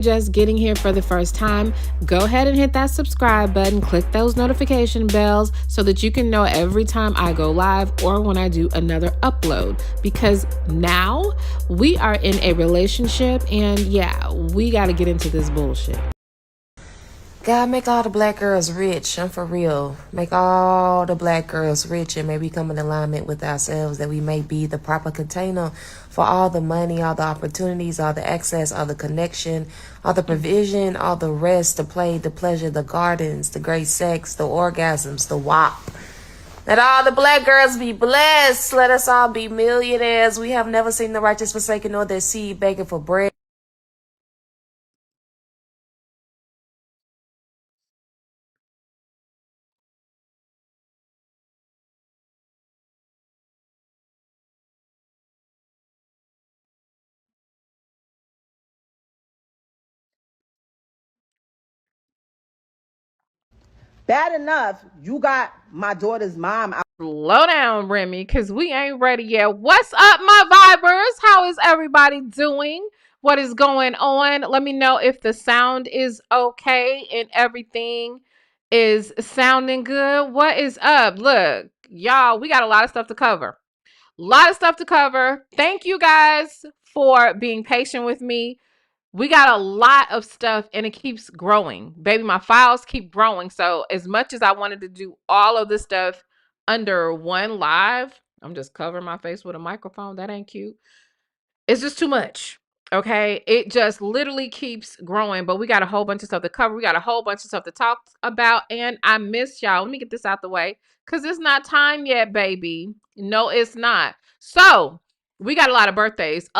Just getting here for the first time, go ahead and hit that subscribe button, click those notification bells so that you can know every time I go live or when I do another upload. Because now we are in a relationship and yeah, we got to get into this bullshit. God, make all the black girls rich. I'm for real. Make all the black girls rich and may we come in alignment with ourselves that we may be the proper container for all the money, all the opportunities, all the access, all the connection, all the provision, all the rest, the play, the pleasure, the gardens, the great sex, the orgasms, the WAP. Let all the black girls be blessed. Let us all be millionaires. We have never seen the righteous forsaken nor their seed begging for bread. Bad enough, you got my daughter's mom out. Slow down, Remy, because we ain't ready yet. What's up, my vibers? How is everybody doing? What is going on? Let me know if the sound is okay and everything is sounding good. What is up? Look, y'all, we got a lot of stuff to cover. A lot of stuff to cover. Thank you guys for being patient with me. We got a lot of stuff and it keeps growing. Baby, my files keep growing. So as much as I wanted to do all of this stuff under one live, I'm just covering my face with a microphone. That ain't cute. It's just too much. Okay. It just literally keeps growing, but we got a whole bunch of stuff to cover. We got a whole bunch of stuff to talk about. And I miss y'all. Let me get this out the way because it's not time yet, baby. No, it's not. So we got a lot of birthdays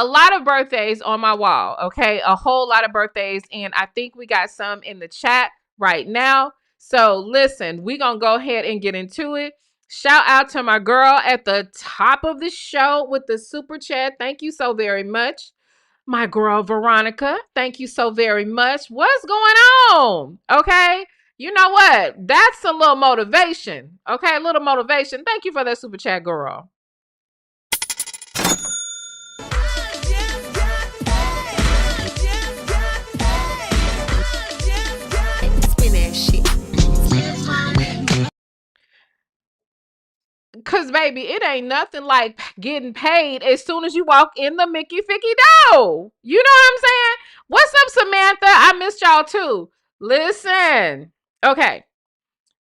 on my wall. Okay. A whole lot of birthdays. And I think we got some in the chat right now. So listen, we're going to go ahead and get into it. Shout out to my girl at the top of the show with the super chat. Thank you so very much. My girl Veronica, thank you so very much. What's going on? Okay. You know what? That's a little motivation. Okay. A little motivation. Thank you for that super chat, girl. Cause baby, it ain't nothing like getting paid as soon as you walk in the Mickey Ficky door. You know what I'm saying? What's up, Samantha? I missed y'all too. Listen. Okay.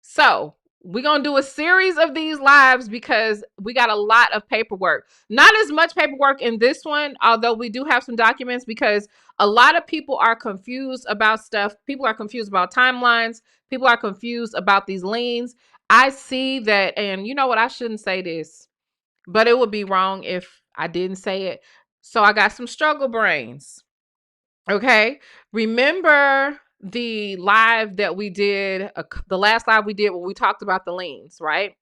So we're gonna do a series of these lives because we got a lot of paperwork. Not as much paperwork in this one, although we do have some documents because a lot of people are confused about stuff. People are confused about timelines. People are confused about these liens. I see that, and you know what? I shouldn't say this, but it would be wrong if I didn't say it. So I got some struggle brains. Okay. Remember the live that we did, the last live we did when we talked about the liens, right?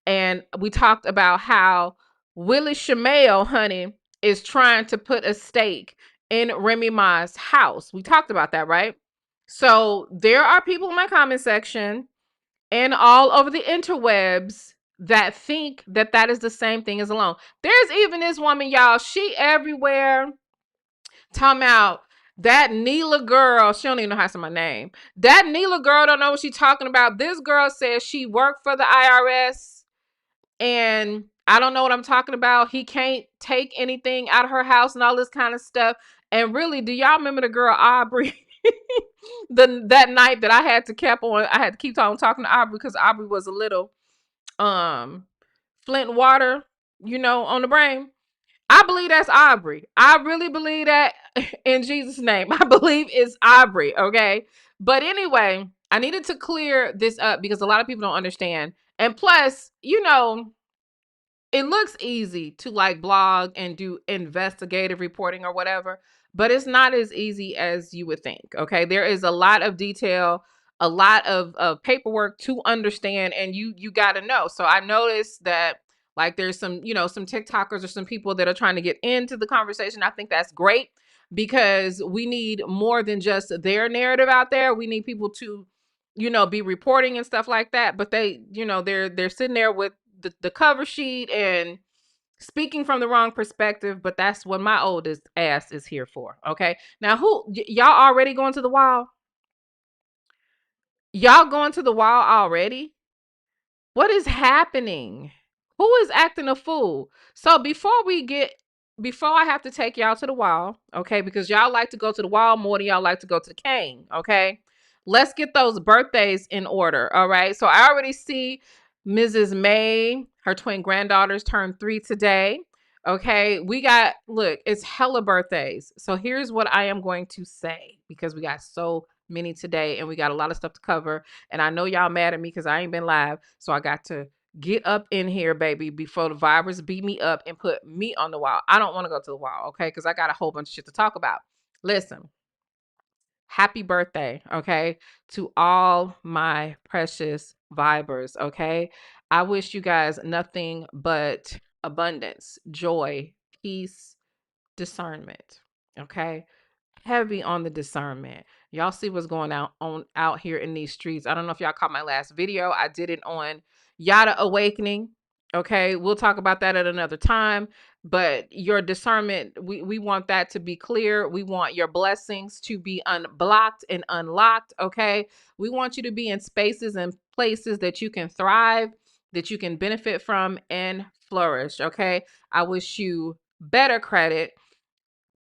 And we talked about how Willie Shamel, honey, is trying to put a stake in Remy Ma's house. We talked about that, right? So there are people in my comment section and all over the interwebs that think that that is the same thing as a loan. There's even this woman, y'all, she everywhere talking about that Nylah girl. She don't even know how to say my name. That Nylah girl don't know what she's talking about. This girl says she worked for the IRS and I don't know what I'm talking about. He can't take anything out of her house and all this kind of stuff. And really, do y'all remember the girl Aubrey? That night that I had to keep talking to Aubrey because Aubrey was a little Flint water, on the brain. I believe that's Aubrey. I really believe that in Jesus' name. I believe it's Aubrey, okay? But anyway, I needed to clear this up because a lot of people don't understand. And plus, it looks easy to like blog and do investigative reporting or whatever, but it's not as easy as you would think. Okay. There is a lot of detail, a lot of paperwork to understand, and you got to know. So I noticed that like there's some TikTokers or some people that are trying to get into the conversation. I think that's great because we need more than just their narrative out there. We need people to be reporting and stuff like that, but they're sitting there with the cover sheet and speaking from the wrong perspective, but that's what my oldest ass is here for. Okay. Now, y'all already going to the wall? Y'all going to the wall already? What is happening? Who is acting a fool? So before I have to take y'all to the wall, okay, because y'all like to go to the wall more than y'all like to go to the cane, okay? Let's get those birthdays in order, all right? So I already see Mrs. May, her twin granddaughters turned 3 today. Okay, look, it's hella birthdays. So here's what I am going to say because we got so many today and we got a lot of stuff to cover. And I know y'all mad at me because I ain't been live. So I got to get up in here, baby, before the virus beat me up and put me on the wall. I don't want to go to the wall, okay? Because I got a whole bunch of shit to talk about. Listen, happy birthday, okay, to all my precious vibers, okay? I wish you guys nothing but abundance, joy, peace, discernment, okay? Heavy on the discernment. Y'all see what's going on out here in these streets. I don't know if y'all caught my last video. I did it on Yada Awakening. Okay, we'll talk about that at another time. But your discernment, we want that to be clear. We want your blessings to be unblocked and unlocked. Okay, we want you to be in spaces and places that you can thrive, that you can benefit from and flourish. Okay, I wish you better credit,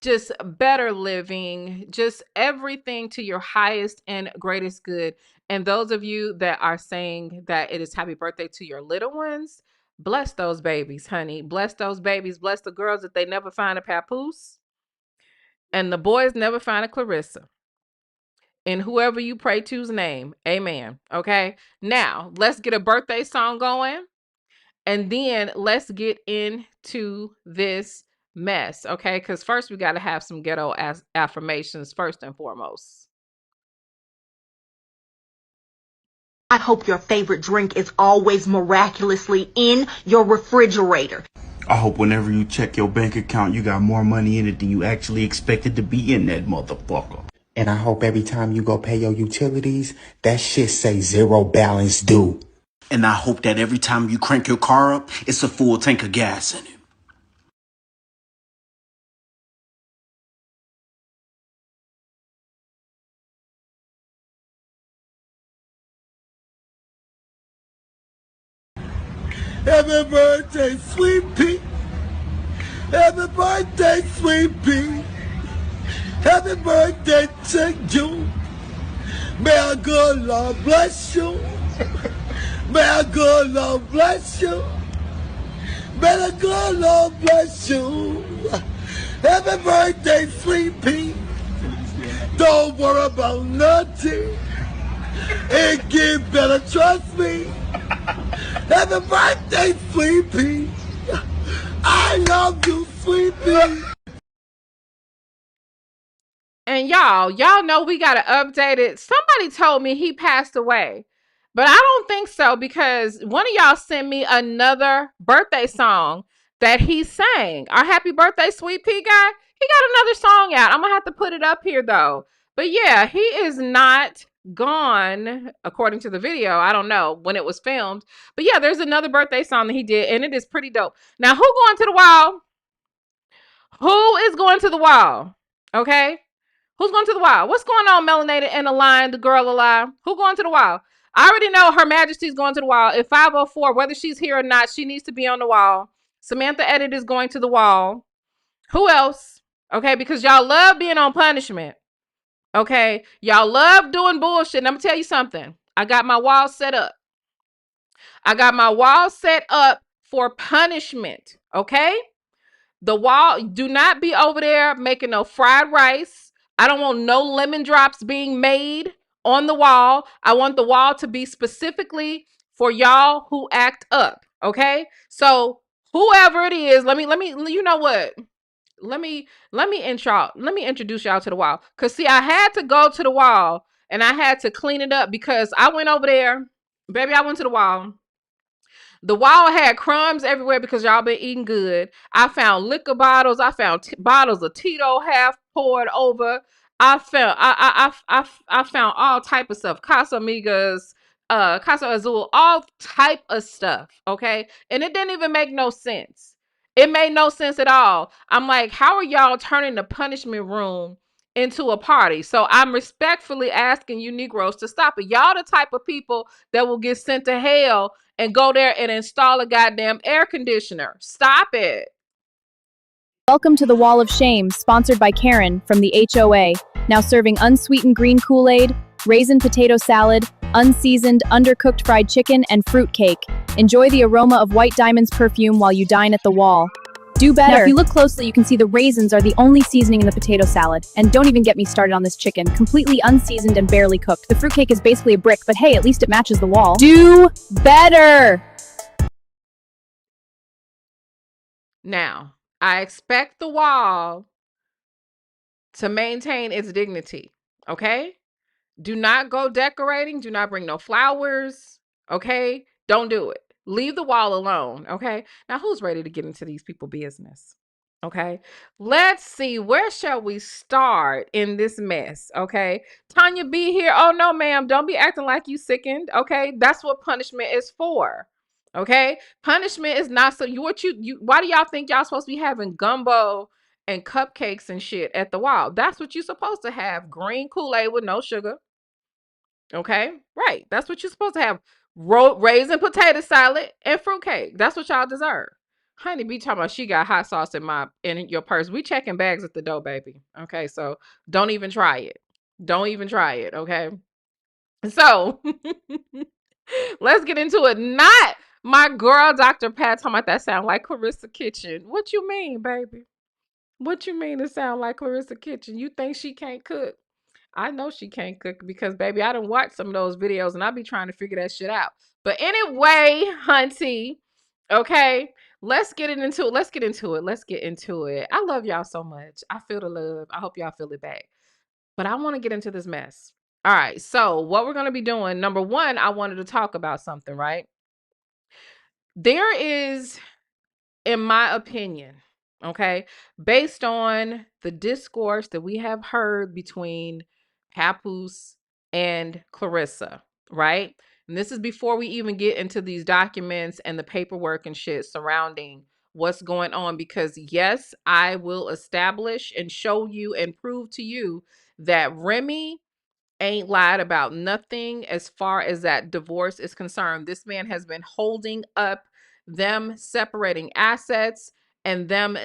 just better living, just everything to your highest and greatest good. And those of you that are saying that it is happy birthday to your little ones, bless those babies, honey. Bless those babies. Bless the girls that they never find a Papoose and the boys never find a Claressa. And whoever you pray to's name, amen. Okay. Now let's get a birthday song going. And then let's get into this mess, okay? Because first we got to have some ghetto affirmations first and foremost. I hope your favorite drink is always miraculously in your refrigerator. I hope whenever you check your bank account, you got more money in it than you actually expected to be in that motherfucker. And I hope every time you go pay your utilities, that shit say zero balance due. And I hope that every time you crank your car up, it's a full tank of gas in it. Happy birthday, sweet pea. Happy birthday, sweet pea. Happy birthday to you. May our good Lord bless you. May our good Lord bless you. May the good Lord bless you. Happy birthday, sweet pea. Don't worry about nothing. It gets better, trust me. Happy birthday, sweet pea. I love you, sweet pea. And y'all know we got to update it. Somebody told me he passed away, but I don't think so because one of y'all sent me another birthday song that he sang. Our happy birthday, sweet pea guy. He got another song out. I'm going to have to put it up here though. But yeah, he is not gone according to the video. I don't know when it was filmed, but yeah, there's another birthday song that he did and it is pretty dope. Now, who going to the wall? Who is going to the wall? Okay. Who's going to the wall? What's going on, melanated and aligned, the girl alive? Who going to the wall? I already know Her Majesty's going to the wall. If 504, whether she's here or not, she needs to be on the wall. Samantha Edit is going to the wall. Who else? Okay, because y'all love being on punishment. Okay, y'all love doing bullshit. And I'm going to tell you something. I got my wall set up. I got my wall set up for punishment. Okay? The wall, do not be over there making no fried rice. I don't want no lemon drops being made on the wall. I want the wall to be specifically for y'all who act up. Okay. So whoever it is, let me, you know what? Let me introduce y'all to the wall. Cause see, I had to go to the wall and I had to clean it up because I went over there, baby. I went to the wall. The wall had crumbs everywhere because y'all been eating good. I found liquor bottles. I found bottles of Tito half poured over. I found all type of stuff. Casamigas, Casa Azul, all type of stuff. Okay, and it didn't even make no sense. It made no sense at all. I'm like, how are y'all turning the punishment room into a party? So I'm respectfully asking you Negroes to stop it. Y'all the type of people that will get sent to hell and go there and install a goddamn air conditioner. Stop it. Welcome to the Wall of Shame, sponsored by Karen from the HOA. Now serving unsweetened green Kool-Aid, raisin potato salad, unseasoned, undercooked fried chicken, and fruit cake. Enjoy the aroma of White Diamond's perfume while you dine at the wall. Do better. Now, if you look closely, you can see the raisins are the only seasoning in the potato salad. And don't even get me started on this chicken, completely unseasoned and barely cooked. The fruitcake is basically a brick, but hey, at least it matches the wall. Do better! Now, I expect the wall to maintain its dignity, okay? Do not go decorating. Do not bring no flowers, okay? Don't do it. Leave the wall alone, okay? Now, who's ready to get into these people business? Okay, let's see. Where shall we start in this mess? Okay, Tanya B here. Oh no, ma'am, don't be acting like you sickened. Okay, that's what punishment is for. Okay, punishment is not so you why do y'all think y'all supposed to be having gumbo and cupcakes and shit at the wall? That's what you're supposed to have. Green Kool-Aid with no sugar. Okay, right. That's what you're supposed to have. Raisin potato salad and fruitcake. That's what y'all deserve. Honey be talking about she got hot sauce in your purse. We checking bags at the door, baby. Okay, so don't even try it. Don't even try it. Okay. So let's get into it. Not my girl, Dr. Pat, talking about that sound like Claressa Kitchen. What you mean, baby? What you mean it sound like Claressa Kitchen? You think she can't cook? I know she can't cook because, baby, I done watched some of those videos and I be trying to figure that shit out. But anyway, hunty, okay, let's get into it. Let's get into it. Let's get into it. I love y'all so much. I feel the love. I hope y'all feel it back. But I want to get into this mess. All right. So what we're going to be doing, number one, I wanted to talk about something, right? There is, in my opinion, okay, based on the discourse that we have heard between Papoose and Claressa, right? And this is before we even get into these documents and the paperwork and shit surrounding what's going on. Because yes, I will establish and show you and prove to you that Remy ain't lied about nothing as far as that divorce is concerned. This man has been holding up them separating assets and them,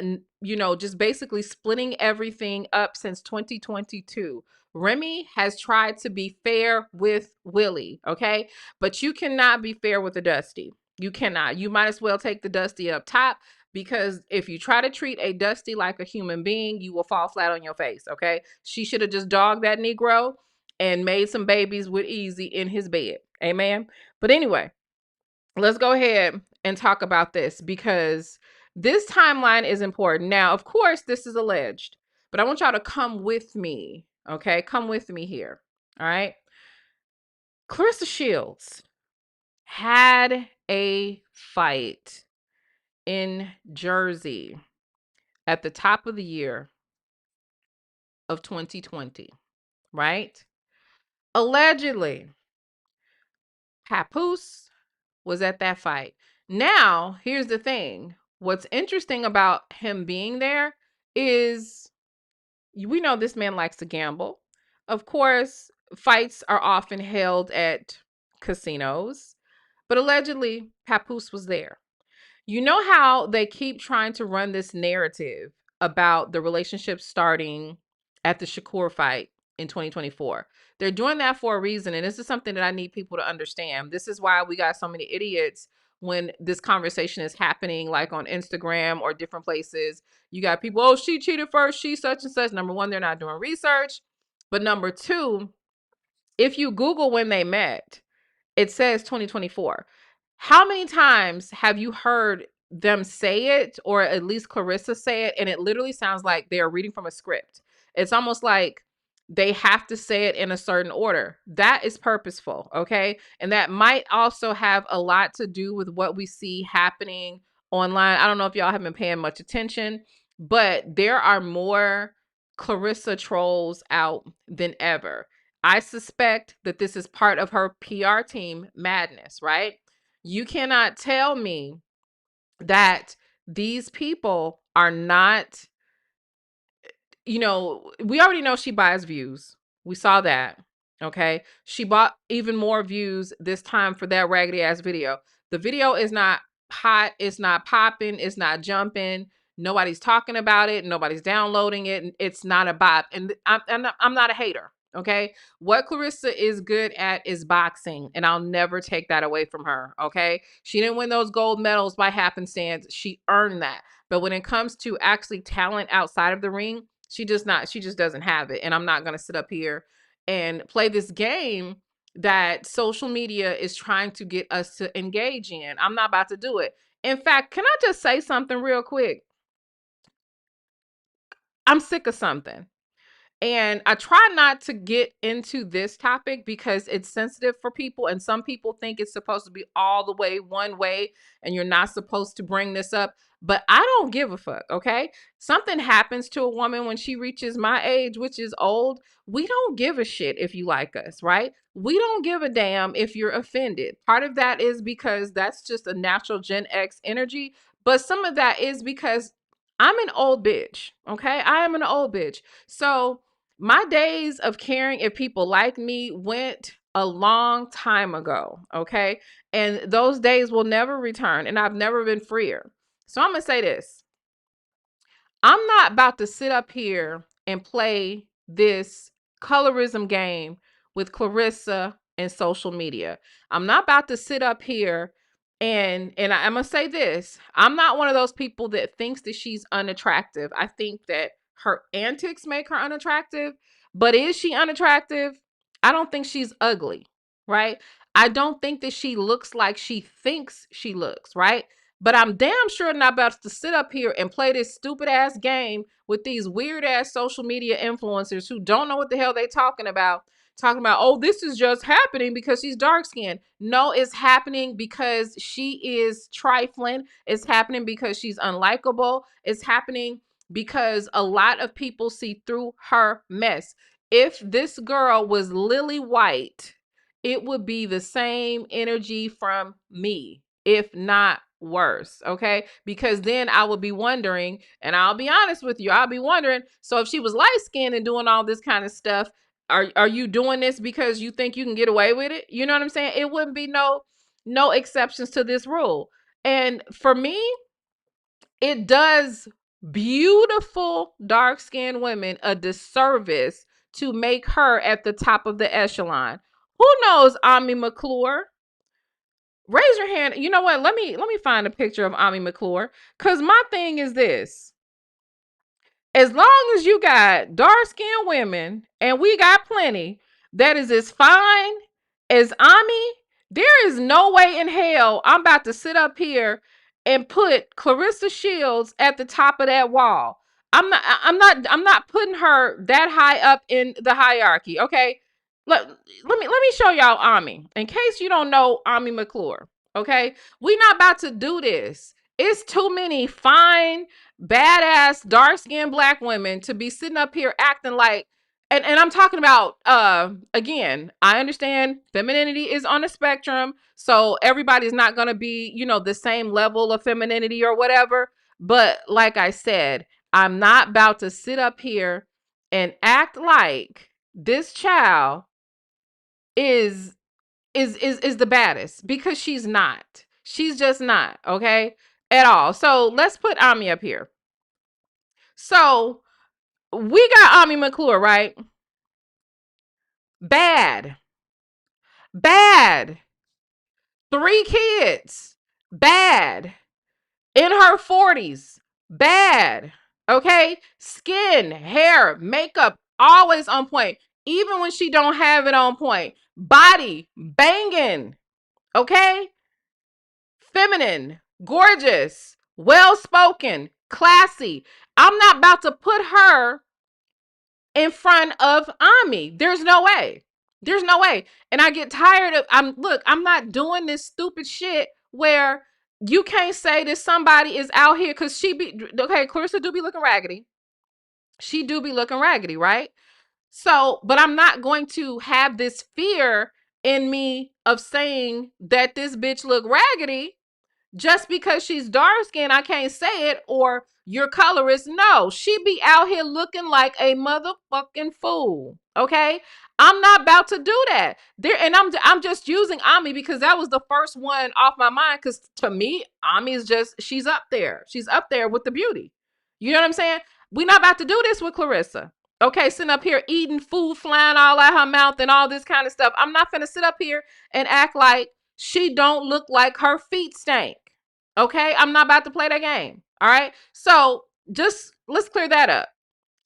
just basically splitting everything up since 2022. Remy has tried to be fair with Willie, okay? But you cannot be fair with the Dusty. You cannot. You might as well take the Dusty up top, because if you try to treat a Dusty like a human being, you will fall flat on your face, okay? She should have just dogged that Negro and made some babies with Easy in his bed. Amen. But anyway, let's go ahead and talk about this, because this timeline is important. Now, of course, this is alleged, but I want y'all to come with me. Okay. Come with me here. All right. Claressa Shields had a fight in Jersey at the top of the year of 2020, right? Allegedly, Papoose was at that fight. Now, here's the thing. What's interesting about him being there is we know this man likes to gamble. Of course, fights are often held at casinos, but allegedly, Papoose was there. You know how they keep trying to run this narrative about the relationship starting at the Shakur fight in 2024. They're doing that for a reason. And this is something that I need people to understand. This is why we got so many idiots when this conversation is happening, like on Instagram or different places. You got people, oh, she cheated first, she such and such. Number one, they're not doing research. But number two, if you Google when they met, it says 2024. How many times have you heard them say it, or at least Claressa say it, and it literally sounds like they are reading from a script? It's almost like they have to say it in a certain order. That is purposeful, okay? And that might also have a lot to do with what we see happening online. I don't know if y'all have been paying much attention, but there are more Claressa trolls out than ever. I suspect that this is part of her PR team madness, right? You cannot tell me that these people are not, we already know she buys views. We saw that. Okay. She bought even more views this time for that raggedy ass video. The video is not hot. It's not popping. It's not jumping. Nobody's talking about it. Nobody's downloading it. It's not a bop. And I'm not a hater. Okay. What Claressa is good at is boxing, and I'll never take that away from her. Okay. She didn't win those gold medals by happenstance. She earned that. But when it comes to actually talent outside of the ring, she just doesn't have it. And I'm not going to sit up here and play this game that social media is trying to get us to engage in. I'm not about to do it. In fact, can I just say something real quick? I'm sick of something. And I try not to get into this topic because it's sensitive for people. And some people think it's supposed to be all the way one way and you're not supposed to bring this up. But I don't give a fuck, okay? Something happens to a woman when she reaches my age, which is old. We don't give a shit if you like us, right? We don't give a damn if you're offended. Part of that is because that's just a natural Gen X energy. But some of that is because I'm an old bitch, okay? I am an old bitch. So my days of caring if people like me went a long time ago, okay? And those days will never return, and I've never been freer. So I'm going to say this. I'm not about to sit up here and play this colorism game with Claressa and social media. I'm not about to sit up here and I'm going to say this. I'm not one of those people that thinks that she's unattractive. I think that her antics make her unattractive, but is she unattractive? I don't think she's ugly, right? I don't think that she looks like she thinks she looks, right? But I'm damn sure not about to sit up here and play this stupid ass game with these weird ass social media influencers who don't know what the hell they talking about, oh, this is just happening because she's dark skinned. No, it's happening because she is trifling. It's happening because she's unlikable. It's happening because a lot of people see through her mess. If this girl was lily white, it would be the same energy from me, if not worse, okay? Because then I would be wondering, and I'll be honest with you, I'll be wondering, so if she was light-skinned and doing all this kind of stuff, are you doing this because you think you can get away with it? You know what I'm saying? It wouldn't be no exceptions to this rule. And for me, it does beautiful dark-skinned women a disservice to make her at the top of the echelon. Who knows Ami McClure? Raise your hand. You know what? Let me find a picture of Ami McClure. Cause my thing is this. As long as you got dark-skinned women, and we got plenty, that is as fine as Ami, there is no way in hell I'm about to sit up here and put Claressa Shields at the top of that wall. I'm not putting her that high up in the hierarchy. Okay. Let me show y'all Ami. In case you don't know Ami McClure. Okay. We not about to do this. It's too many fine, badass, dark-skinned black women to be sitting up here acting like, and I'm talking about, again, I understand femininity is on a spectrum. So everybody's not going to be, the same level of femininity or whatever. But like I said, I'm not about to sit up here and act like this child is the baddest, because she's not. She's just not, okay? At all. So let's put Ami up here. So we got Ami McClure, right? Bad. 3 kids. Bad. In her 40s. Bad. Okay? Skin, hair, makeup, always on point. Even when she don't have it on point. Body, banging. Okay? Feminine, gorgeous, well-spoken, classy. I'm not about to put her in front of Ami. There's no way. There's no way. And I get tired of, I'm not doing this stupid shit where you can't say that somebody is out here because Claressa do be looking raggedy. She do be looking raggedy, right? So, but I'm not going to have this fear in me of saying that this bitch look raggedy just because she's dark skinned, I can't say it, or your color is no. She be out here looking like a motherfucking fool. Okay. I'm not about to do that. And I'm just using Ami because that was the first one off my mind. Because to me, Ami is she's up there. She's up there with the beauty. You know what I'm saying? We're not about to do this with Claressa. Okay, sitting up here eating food flying all out her mouth and all this kind of stuff. I'm not gonna sit up here and act like she don't look like her feet stink. Okay, I'm not about to play that game. All right, so just let's clear that up.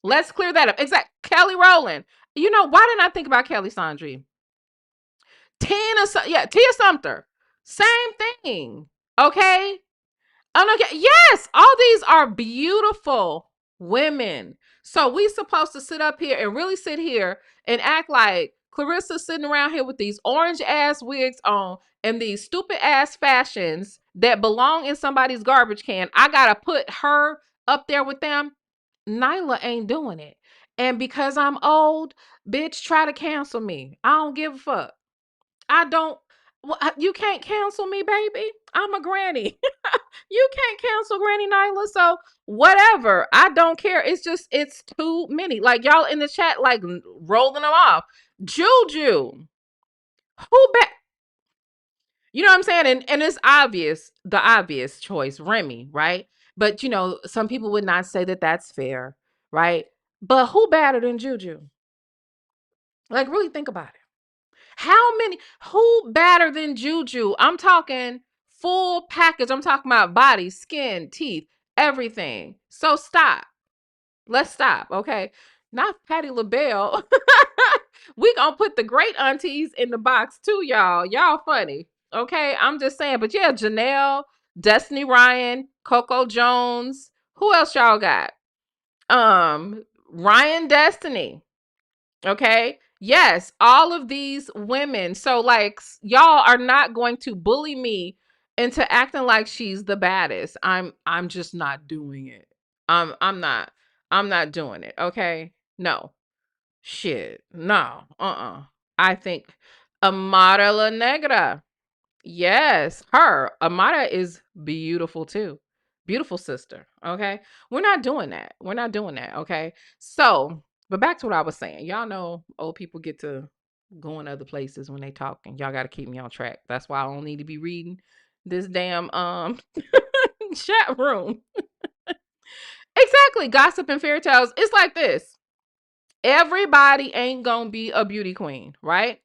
Let's clear that up. Exactly. Kelly Rowland. You know, why didn't I think about Kelly Sandri? Tia Sumter. Same thing. Okay. Oh no, yes, all these are beautiful women. So we supposed to sit up here and really sit here and act like Claressa sitting around here with these orange ass wigs on and these stupid ass fashions that belong in somebody's garbage can. I gotta put her up there with them. Nylah ain't doing it. And because I'm old, bitch, try to cancel me. I don't give a fuck. I don't. Well, you can't cancel me, baby. I'm a granny. You can't cancel Granny Nylah. So whatever. I don't care. It's too many. Like y'all in the chat, like rolling them off. Juju. Who bet? You know what I'm saying? And it's obvious, the obvious choice, Remy, right? But you know, some people would not say that that's fair, right? But who better than Juju? Like, really think about it. Who better than Juju? I'm talking full package. I'm talking about body, skin, teeth, everything. So stop. Let's stop, okay? Not Patti LaBelle. We gonna put the great aunties in the box too, y'all. Y'all funny, okay? I'm just saying. But yeah, Janelle, Destiny Ryan, Coco Jones. Who else y'all got? Ryan Destiny. Okay. Yes, all of these women. So like y'all are not going to bully me into acting like she's the baddest. I'm just not doing it. I'm not doing it. Okay? No. Shit. No. I think Amara La Negra. Yes, her. Amara is beautiful too. Beautiful sister. Okay. We're not doing that. We're not doing that. Okay. So, but back to what I was saying. Y'all know old people get to going other places when they talk, and y'all got to keep me on track. That's why I don't need to be reading this damn chat room. Exactly. Gossip and fairy tales. It's like this. Everybody ain't gonna be a beauty queen, right?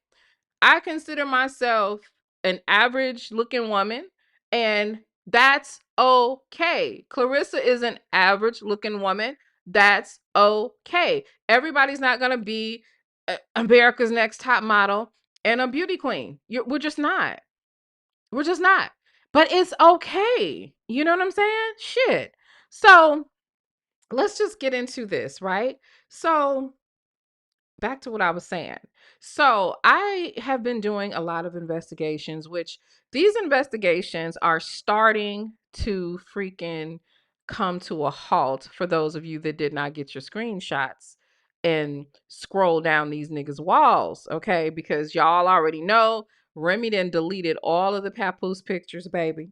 I consider myself an average looking woman, and that's okay. Claressa is an average looking woman. That's okay. Everybody's not going to be America's Next Top Model and a beauty queen. We're just not. We're just not. But it's okay. You know what I'm saying? Shit. So let's just get into this, right? So back to what I was saying. So I have been doing a lot of investigations, which these investigations are starting to freaking come to a halt for those of you that did not get your screenshots and scroll down these niggas' walls, okay? Because y'all already know Remy then deleted all of the Papoose pictures, baby.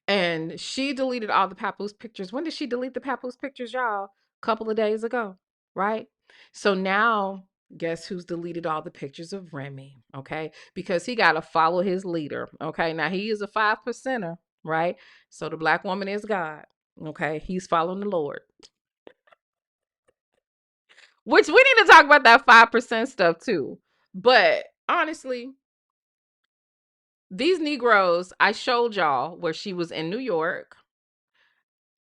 And she deleted all the Papoose pictures. When did she delete the Papoose pictures, y'all? A couple of days ago, right? So now, guess who's deleted all the pictures of Remy? Okay. Because he got to follow his leader. Okay. Now, he is a 5%er, right? So the black woman is God. Okay. He's following the Lord. Which we need to talk about that 5% stuff too. But honestly, these Negroes, I showed y'all where she was in New York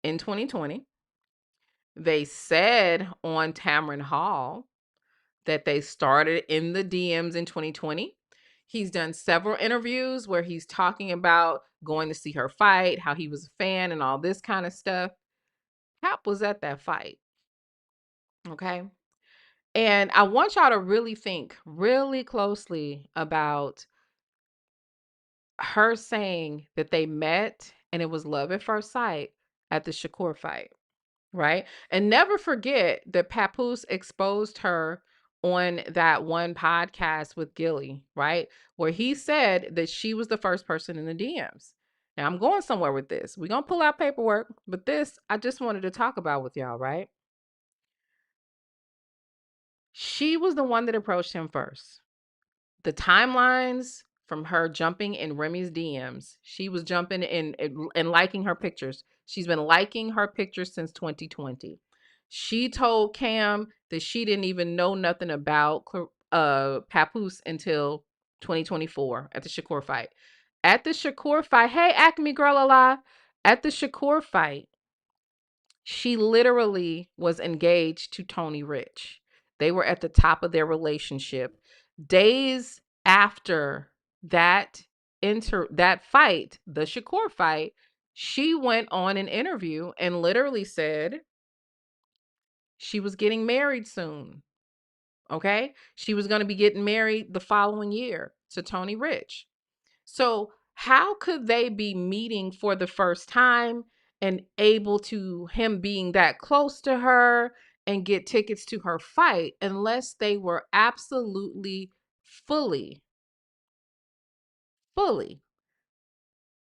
in 2020. They said on Tamron Hall that they started in the DMs in 2020. He's done several interviews where he's talking about going to see her fight, how he was a fan and all this kind of stuff. Cap was at that fight. Okay. And I want y'all to really think really closely about her saying that they met and it was love at first sight at the Shakur fight. Right? And never forget that Papoose exposed her on that one podcast with Gilly, right? Where he said that she was the first person in the DMs. Now I'm going somewhere with this. We're going to pull out paperwork, but this I just wanted to talk about with y'all, right? She was the one that approached him first. The timelines from her jumping in Remy's DMs, she was jumping in and liking her pictures. She's been liking her pictures since 2020. She told Cam that she didn't even know nothing about Papoose until 2024 at the Shakur fight. At the Shakur fight, hey, Acme Girl Alive, at the Shakur fight, she literally was engaged to Tony Rich. They were at the top of their relationship. Days after that fight, the Shakur fight, she went on an interview and literally said she was getting married soon. Okay? She was going to be getting married the following year to Tony Rich. So, how could they be meeting for the first time and able to him being that close to her and get tickets to her fight unless they were absolutely fully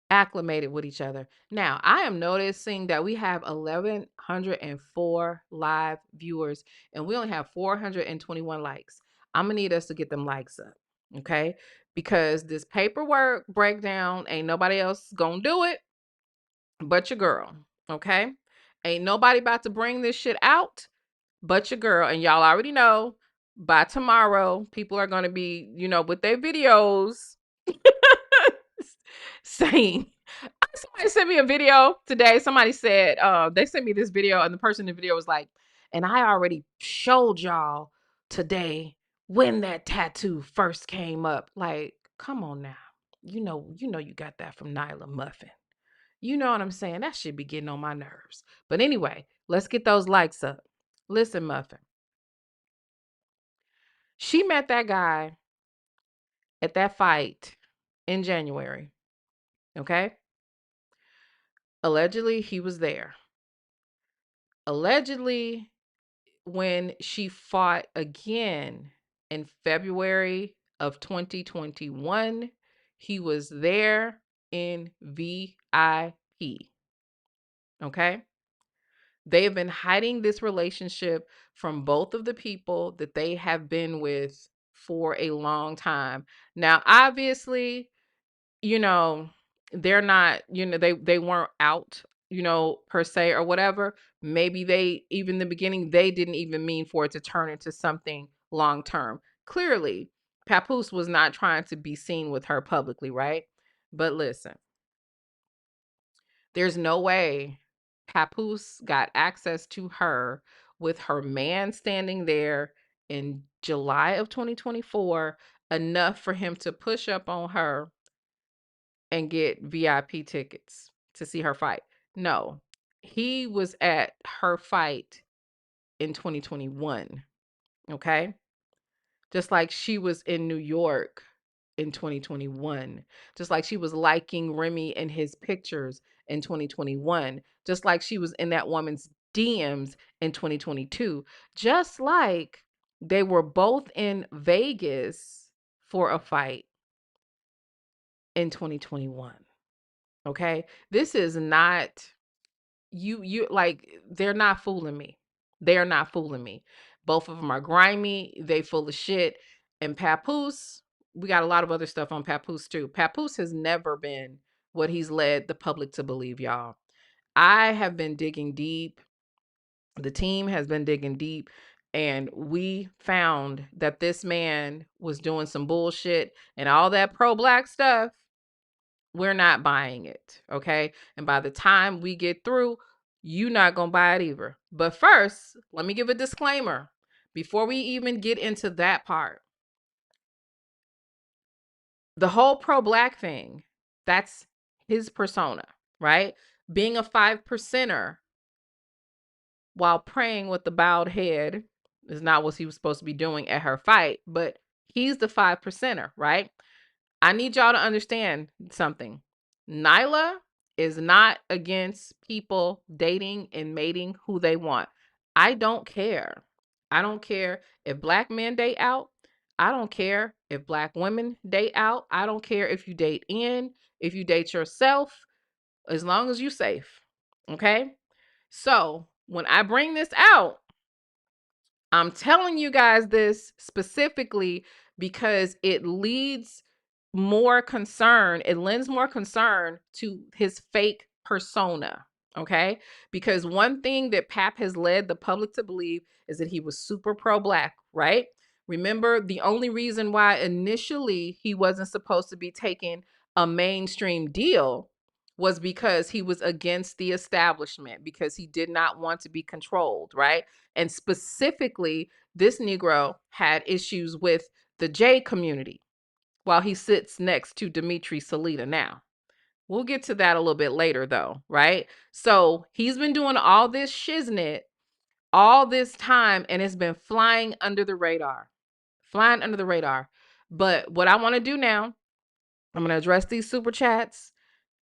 acclimated with each other? Now, I am noticing that we have 1,104 live viewers and we only have 421 likes. I'm going to need us to get them likes up, okay? Because this paperwork breakdown, ain't nobody else going to do it but your girl, okay? Ain't nobody about to bring this shit out but your girl. And y'all already know by tomorrow, people are going to be, with their videos saying, somebody sent me a video today. Somebody said, they sent me this video, and the person in the video was like, and I already showed y'all today when that tattoo first came up. Like, come on now. You know you got that from Nylah Muffin. You know what I'm saying? That should be getting on my nerves. But anyway, let's get those likes up. Listen, Muffin. She met that guy at that fight in January. Okay? Allegedly, he was there. Allegedly, when she fought again in February of 2021, he was there in VIP. Okay? They have been hiding this relationship from both of the people that they have been with for a long time. Now, obviously, they're not, they weren't out, per se or whatever. Maybe they, even in the beginning, they didn't even mean for it to turn into something long term. Clearly, Papoose was not trying to be seen with her publicly, right? But listen, there's no way Papoose got access to her with her man standing there in July of 2024, enough for him to push up on her and get VIP tickets to see her fight. No, he was at her fight in 2021. Okay. Just like she was in New York in 2021. Just like she was liking Remy and his pictures in 2021. Just like she was in that woman's DMs in 2022. Just like they were both in Vegas for a fight in 2021. Okay? This is not you like, they're not fooling me. They're not fooling me. Both of them are grimy, they full of shit. And Papoose, we got a lot of other stuff on Papoose too. Papoose has never been what he's led the public to believe, y'all. I have been digging deep. The team has been digging deep, and we found that this man was doing some bullshit and all that pro-black stuff. We're not buying it, okay? And by the time we get through, you're not going to buy it either. But first, let me give a disclaimer before we even get into that part. The whole pro-black thing, that's his persona, right? Being a 5%er while praying with the bowed head is not what he was supposed to be doing at her fight, but he's the 5%er, right? I need y'all to understand something. Nylah is not against people dating and mating who they want. I don't care. I don't care if black men date out. I don't care if black women date out. I don't care if you date in, if you date yourself, as long as you safe. Okay? So, when I bring this out, I'm telling you guys this specifically because it leads more concern, it lends more concern to his fake persona. Okay? Because one thing that Pap has led the public to believe is that he was super pro black, right? Remember, the only reason why initially he wasn't supposed to be taking a mainstream deal was because he was against the establishment, because he did not want to be controlled, right? And specifically, this Negro had issues with the J community while he sits next to Dimitri Salita now. We'll get to that a little bit later, though, right? So he's been doing all this shiznit all this time, and it's been flying under the radar. Flying under the radar. But what I want to do now, I'm going to address these super chats,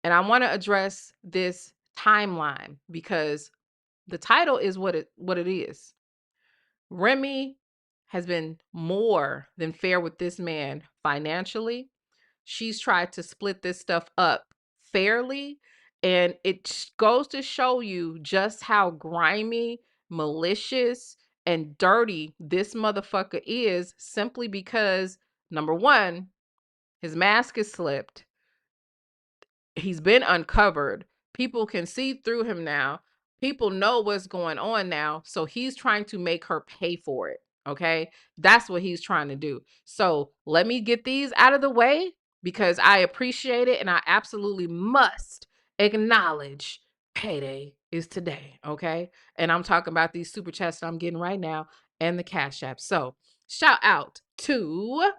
and I want to address this timeline because the title is what it is. Remy has been more than fair with this man financially. She's tried to split this stuff up fairly, and it goes to show you just how grimy, malicious, and dirty this motherfucker is, simply because, number one, his mask is slipped. He's been uncovered. People can see through him now. People know what's going on now. So he's trying to make her pay for it. Okay. That's what he's trying to do. So let me get these out of the way because I appreciate it and I absolutely must acknowledge payday is today. Okay. And I'm talking about these super chats that I'm getting right now and the Cash App. So shout out to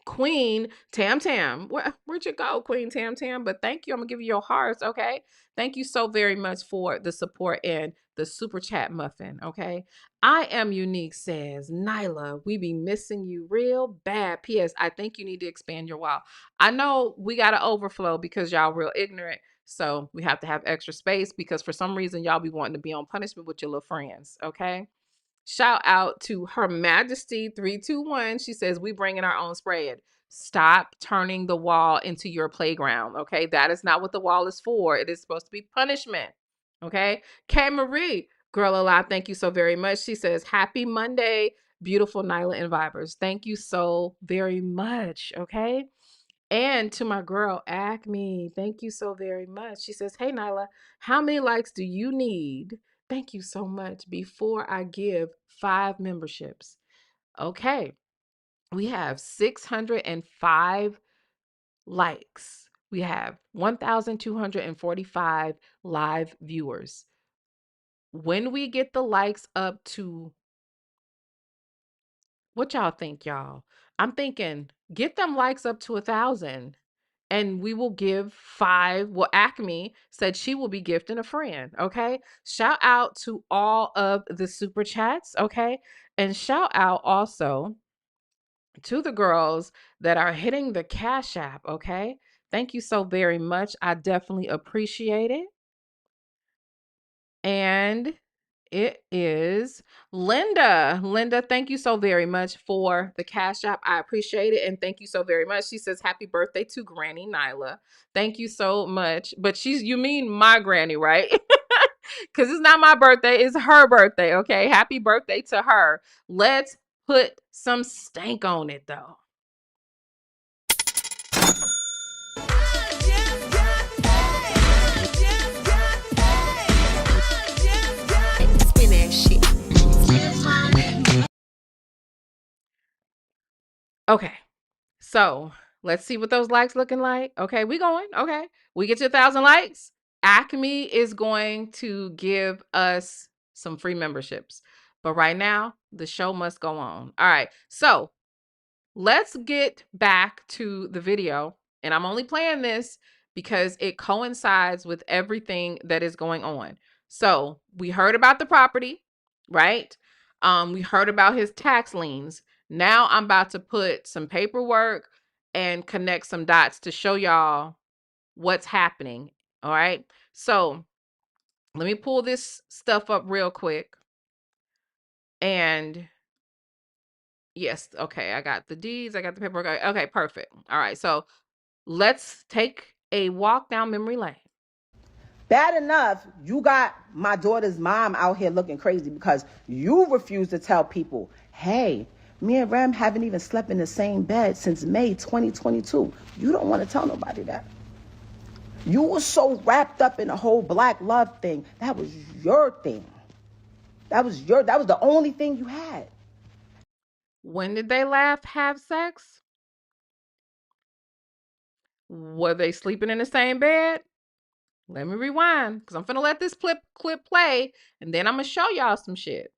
Queen Tam Tam. Where'd you go, Queen Tam Tam? But thank you. I'm gonna give you your hearts, okay? Thank you so very much for the support and the super chat muffin, okay? I am unique, says Nylah. We be missing you real bad. P.S. I think you need to expand your wall. I know we gotta overflow because y'all real ignorant. So we have to have extra space because for some reason y'all be wanting to be on punishment with your little friends, okay? Shout out to Her Majesty 321. She says, we bring in our own spread. Stop turning the wall into your playground. Okay. That is not what the wall is for. It is supposed to be punishment. Okay. K Marie, girl alive, thank you so very much. She says, happy Monday, beautiful Nylah and Vibers. Thank you so very much. Okay. And to my girl, Acme, thank you so very much. She says, hey, Nylah, how many likes do you need? Thank you so much before I give 5 memberships. Okay. We have 605 likes. We have 1,245 live viewers. When we get the likes up to, what y'all think, y'all? I'm thinking get them likes up to 1,000 and we will give 5. Well, Acme said she will be gifting a friend. Okay. Shout out to all of the super chats. Okay. And shout out also to the girls that are hitting the Cash App. Okay. Thank you so very much. I definitely appreciate it. And it is Linda. Linda, thank you so very much for the Cash App. I appreciate it. And thank you so very much. She says, happy birthday to Granny Nylah. Thank you so much. But you mean my granny, right? Because it's not my birthday. It's her birthday. Okay. Happy birthday to her. Let's put some stank on it, though. Spin that shit. Okay. So let's see what those likes looking like. Okay, we going. Okay. We get to 1,000 likes. Acme is going to give us some free memberships. But right now, the show must go on. All right. So let's get back to the video. And I'm only playing this because it coincides with everything that is going on. So we heard about the property, right? We heard about his tax liens. Now I'm about to put some paperwork and connect some dots to show y'all what's happening. All right. So let me pull this stuff up real quick. And yes, okay, I got the deeds, I got the paperwork. Okay, perfect. All right, so let's take a walk down memory lane. Bad enough, you got my daughter's mom out here looking crazy because you refuse to tell people, hey, me and Rem haven't even slept in the same bed since May 2022. You don't want to tell nobody that. You were so wrapped up in the whole black love thing. That was your thing. That was the only thing you had. When did they last have sex? Were they sleeping in the same bed? Let me rewind, because I'm finna let this clip play, and then I'm gonna show y'all some shit.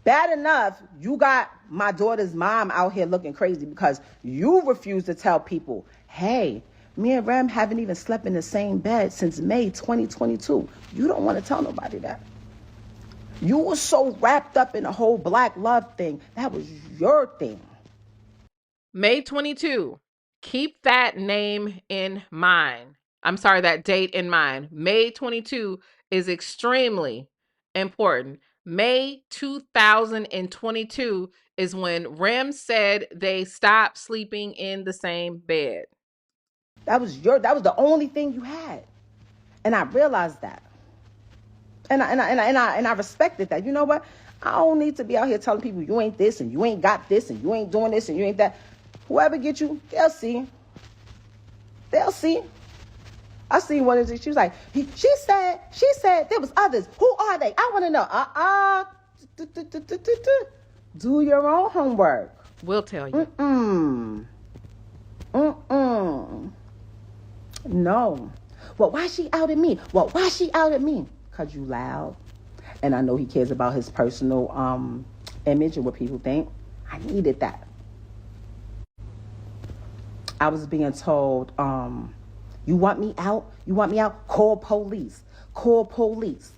Bad enough, you got my daughter's mom out here looking crazy because you refuse to tell people, hey, me and Rem haven't even slept in the same bed since May 2022. You don't want to tell nobody that. You were so wrapped up in the whole black love thing. That was your thing. May 22. Keep that name in mind. I'm sorry, that date in mind. May 22 is extremely important. May 2022 is when Rem said they stopped sleeping in the same bed. That was the only thing you had. And I realized that. And I respected that. You know what? I don't need to be out here telling people you ain't this and you ain't got this and you ain't doing this and you ain't that. Whoever get you, they'll see. They'll see. I seen one of these. She was like, she said there was others. Who are they? I want to know. Do your own homework. We'll tell you. No. Well, why she outed me? Well, why she outed me? Because you loud. And I know he cares about his personal image and what people think. I needed that. I was being told, you want me out? You want me out? Call police. Call police.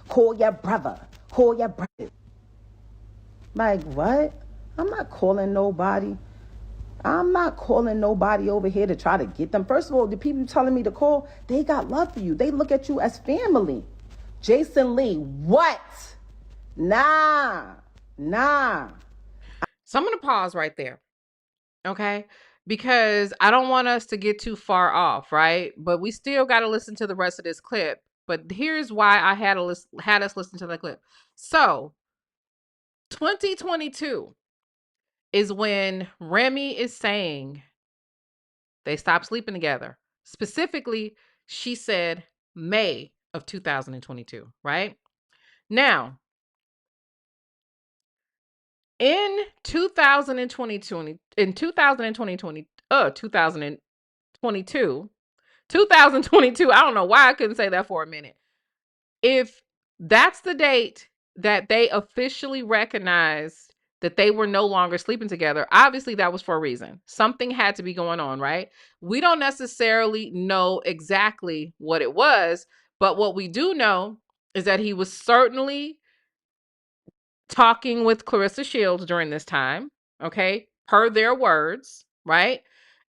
Call your brother. Call your brother. Like, what? I'm not calling nobody. I'm not calling nobody over here to try to get them. First of all, the people telling me to call, they got love for you. They look at you as family. Jason Lee, what? Nah. So I'm going to pause right there. Okay? Because I don't want us to get too far off, right? But we still got to listen to the rest of this clip. But here's why I had us listen to the clip. So 2022 is when Remy is saying they stopped sleeping together. Specifically, she said May of 2022, right? Now, in 2022, 2022, I don't know why I couldn't say that for a minute. If that's the date that they officially recognized that they were no longer sleeping together, obviously that was for a reason. Something had to be going on, right? We don't necessarily know exactly what it was, but what we do know is that he was certainly talking with Claressa Shields during this time, okay? Per their words, right?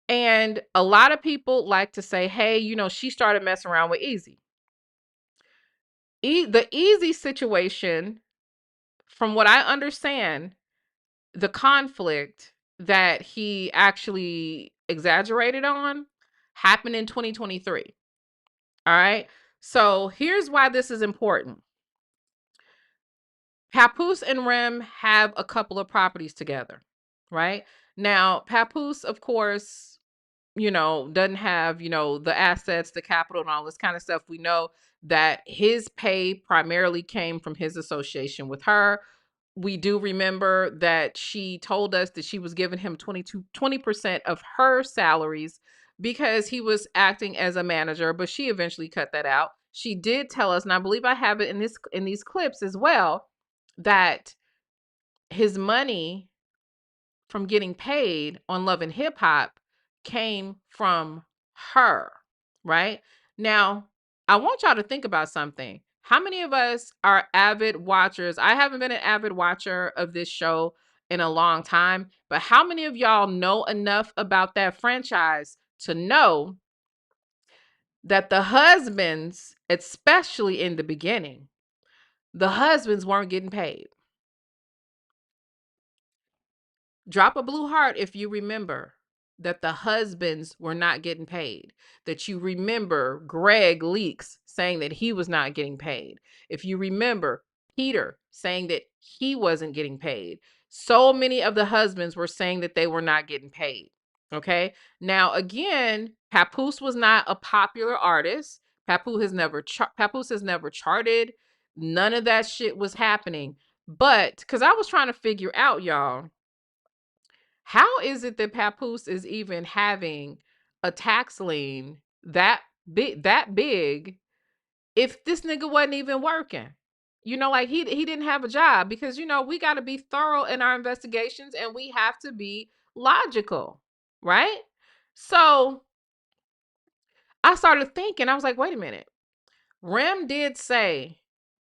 And a lot of people like to say, hey, she started messing around with Easy. The Easy situation, from what I understand, the conflict that he actually exaggerated on happened in 2023. All right. So here's why this is important. Papoose and Rem have a couple of properties together, right? Now, Papoose, of course, doesn't have, the assets, the capital, and all this kind of stuff. We know that his pay primarily came from his association with her. We do remember that she told us that she was giving him 20% of her salaries because he was acting as a manager, but she eventually cut that out. She did tell us, and I believe I have it in these clips as well, that his money from getting paid on Love and Hip Hop came from her, right? Now, I want y'all to think about something. How many of us are avid watchers? I haven't been an avid watcher of this show in a long time, but how many of y'all know enough about that franchise to know that the husbands, especially in the beginning, the husbands weren't getting paid? Drop a blue heart if you remember that the husbands were not getting paid, that you remember Greg Leaks saying that he was not getting paid. If you remember Peter saying that he wasn't getting paid. So many of the husbands were saying that they were not getting paid. Okay. Now, again, Papoose was not a popular artist. Papoose has never charted. None of that shit was happening. But because I was trying to figure out, y'all, how is it that Papoose is even having a tax lien that big if this nigga wasn't even working? Like he didn't have a job, because we got to be thorough in our investigations and we have to be logical, right? So I started thinking, I was like, wait a minute. Rem did say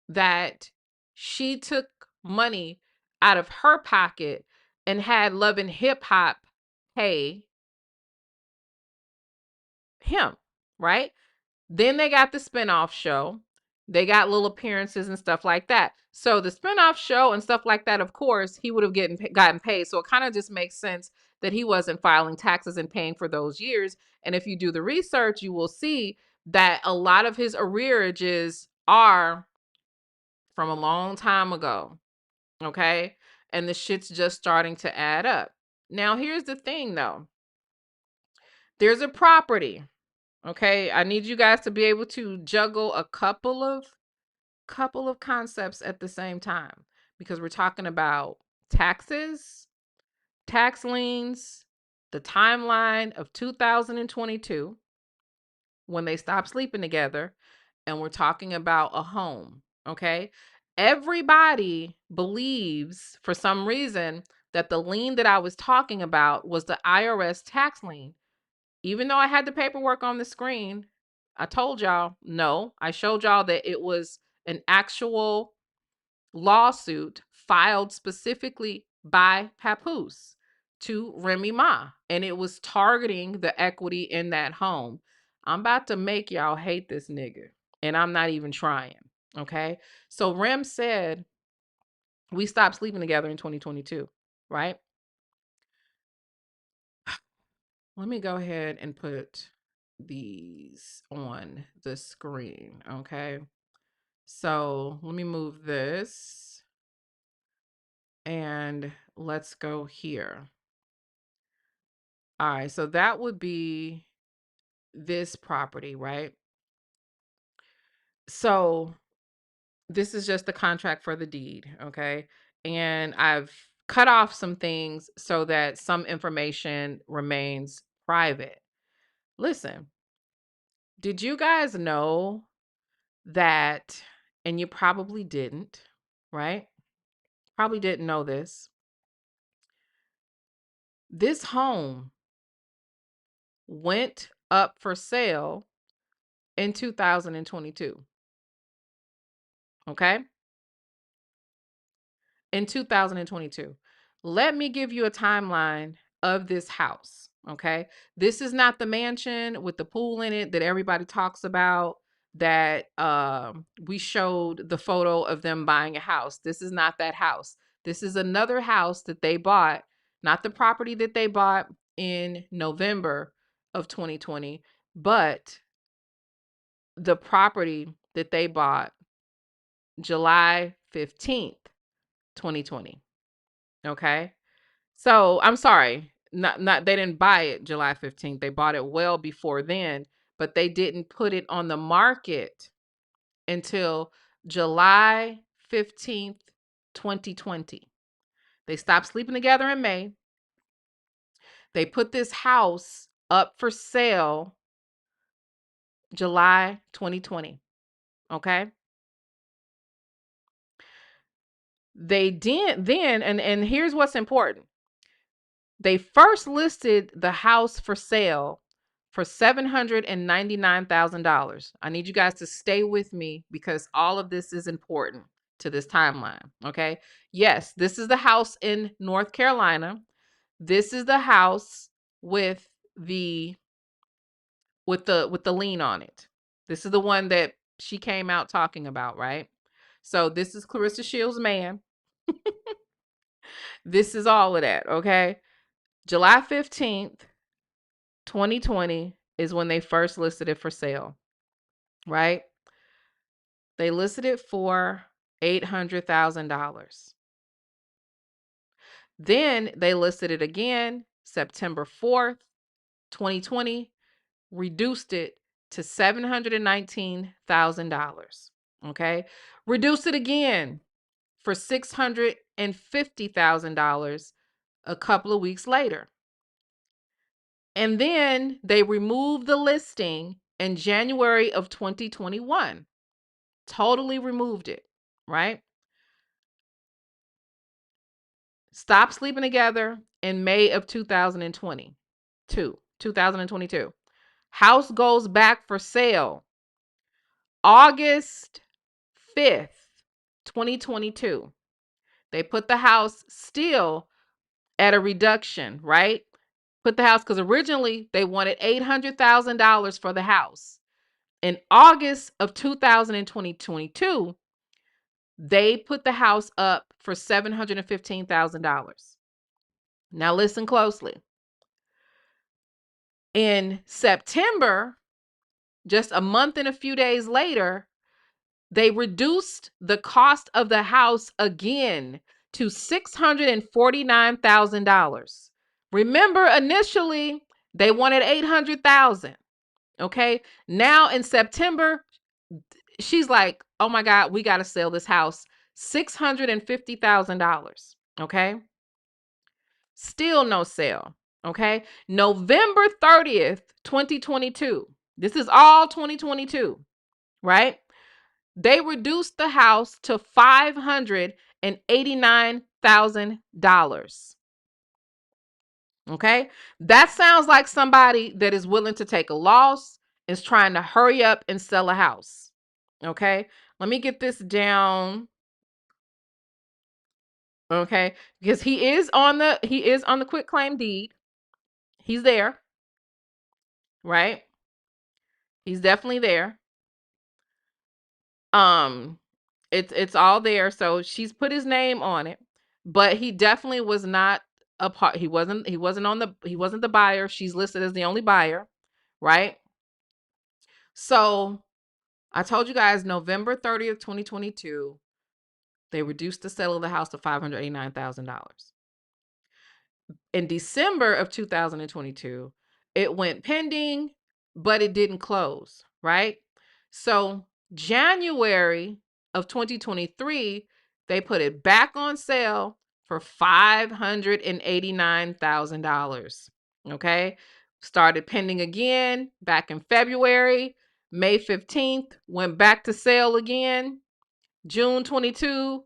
that she took money out of her pocket and had Love and Hip Hop pay him, right? Then they got the spinoff show. They got little appearances and stuff like that. So the spinoff show and stuff like that, of course, he would have gotten paid. So it kind of just makes sense that he wasn't filing taxes and paying for those years. And if you do the research, you will see that a lot of his arrearages are from a long time ago. Okay. And the shit's just starting to add up. Now, here's the thing though. There's a property. Okay. I need you guys to be able to juggle a couple of concepts at the same time, because we're talking about taxes, tax liens, the timeline of 2022 when they stopped sleeping together, and we're talking about a home. Okay. Everybody believes for some reason that the lien that I was talking about was the IRS tax lien. Even though I had the paperwork on the screen, I told y'all, no, I showed y'all that it was an actual lawsuit filed specifically by Papoose to Remy Ma, and it was targeting the equity in that home. I'm about to make y'all hate this nigga, and I'm not even trying. Okay. So Rem said we stopped sleeping together in 2022, right? Let me go ahead and put these on the screen. Okay. So let me move this and let's go here. All right. So that would be this property, right? So this is just the contract for the deed. Okay. And I've cut off some things so that some information remains private. Listen, did you guys know that, and you probably didn't, right? Probably didn't know this. This home went up for sale in 2022. Okay? In 2022. Let me give you a timeline of this house. Okay? This is not the mansion with the pool in it that everybody talks about, that we showed the photo of them buying a house. This is not that house. This is another house that they bought, not the property that they bought in November of 2020, but the property that they bought July 15th, 2020. Okay? So, I'm sorry. Not they didn't buy it July 15th. They bought it well before then, but they didn't put it on the market until July 15th, 2020. They stopped sleeping together in May. They put this house up for sale July 2020. Okay? They did then, and here's what's important. They first listed the house for sale for $799,000. I need you guys to stay with me because all of this is important to this timeline. Okay. Yes, this is the house in North Carolina. This is the house with the lien on it. This is the one that she came out talking about, right? So this is Claressa Shields' man. This is all of that, okay? July 15th, 2020 is when they first listed it for sale, right? They listed it for $800,000. Then they listed it again September 4th, 2020, reduced it to $719,000. Okay. Reduced it again for $650,000 a couple of weeks later. And then they removed the listing in January of 2021. Totally removed it, right? Stopped sleeping together in May of 2022. House goes back for sale August 5th, 2022. They put the house still at a reduction, right? Put the house, because originally they wanted $800,000 for the house. In August of 2022, they put the house up for $715,000. Now listen closely. In September, just a month and a few days later, they reduced the cost of the house again to $649,000. Remember, initially they wanted $800,000. Okay. Now in September, she's like, oh my God, we got to sell this house. $650,000. Okay. Still no sale. Okay. November 30th, 2022. This is all 2022, right? They reduced the house to $589,000. Okay. That sounds like somebody that is willing to take a loss, is trying to hurry up and sell a house. Okay. Let me get this down. Okay. Because he is on the quit claim deed. He's there. Right. He's definitely there. It's all there. So she's put his name on it, but he definitely was not a part. He wasn't the buyer. She's listed as the only buyer, right? So I told you guys November 30th, 2022, they reduced the sale of the house to $589,000. In December of 2022, it went pending, but it didn't close, right? So January of 2023, they put it back on sale for $589,000. Okay. Started pending again back in February. May 15th, went back to sale again. June 22,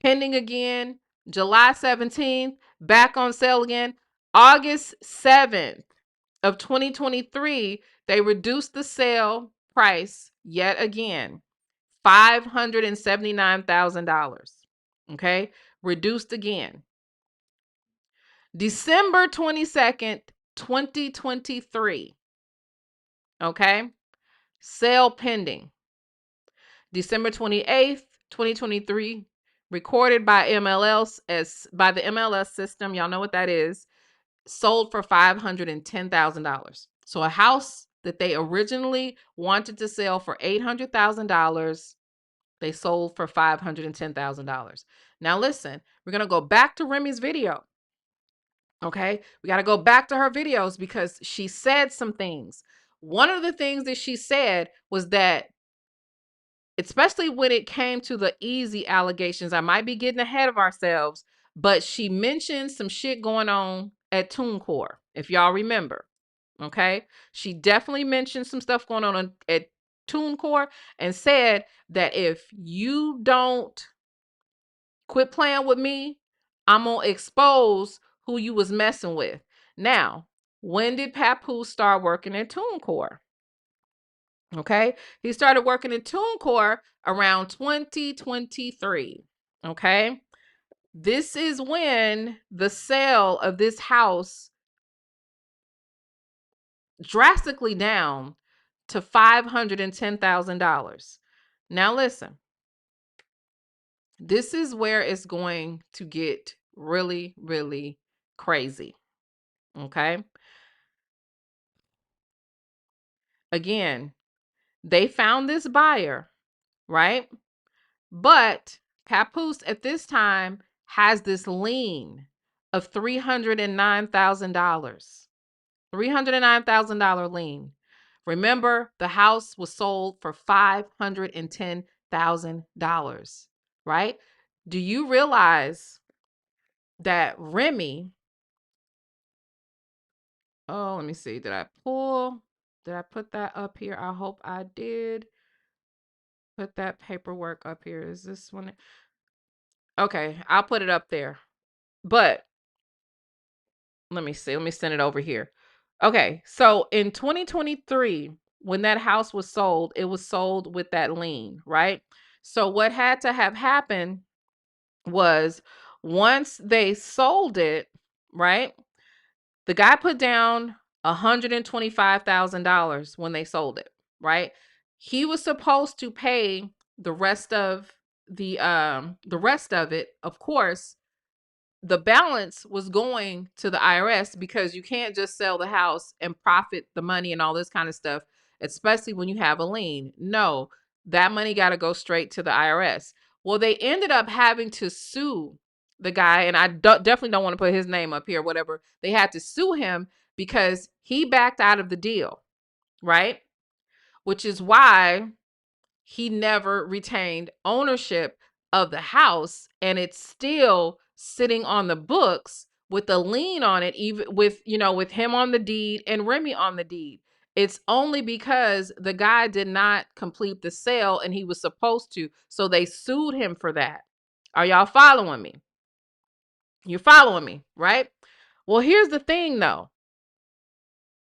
pending again. July 17th, back on sale again. August 7th of 2023, they reduced the sale price yet again, $579,000. Okay, reduced again. December 22nd, 2023. Okay, sale pending. December 28th, 2023, recorded by the MLS system. Y'all know what that is. Sold for $510,000. So a house that they originally wanted to sell for $800,000, they sold for $510,000. Now listen, we're going to go back to Remy's video. Okay? We got to go back to her videos because she said some things. One of the things that she said was that, especially when it came to the easy allegations, I might be getting ahead of ourselves, but she mentioned some shit going on at TuneCore, if y'all remember. Okay. She definitely mentioned some stuff going on at TuneCore and said that if you don't quit playing with me, I'm going to expose who you was messing with. Now, when did Papoose start working at TuneCore? Okay. He started working in TuneCore around 2023. Okay. This is when the sale of this house drastically down to $510,000. Now listen. This is where it's going to get really, really crazy. Okay. Again, they found this buyer, right? But Papoose at this time has this lien of $309,000. $309,000 lien. Remember, the house was sold for $510,000, right? Do you realize that Remy, oh, let me see. Did I put that up here? I hope I did put that paperwork up here. Is this one? Okay, I'll put it up there. But let me see. Let me send it over here. Okay, so in 2023, when that house was sold, it was sold with that lien, right? So what had to have happened was once they sold it, right? The guy put down $125,000 when they sold it, right? He was supposed to pay the rest of the rest of it, of course. The balance was going to the IRS because you can't just sell the house and profit the money and all this kind of stuff, especially when you have a lien. No, that money got to go straight to the IRS. Well, they ended up having to sue the guy, and I definitely don't want to put his name up here, whatever. They had to sue him because he backed out of the deal, right? Which is why he never retained ownership of the house, and it's still sitting on the books with a lien on it, even with with him on the deed and Remy on the deed. It's only because the guy did not complete the sale and he was supposed to, so they sued him for that. Are y'all following me? You're following me, right? Well, here's the thing though.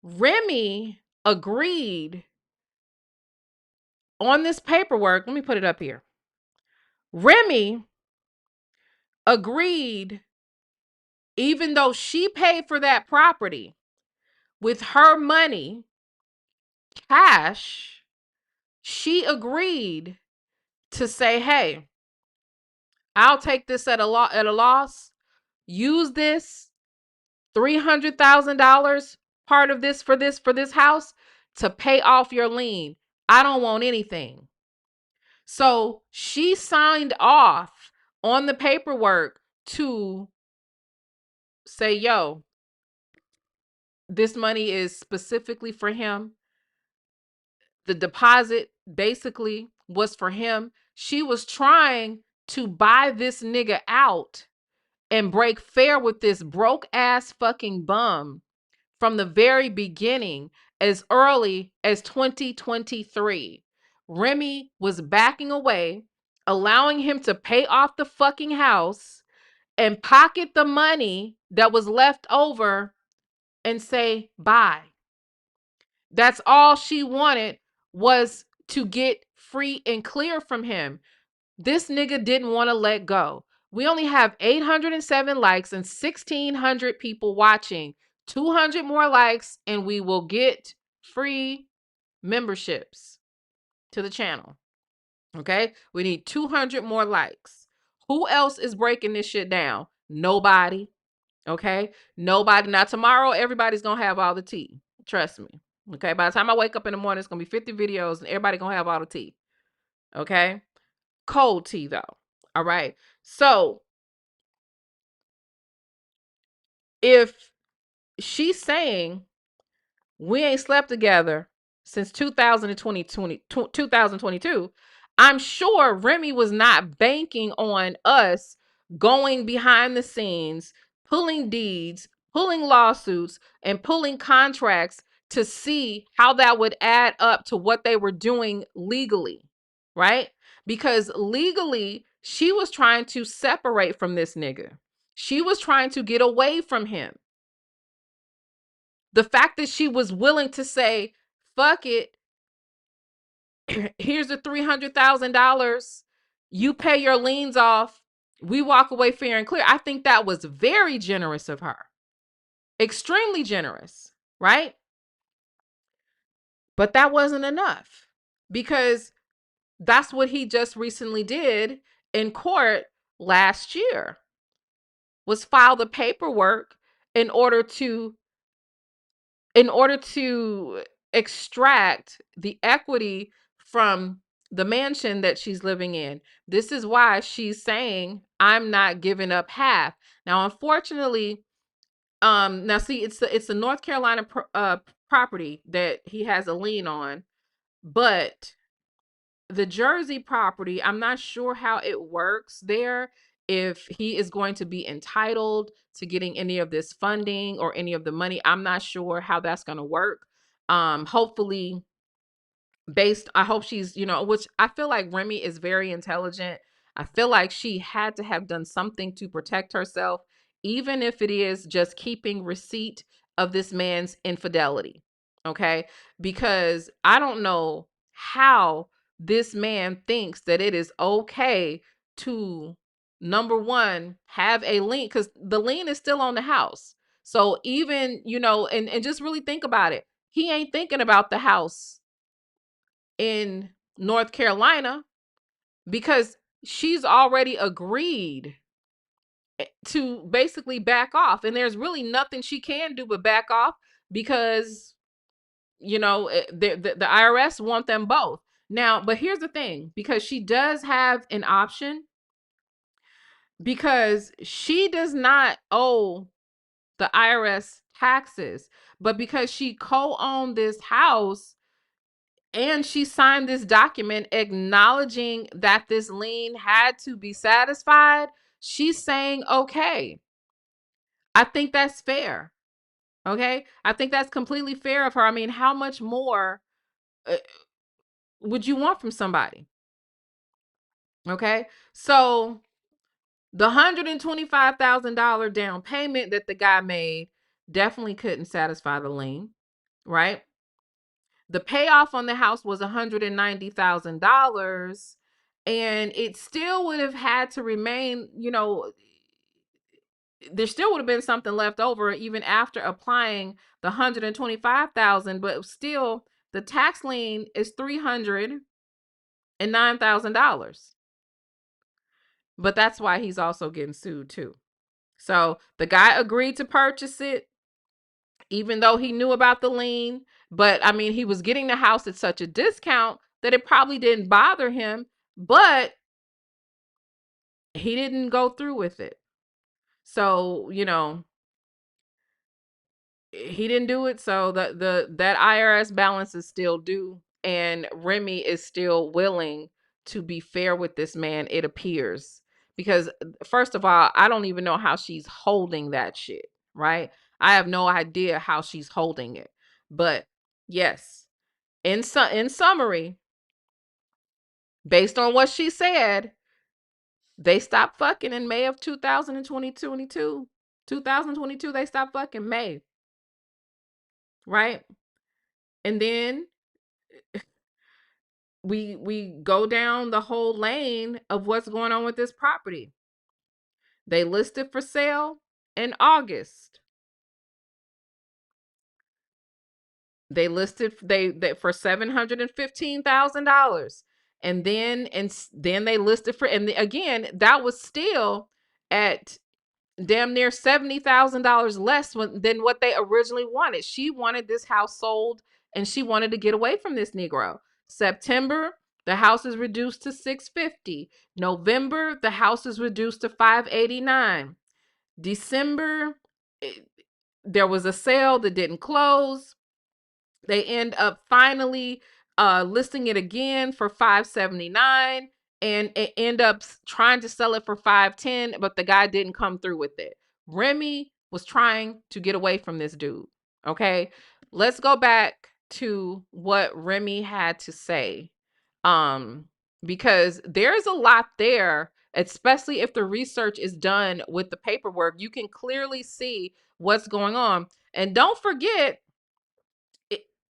Remy agreed on this paperwork. Let me put it up here. Remy agreed, even though she paid for that property with her money, cash, she agreed to say, hey, I'll take this at a loss, use this $300,000 part of this for this house to pay off your lien. I don't want anything. So she signed off on the paperwork to say, yo, this money is specifically for him. The deposit basically was for him. She was trying to buy this nigga out and break fair with this broke ass fucking bum from the very beginning, as early as 2023. Remy was backing away, allowing him to pay off the fucking house and pocket the money that was left over and say bye. That's all she wanted, was to get free and clear from him. This nigga didn't want to let go. We only have 807 likes and 1,600 people watching. 200 more likes and we will get free memberships to the channel. Okay? We need 200 more likes. Who else is breaking this shit down? Nobody. Okay? Nobody. Now, tomorrow, everybody's going to have all the tea. Trust me. Okay? By the time I wake up in the morning, it's going to be 50 videos and everybody going to have all the tea. Okay? Cold tea, though. All right? So, if she's saying we ain't slept together since 2022, I'm sure Remy was not banking on us going behind the scenes, pulling deeds, pulling lawsuits, and pulling contracts to see how that would add up to what they were doing legally, right? Because legally, she was trying to separate from this nigga. She was trying to get away from him. The fact that she was willing to say, fuck it, here's the $300,000. You pay your liens off. We walk away fair and clear. I think that was very generous of her. Extremely generous, right? But that wasn't enough, because that's what he just recently did in court last year. was file the paperwork in order to extract the equity from the mansion that she's living in. This is why she's saying, I'm not giving up half. Now, unfortunately, now see, it's the North Carolina property that he has a lien on, but the Jersey property, I'm not sure how it works there, if he is going to be entitled to getting any of this funding or any of the money. I'm not sure how that's going to work. Hopefully, I hope she's, which I feel like Remy is very intelligent. I feel like she had to have done something to protect herself, even if it is just keeping receipt of this man's infidelity. Okay. Because I don't know how this man thinks that it is okay to, number one, have a lien, because the lien is still on the house. So even, and just really think about it. He ain't thinking about the house in North Carolina because she's already agreed to basically back off. And there's really nothing she can do but back off because, the IRS want them both. Now, but here's the thing, because she does have an option, because she does not owe the IRS taxes, but because she co-owned this house, and she signed this document acknowledging that this lien had to be satisfied, she's saying, okay, I think that's fair. Okay. I think that's completely fair of her. I mean, how much more would you want from somebody? Okay. So the $125,000 down payment that the guy made definitely couldn't satisfy the lien, right? The payoff on the house was $190,000, and it still would have had to remain, there still would have been something left over even after applying the $125,000, but still the tax lien is $309,000. But that's why he's also getting sued too. So the guy agreed to purchase it, even though he knew about the lien. But I mean, he was getting the house at such a discount that it probably didn't bother him, but he didn't go through with it. So, he didn't do it. So that IRS balance is still due, and Remy is still willing to be fair with this man, it appears. Because first of all, I don't even know how she's holding that shit, right? I have no idea how she's holding it. But yes, in summary, based on what she said, they stopped fucking in May of 2022. 2022, they stopped fucking May. Right? And then we go down the whole lane of what's going on with this property. They listed for sale in August. They listed they for $715,000, and then they listed for, and again, that was still at damn near $70,000 less than what they originally wanted. She wanted this house sold, and she wanted to get away from this Negro. September, the house is reduced to $650. November, the house is reduced to $589. December, there was a sale that didn't close. They end up finally listing it again for $579, and it end up trying to sell it for $510, but the guy didn't come through with it. Remy was trying to get away from this dude. Okay, let's go back to what Remy had to say, because there's a lot there, especially if the research is done with the paperwork. You can clearly see what's going on. And don't forget,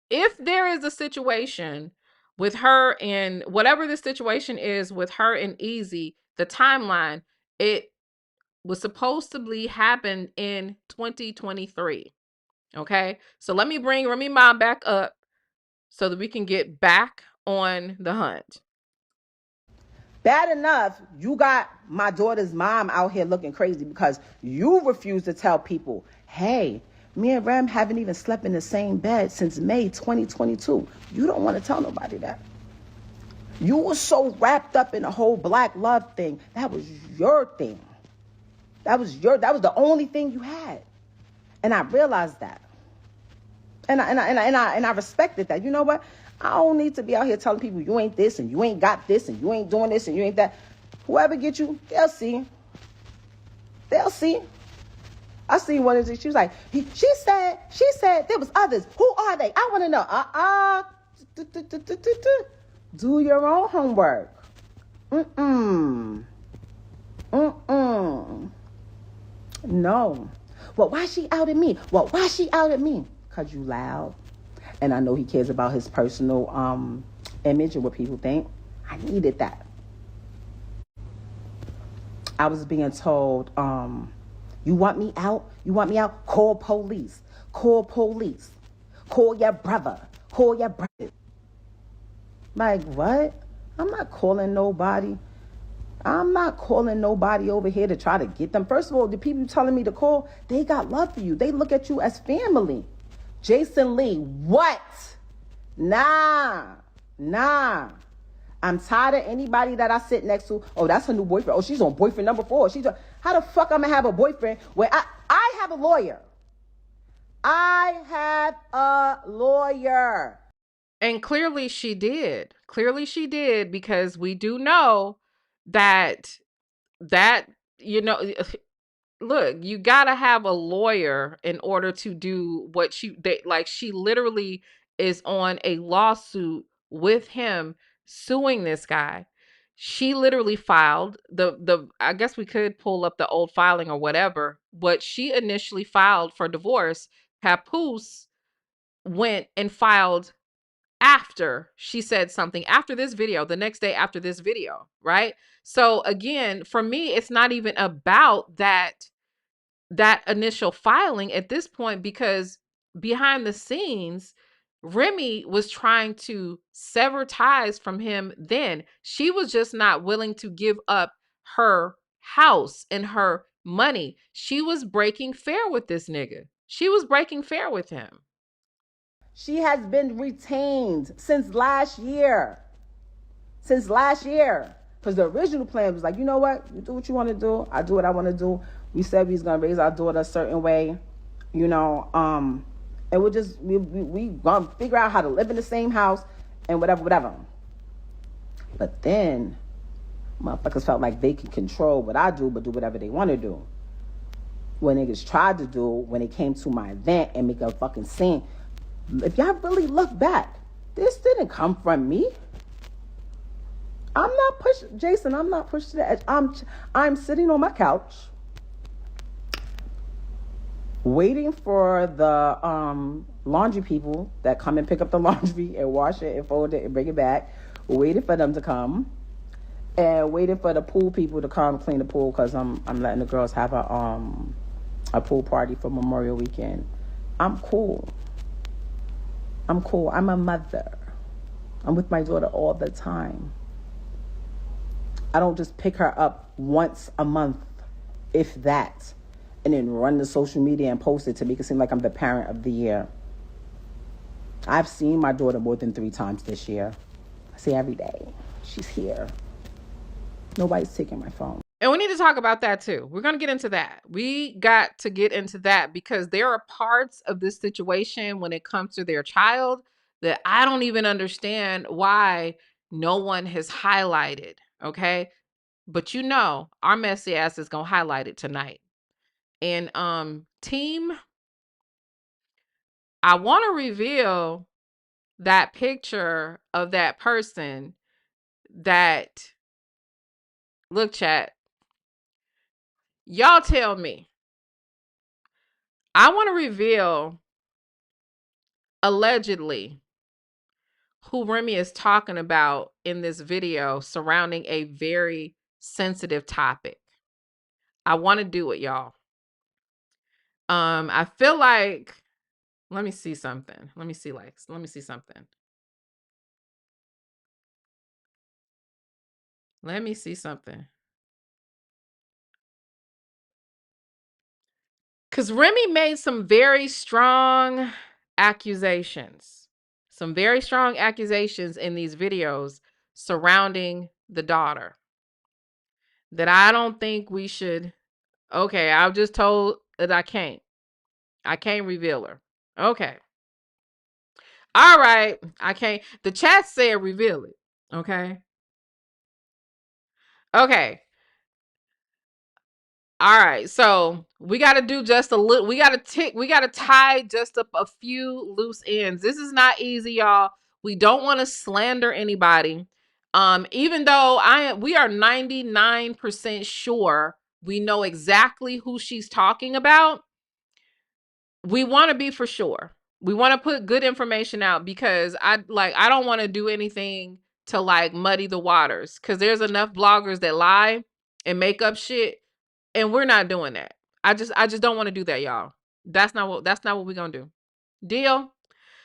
if there is a situation with her, and whatever the situation is with her and Easy, the timeline, it was supposed to be happen in 2023. Okay, so let me bring Remy Ma back up so that we can get back on the hunt. Bad enough, you got my daughter's mom out here looking crazy because you refuse to tell people, hey, me and Rem haven't even slept in the same bed since May 2022. You don't want to tell nobody that. You were so wrapped up in the whole black love thing. That was your thing. That was the only thing you had. And I realized that. And I respected that. You know what? I don't need to be out here telling people you ain't this and you ain't got this and you ain't doing this and you ain't that. Whoever get you, they'll see. They'll see. I seen one of these. She was like, she said there was others. Who are they? I want to know. Do your own homework. No. Well, why she out at me? Well, why she out at me? Because you loud. And I know he cares about his personal image and what people think. I needed that. I was being told, you want me out? You want me out? Call police. Call police. Call your brother. Call your brother. Like, what? I'm not calling nobody. I'm not calling nobody over here to try to get them. First of all, the people telling me to call, they got love for you. They look at you as family. Jason Lee, what? Nah. I'm tired of anybody that I sit next to. Oh, that's her new boyfriend. Oh, she's on boyfriend number 4. How the fuck I'm gonna have a boyfriend where I have a lawyer? I have a lawyer. And clearly she did. Clearly she did, because we do know that, look, you gotta have a lawyer in order to do what she literally is on a lawsuit with him, suing this guy. She literally filed I guess we could pull up the old filing or whatever, but she initially filed for divorce. Papoose went and filed after she said something, after this video, the next day after this video, right? So again, for me, it's not even about that initial filing at this point, because behind the scenes, Remy was trying to sever ties from him then. She was just not willing to give up her house and her money. She was breaking fair with this nigga. She was breaking fair with him. She has been retained since last year. Because the original plan was like, you know what? You do what you want to do. I do what I want to do. We said we was going to raise our daughter a certain way, and we going to figure out how to live in the same house and whatever. But then motherfuckers felt like they can control what I do, but do whatever they want to do. When niggas tried to do, when it came to my event and make a fucking scene, if y'all really look back, this didn't come from me. I'm not pushed to the edge. I'm sitting on my couch waiting for the laundry people that come and pick up the laundry and wash it and fold it and bring it back, waiting for them to come, and waiting for the pool people to come clean the pool, because I'm letting the girls have a pool party for Memorial Weekend. I'm cool. I'm a mother. I'm with my daughter all the time. I don't just pick her up once a month, if that, and then run to social media and post it to make it seem like I'm the parent of the year. I've seen my daughter more than 3 times this year. I see every day. She's here. Nobody's taking my phone. And we need to talk about that too. We're going to get into that. We got to get into that, because there are parts of this situation when it comes to their child that I don't even understand why no one has highlighted. Okay. But our messy ass is going to highlight it tonight. And team, I want to reveal that picture of that person that, look, chat, y'all tell me. I want to reveal, allegedly, who Remy is talking about in this video surrounding a very sensitive topic. I want to do it, y'all. I feel like, let me see something. Let me see something. Let me see something. Because Remy made some very strong accusations. Some very strong accusations in these videos surrounding the daughter that I don't think we should. Okay, I was just told that I can't reveal her. Okay. All right. I can't. The chat said reveal it. Okay. Okay. All right. So we got to do just a little. We got to tie just up a few loose ends. This is not easy, y'all. We don't want to slander anybody. Even though we are 99% sure we know exactly who she's talking about. We want to be for sure. We want to put good information out because I don't want to do anything to like muddy the waters, because there's enough bloggers that lie and make up shit, and we're not doing that. I just don't want to do that, y'all. That's not what we're gonna do. Deal?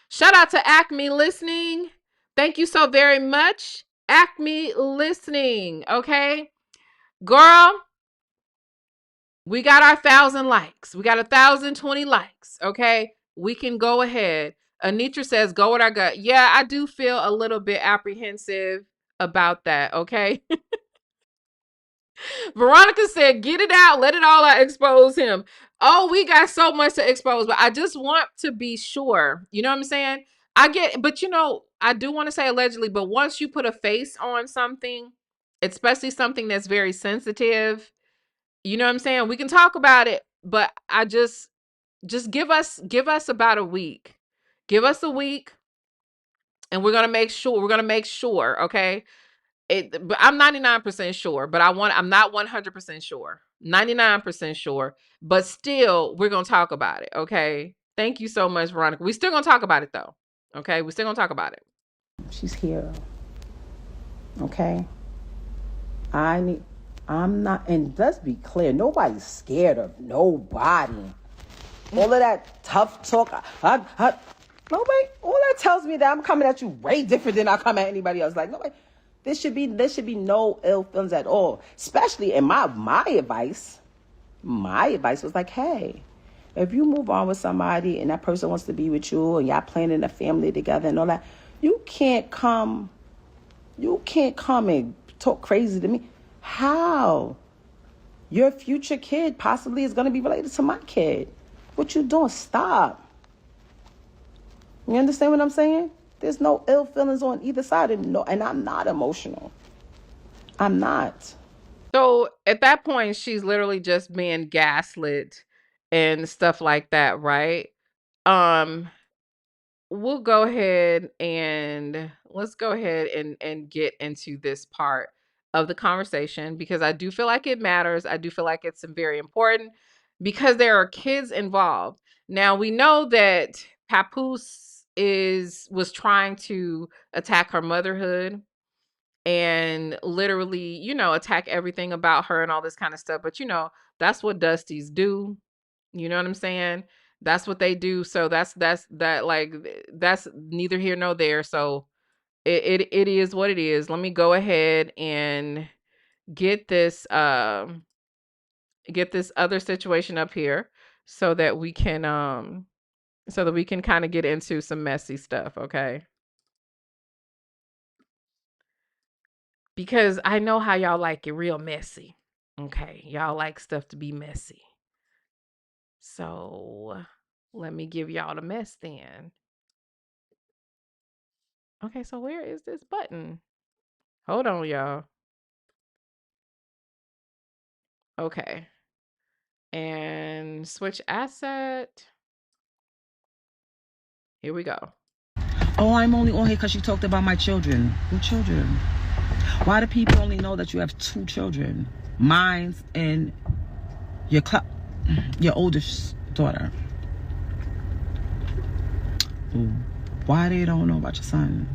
Shout out to Acme Listening. Thank you so very much. Acme Listening. Okay. Girl, we got our 1,000 likes. We got 1,020 likes. Okay. We can go ahead. Anitra says, go with our gut. Yeah, I do feel a little bit apprehensive about that. Okay. Veronica said, get it out. Let it all out. Expose him. Oh, we got so much to expose, but I just want to be sure. You know what I'm saying? But I do want to say allegedly, but once you put a face on something, especially something that's very sensitive, you know what I'm saying? We can talk about it, but I just give us about a week. Give us a week, and we're gonna make sure. Okay. But I'm 99% sure, but I'm not 100% sure. 99% sure, but still, we're gonna talk about it. Okay. Thank you so much, Veronica. We still gonna talk about it though. Okay. We still gonna talk about it. She's here. Okay. I'm not, and let's be clear, nobody's scared of nobody. All of that tough talk, nobody, all that tells me that I'm coming at you way different than I come at anybody else. Like, nobody, there should be no ill feelings at all. Especially in my advice was like, hey, if you move on with somebody and that person wants to be with you and y'all planning a family together and all that, you can't come and talk crazy to me. How? Your future kid possibly is going to be related to my kid. What you doing? Stop. You understand what I'm saying? There's no ill feelings on either side. And I'm not emotional. I'm not. So at that point, she's literally just being gaslit and stuff like that, right? We'll go ahead and let's go ahead and get into this part of the conversation, because I do feel like it matters. I do feel like it's very important because there are kids involved. Now, we know that Papoose was trying to attack her motherhood and literally, attack everything about her and all this kind of stuff. But that's what Dusties do. You know what I'm saying? That's what they do. So that's neither here nor there. So it is what it is. Let me go ahead and get this other situation up here so that we can kind of get into some messy stuff, okay? Because I know how y'all like it real messy. Okay, y'all like stuff to be messy. So let me give y'all the mess then. Okay, so where is this button? Hold on, y'all. Okay. And switch asset. Here we go. Oh, I'm only on here because you talked about my children. What children? Why do people only know that you have 2 children? Mine and your oldest daughter. Why they don't know about your son?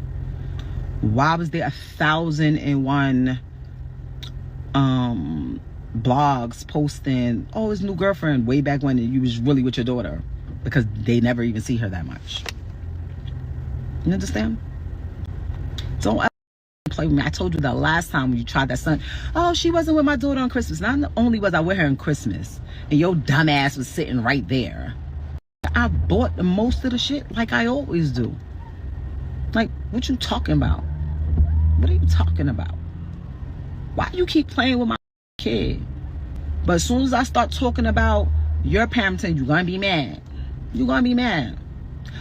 Why was there 1,001 blogs posting, oh, his new girlfriend, way back when you was really with your daughter? Because they never even see her that much. You understand? Don't play with me. I told you the last time when you tried that son. Oh, she wasn't with my daughter on Christmas. Not only was I with her on Christmas, and your dumb ass was sitting right there. I bought the most of the shit like I always do. Like, what you talking about? What are you talking about? Why you keep playing with my kid? But as soon as I start talking about your parenting, you're gonna be mad. You're gonna be mad.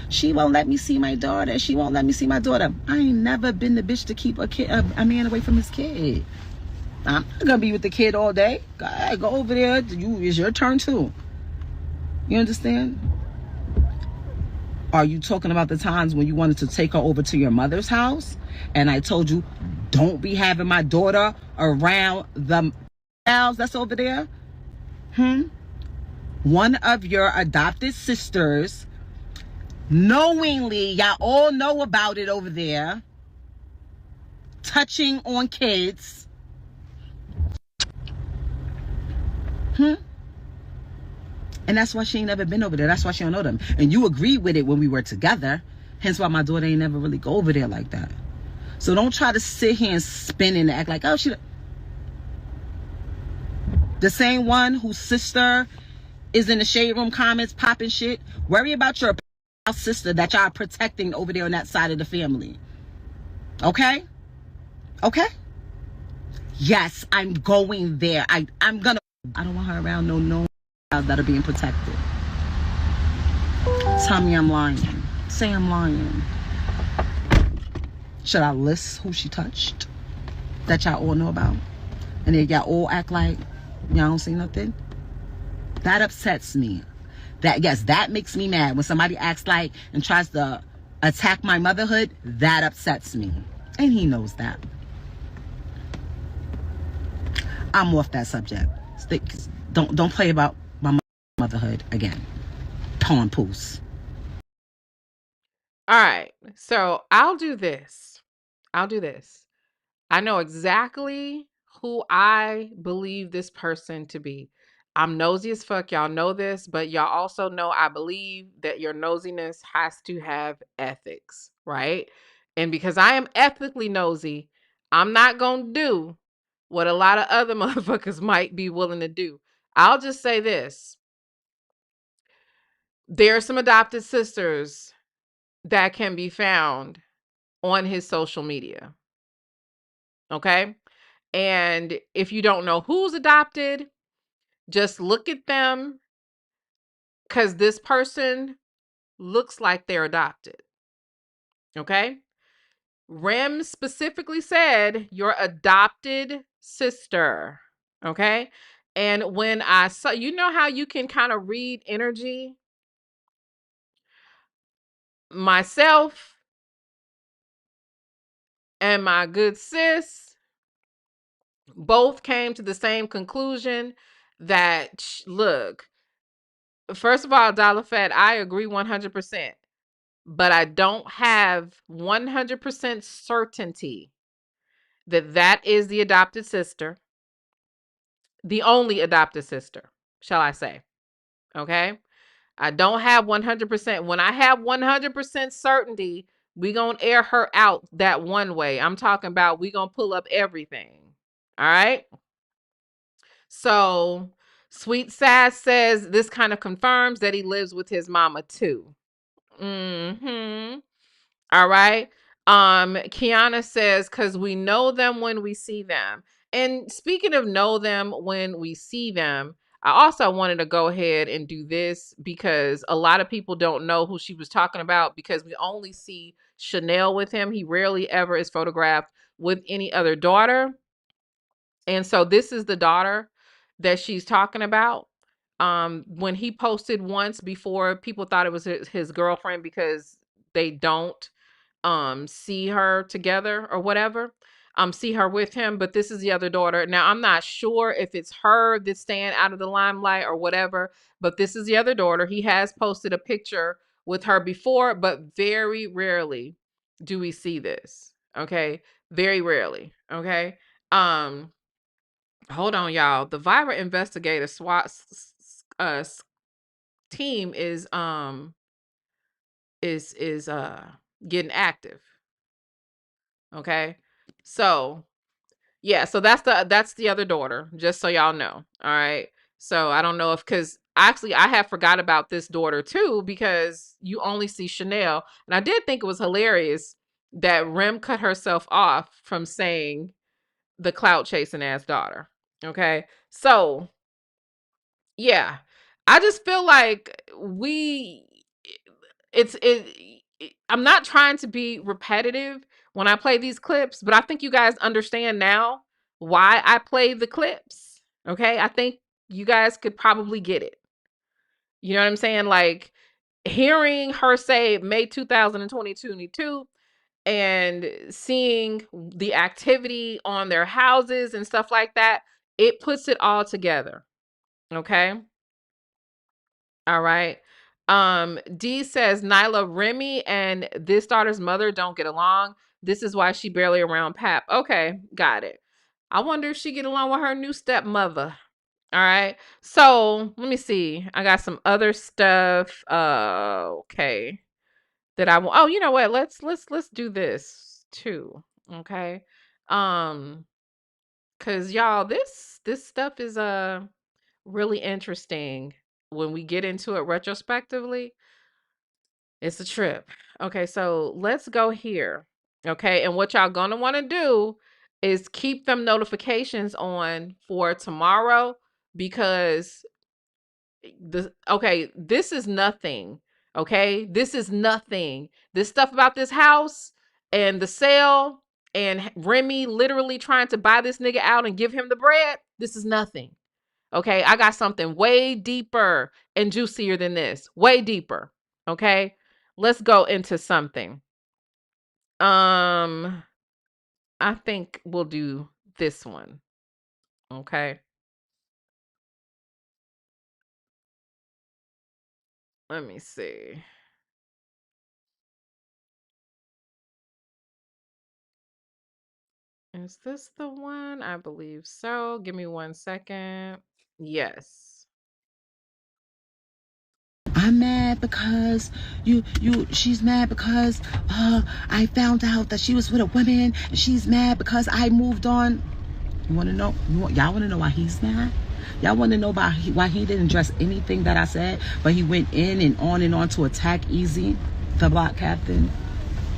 She won't let me see my daughter. She won't let me see my daughter. I ain't never been the bitch to keep a man away from his kid. I'm not gonna be with the kid all day. Go over there. It's your turn too. You understand? Are you talking about the times when you wanted to take her over to your mother's house? And I told you, don't be having my daughter around the house that's over there? One of your adopted sisters, knowingly, y'all all know about it over there, touching on kids. And that's why she ain't never been over there. That's why she don't know them. And you agreed with it when we were together. Hence why my daughter ain't never really go over there like that. So don't try to sit here and spin and act like, oh, she... The same one whose sister is in the shade room comments popping shit. Worry about your sister that y'all protecting over there on that side of the family. Okay? Okay? Yes, I'm going there. I don't want her around no that are being protected. Tell me I'm lying. Say I'm lying. Should I list who she touched that y'all all know about? And then y'all all act like y'all don't see nothing? That upsets me. That makes me mad. When somebody acts like and tries to attack my motherhood, that upsets me. And he knows that. I'm off that subject. Don't play about my motherhood again. Papoose. All right. So I'll do this. I know exactly who I believe this person to be. I'm nosy as fuck. Y'all know this, but y'all also know I believe that your nosiness has to have ethics, right? And because I am ethically nosy, I'm not going to do what a lot of other motherfuckers might be willing to do. I'll just say this. There are some adopted sisters that can be found on his social media. Okay? And if you don't know who's adopted, just look at them because this person looks like they're adopted. Okay? Rem specifically said, your adopted sister. Okay? And when I saw, you know how you can kind of read energy? Myself and my good sis both came to the same conclusion that, look, first of all, Dollar Fat, I agree 100%, but I don't have 100% certainty that that is the adopted sister, the only adopted sister, shall I say. Okay? I don't have 100%. When I have 100% certainty, we going to air her out that one way. I'm talking about we going to pull up everything. All right? So, Sweet Sass says this kind of confirms that he lives with his mama too. Mm-hmm. All right. Kiana says, because we know them when we see them. And speaking of know them when we see them, I also wanted to go ahead and do this because a lot of people don't know who she was talking about because we only see Chanel with him. He rarely ever is photographed with any other daughter. And so this is the daughter that she's talking about. When he posted once before, people thought it was his girlfriend because they don't see her together or whatever. See her with him, but this is the other daughter. Now I'm not sure if it's her that's staying out of the limelight or whatever, but this is the other daughter. He has posted a picture with her before, but very rarely do we see this. Okay, very rarely. Okay. Hold on, y'all. The Vira investigator SWAT team is getting active. Okay. So yeah, so that's the other daughter, just so y'all know. All right. So I don't know if, because actually I have forgot about this daughter too, because you only see Chanel. And I did think it was hilarious that Rem cut herself off from saying the clout chasing ass daughter. Okay. So yeah. I just feel like I'm not trying to be repetitive when I play these clips, but I think you guys understand now why I play the clips. Okay? I think you guys could probably get it. You know what I'm saying? Like hearing her say May 2022 and seeing the activity on their houses and stuff like that, it puts it all together. Okay? All right. D says Nylah, Remy and this daughter's mother don't get along. This is why she barely around Pap. Okay, got it. I wonder if she get along with her new stepmother. All right. So let me see. I got some other stuff. Okay. That I want. Oh, you know what? Let's do this too. Okay. Cause y'all, this stuff is really interesting when we get into it retrospectively. It's a trip. Okay, so let's go here. Okay, and what y'all gonna want to do is keep them notifications on for tomorrow, because this is nothing. Okay, this is nothing. This stuff about this house and the sale and Remy literally trying to buy this nigga out and give him the bread. This is nothing. Okay, I got something way deeper and juicier than this. Way deeper. Okay, let's go into something. I think we'll do this one. Okay. Let me see. Is this the one? I believe so. Give me 1 second. Yes. I'm mad because she's mad because I found out that she was with a woman, and she's mad because I moved on. You want to know? Y'all want to know why he's mad? Y'all want to know why he didn't address anything that I said, but he went in and on to attack Easy, the block captain,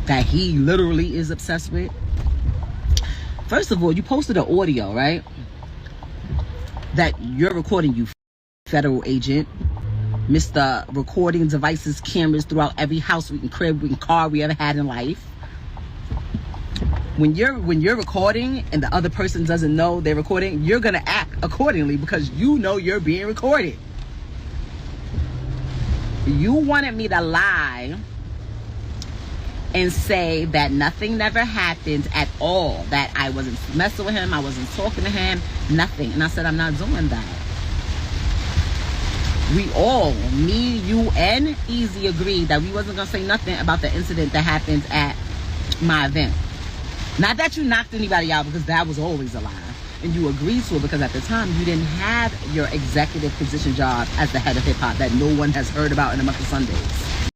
that he literally is obsessed with? First of all, you posted an audio, right? That you're recording, you federal agent. Mr. Recording devices, cameras throughout every house, crib, car we ever had in life. When you're recording and the other person doesn't know they're recording, you're gonna act accordingly because you know you're being recorded. You wanted me to lie and say that nothing never happened at all, that I wasn't messing with him, I wasn't talking to him, nothing. And I said, I'm not doing that. We all, me, you, and Easy agreed that we wasn't gonna say nothing about the incident that happened at my event. Not that you knocked anybody out, because that was always a lie. And you agreed to it because at the time you didn't have your executive position job as the head of hip hop that no one has heard about in a month of Sundays.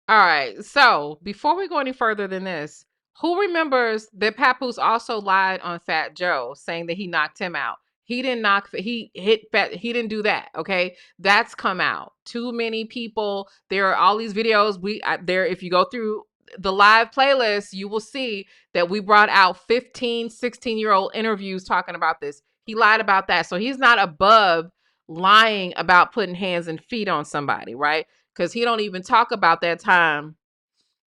All right. So before we go any further than this, who remembers that Papoose also lied on Fat Joe, saying that he knocked him out? He didn't he didn't do that. Okay. That's come out. Too many people. There are all these videos. If you go through the live playlist, you will see that we brought out 15, 16-year-old interviews talking about this. He lied about that. So he's not above lying about putting hands and feet on somebody, right? Because he don't even talk about that time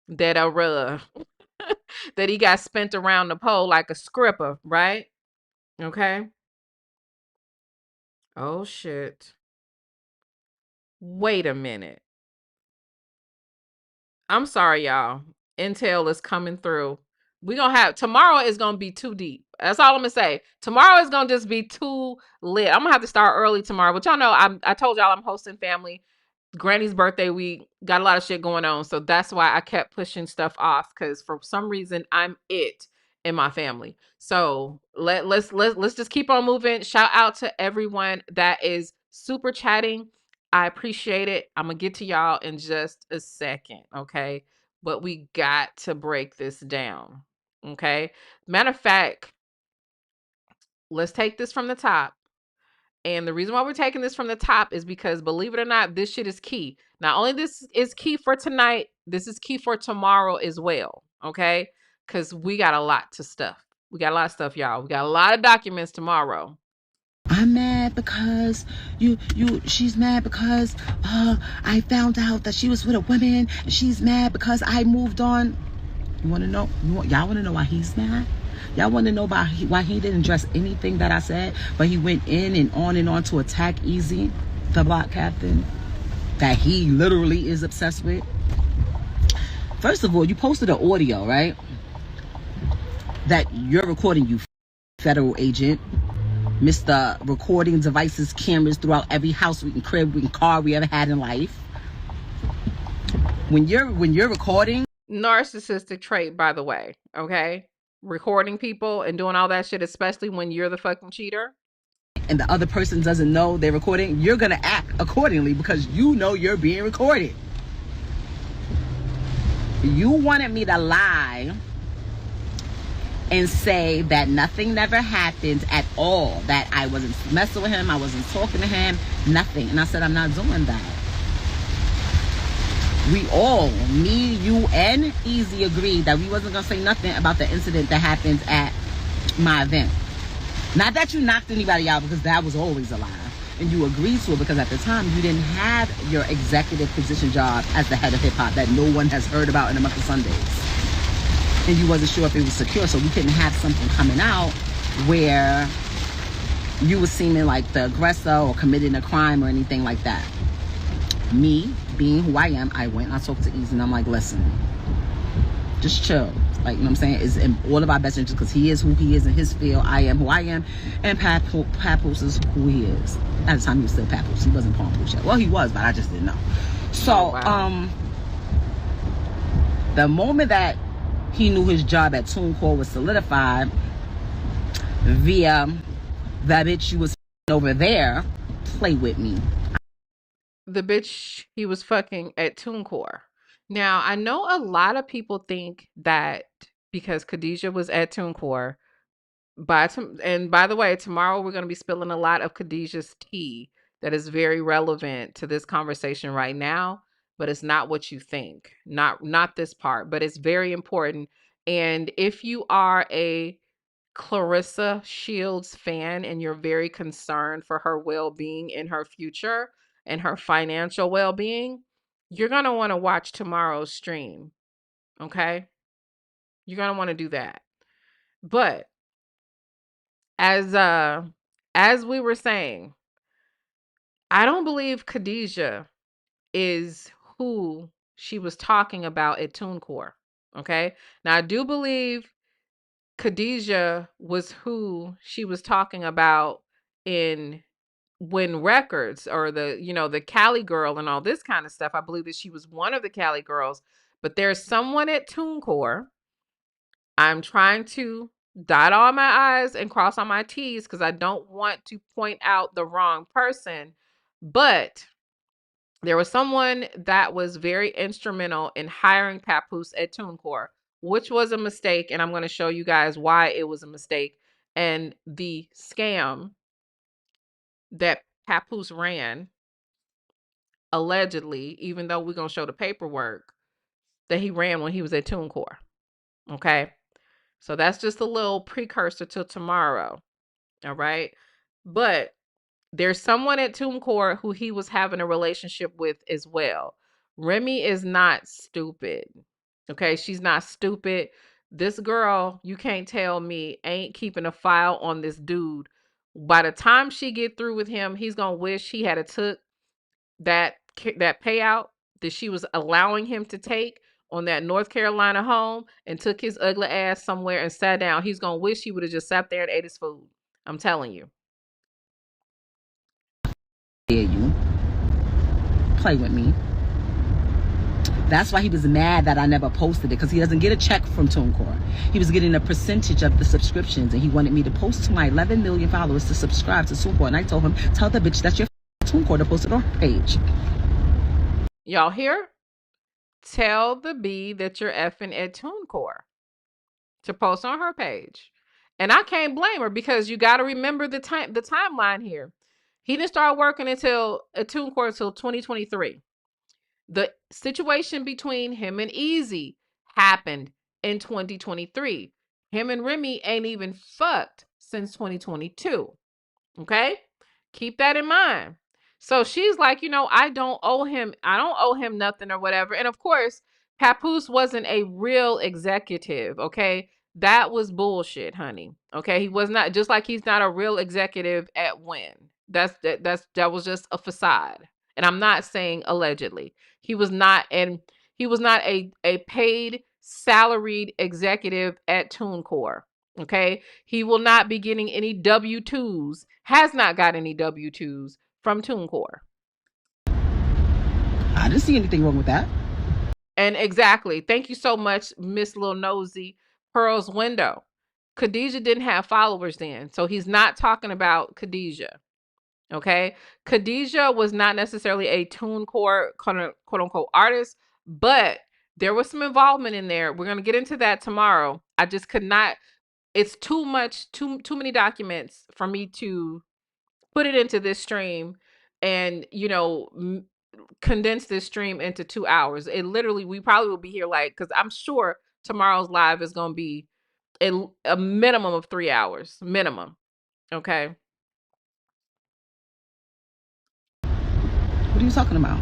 that that he got spent around the pole like a scripper, right? Okay. Oh shit. Wait a minute. I'm sorry, y'all. Intel is coming through. Tomorrow is gonna be too deep. That's all I'm gonna say. Tomorrow is gonna just be too lit. I'm gonna have to start early tomorrow. But y'all know I told y'all I'm hosting family Granny's birthday week, got a lot of shit going on. So that's why I kept pushing stuff off, because for some reason I'm it in my family. So let's just keep on moving. Shout out to everyone that is super chatting. I appreciate it. I'm gonna get to y'all in just a second, okay? But we got to break this down. Okay. Matter of fact, let's take this from the top. And the reason why we're taking this from the top is because, believe it or not, this shit is key. Not only this is key for tonight, this is key for tomorrow as well. Okay. Because we got a lot to stuff. We got a lot of stuff, y'all. We got a lot of documents tomorrow. I'm mad because she's mad because I found out that she was with a woman, and she's mad because I moved on. You want to know? Y'all want to know why he's mad? Y'all want to know why he didn't address anything that I said, but he went in and on to attack Easy, the block captain, that he literally is obsessed with? First of all, you posted an audio, right? That you're recording, you federal agent. Mr. Recording devices, cameras throughout every house, crib, car we ever had in life. When you're recording, narcissistic trait, by the way. Okay, recording people and doing all that shit, especially when you're the fucking cheater, and the other person doesn't know they're recording, you're gonna act accordingly because you know you're being recorded. You wanted me to lie and say that nothing never happened at all, that I wasn't messing with him, I wasn't talking to him, nothing. And I said, I'm not doing that. We all, me, you, and Easy agreed that we wasn't gonna say nothing about the incident that happened at my event. Not that you knocked anybody out, because that was always a lie. And you agreed to it because at the time you didn't have your executive position job as the head of hip hop that no one has heard about in a month of Sundays. And you wasn't sure if it was secure, so we couldn't have something coming out where you were seeming like the aggressor or committing a crime or anything like that. Me, being who I am, I went and I talked to Easy and I'm like, listen, just chill. Like, you know what I'm saying? It's in all of our best interest because he is who he is in his field. I am who I am. And Papoose is who he is. At the time, he was still Papoose. He wasn't Papoose yet. Well, he was, but I just didn't know. So, the moment that he knew his job at TuneCore was solidified via that bitch you was over there, play with me. The bitch he was fucking at TuneCore. Now, I know a lot of people think that because Khadijah was at TuneCore, and by the way, tomorrow we're going to be spilling a lot of Khadijah's tea that is very relevant to this conversation right now, but it's not what you think. Not this part, but it's very important. And if you are a Claressa Shields fan and you're very concerned for her well-being in her future and her financial well-being, you're going to want to watch tomorrow's stream. Okay? You're going to want to do that. But as we were saying, I don't believe Khadijah is who she was talking about at TuneCore. Okay? Now I do believe Khadijah was who she was talking about in When Records, or the Cali girl and all this kind of stuff. I believe that she was one of the Cali girls, but there's someone at TuneCore. I'm trying to dot all my I's and cross all my T's because I don't want to point out the wrong person, but there was someone that was very instrumental in hiring Papoose at TuneCore, which was a mistake, and I'm going to show you guys why it was a mistake. And the scam that Papoose ran, allegedly, even though we're going to show the paperwork that he ran when he was at TuneCore. Okay? So that's just a little precursor to tomorrow. All right? But there's someone at TuneCore who he was having a relationship with as well. Remy is not stupid. Okay, she's not stupid. This girl, you can't tell me, ain't keeping a file on this dude. By the time she get through with him, he's gonna wish he had took that payout that she was allowing him to take on that North Carolina home and took his ugly ass somewhere and sat down. He's gonna wish he would have just sat there and ate his food. I'm telling you. You play with me. That's why he was mad that I never posted it, because he doesn't get a check from TuneCore. He was getting a percentage of the subscriptions, and he wanted me to post to my 11 million followers to subscribe to TuneCore. And I told him, tell the bitch that's your TuneCore to post it on her page. Y'all hear? Tell the B that you're effing at TuneCore. to post on her page. And I can't blame her because you got to remember the timeline here. He didn't start working until a TuneCore until 2023. The situation between him and Easy happened in 2023. Him and Remy ain't even fucked since 2022. Okay? Keep that in mind. So she's like, I don't owe him nothing or whatever. And of course, Papoose wasn't a real executive, okay? That was bullshit, honey. Okay? He was not, just like he's not a real executive at Win. That was just a facade. And I'm not saying allegedly. He was not a paid salaried executive at TuneCore. Okay. He will not be getting any W-2s, has not got any W-2s from TuneCore. I didn't see anything wrong with that. And exactly. Thank you so much, Miss Lil Nosy Pearl's Window. Khadijah didn't have followers then. So he's not talking about Khadijah. Okay. Khadijah was not necessarily a TuneCore quote unquote artist, but there was some involvement in there. We're going to get into that tomorrow. I just could not. It's too many documents for me to put it into this stream and condense this stream into 2 hours. It literally, we probably will be here because I'm sure tomorrow's live is going to be a minimum of 3 hours minimum. Okay. What are you talking about?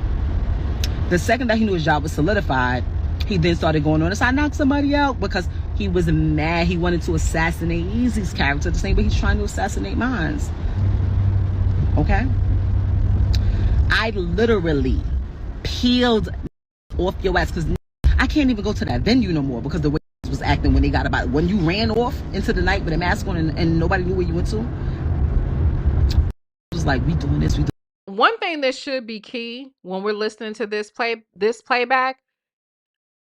The second that he knew his job was solidified, he then started going on. So I knocked somebody out because he was mad. He wanted to assassinate Easy's character the same way he's trying to assassinate mine. Okay? I literally peeled off your ass because I can't even go to that venue no more because the way he was acting when they got about when you ran off into the night with a mask on and nobody knew where you went to. It was like, we doing this, we doing. One thing that should be key when we're listening to this playback,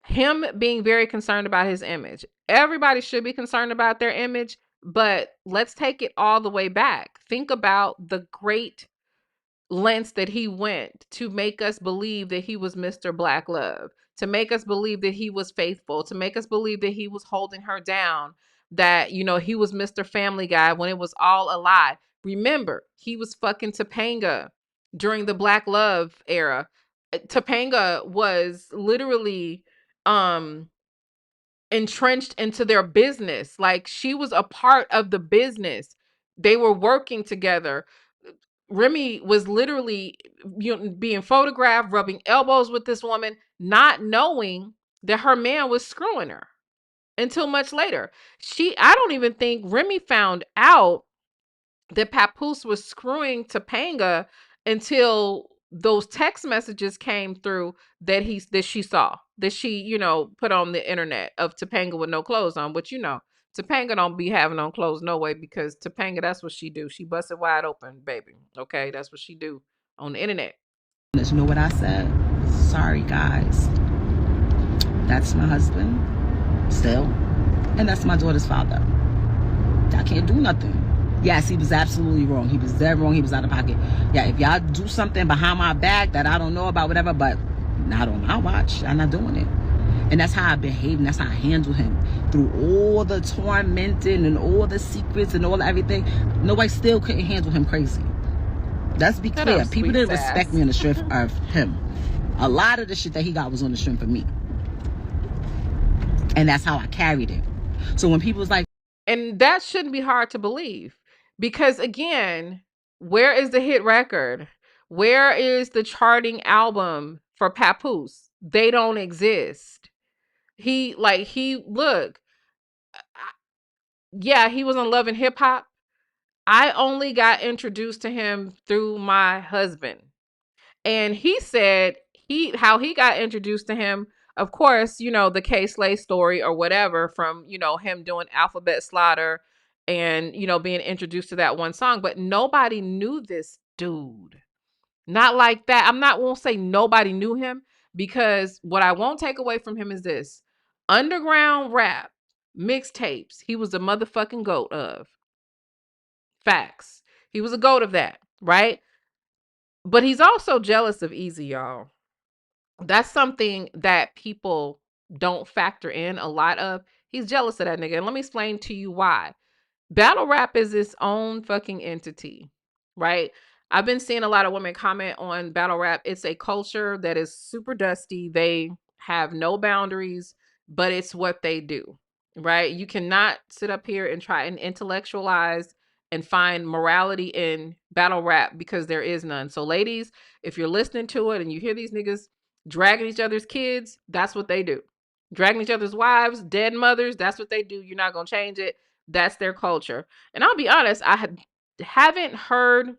him being very concerned about his image. Everybody should be concerned about their image, but let's take it all the way back. Think about the great lengths that he went to make us believe that he was Mr. Black Love, to make us believe that he was faithful, to make us believe that he was holding her down, that, he was Mr. Family Guy when it was all a lie. Remember, he was fucking Topanga during the Black Love era. Topanga was literally entrenched into their business. Like, she was a part of the business. They were working together. Remy was literally being photographed, rubbing elbows with this woman, not knowing that her man was screwing her until much later. I don't even think Remy found out that Papoose was screwing Topanga until those text messages came through that she saw, that she, put on the internet of Topanga with no clothes on. But Topanga don't be having on clothes no way, because Topanga, that's what she do. She bust it wide open, baby. Okay, that's what she do on the internet. You know what I said? Sorry, guys. That's my husband, still, and that's my daughter's father. I can't do nothing. Yes, he was absolutely wrong. He was dead wrong. He was out of pocket. Yeah, if y'all do something behind my back that I don't know about, whatever, but not on my watch, I'm not doing it. And that's how I behave, and that's how I handle him. Through all the tormenting and all the secrets and all everything, nobody still couldn't handle him crazy. Let's be clear. People didn't respect me on the strength of him. A lot of the shit that he got was on the strength of me. And that's how I carried it. So when people was like... And that shouldn't be hard to believe. Because again, where is the hit record? Where is the charting album for Papoose? They don't exist. He was on Love and Hip Hop. I only got introduced to him through my husband. And he said how he got introduced to him, of course, the K-Slay story or whatever from, him doing Alphabet Slaughter and, being introduced to that one song. But nobody knew this dude. Not like that. Won't say nobody knew him, because what I won't take away from him is this: underground rap, mixtapes, he was a motherfucking goat of. Facts. He was a goat of that, right? But he's also jealous of Easy, y'all. That's something that people don't factor in a lot of. He's jealous of that nigga. And let me explain to you why. Battle rap is its own fucking entity, right? I've been seeing a lot of women comment on battle rap. It's a culture that is super dusty. They have no boundaries, but it's what they do, right? You cannot sit up here and try and intellectualize and find morality in battle rap because there is none. So, ladies, if you're listening to it and you hear these niggas dragging each other's kids, that's what they do. Dragging each other's wives, dead mothers, that's what they do. You're not going to change it. That's their culture. And I'll be honest, haven't heard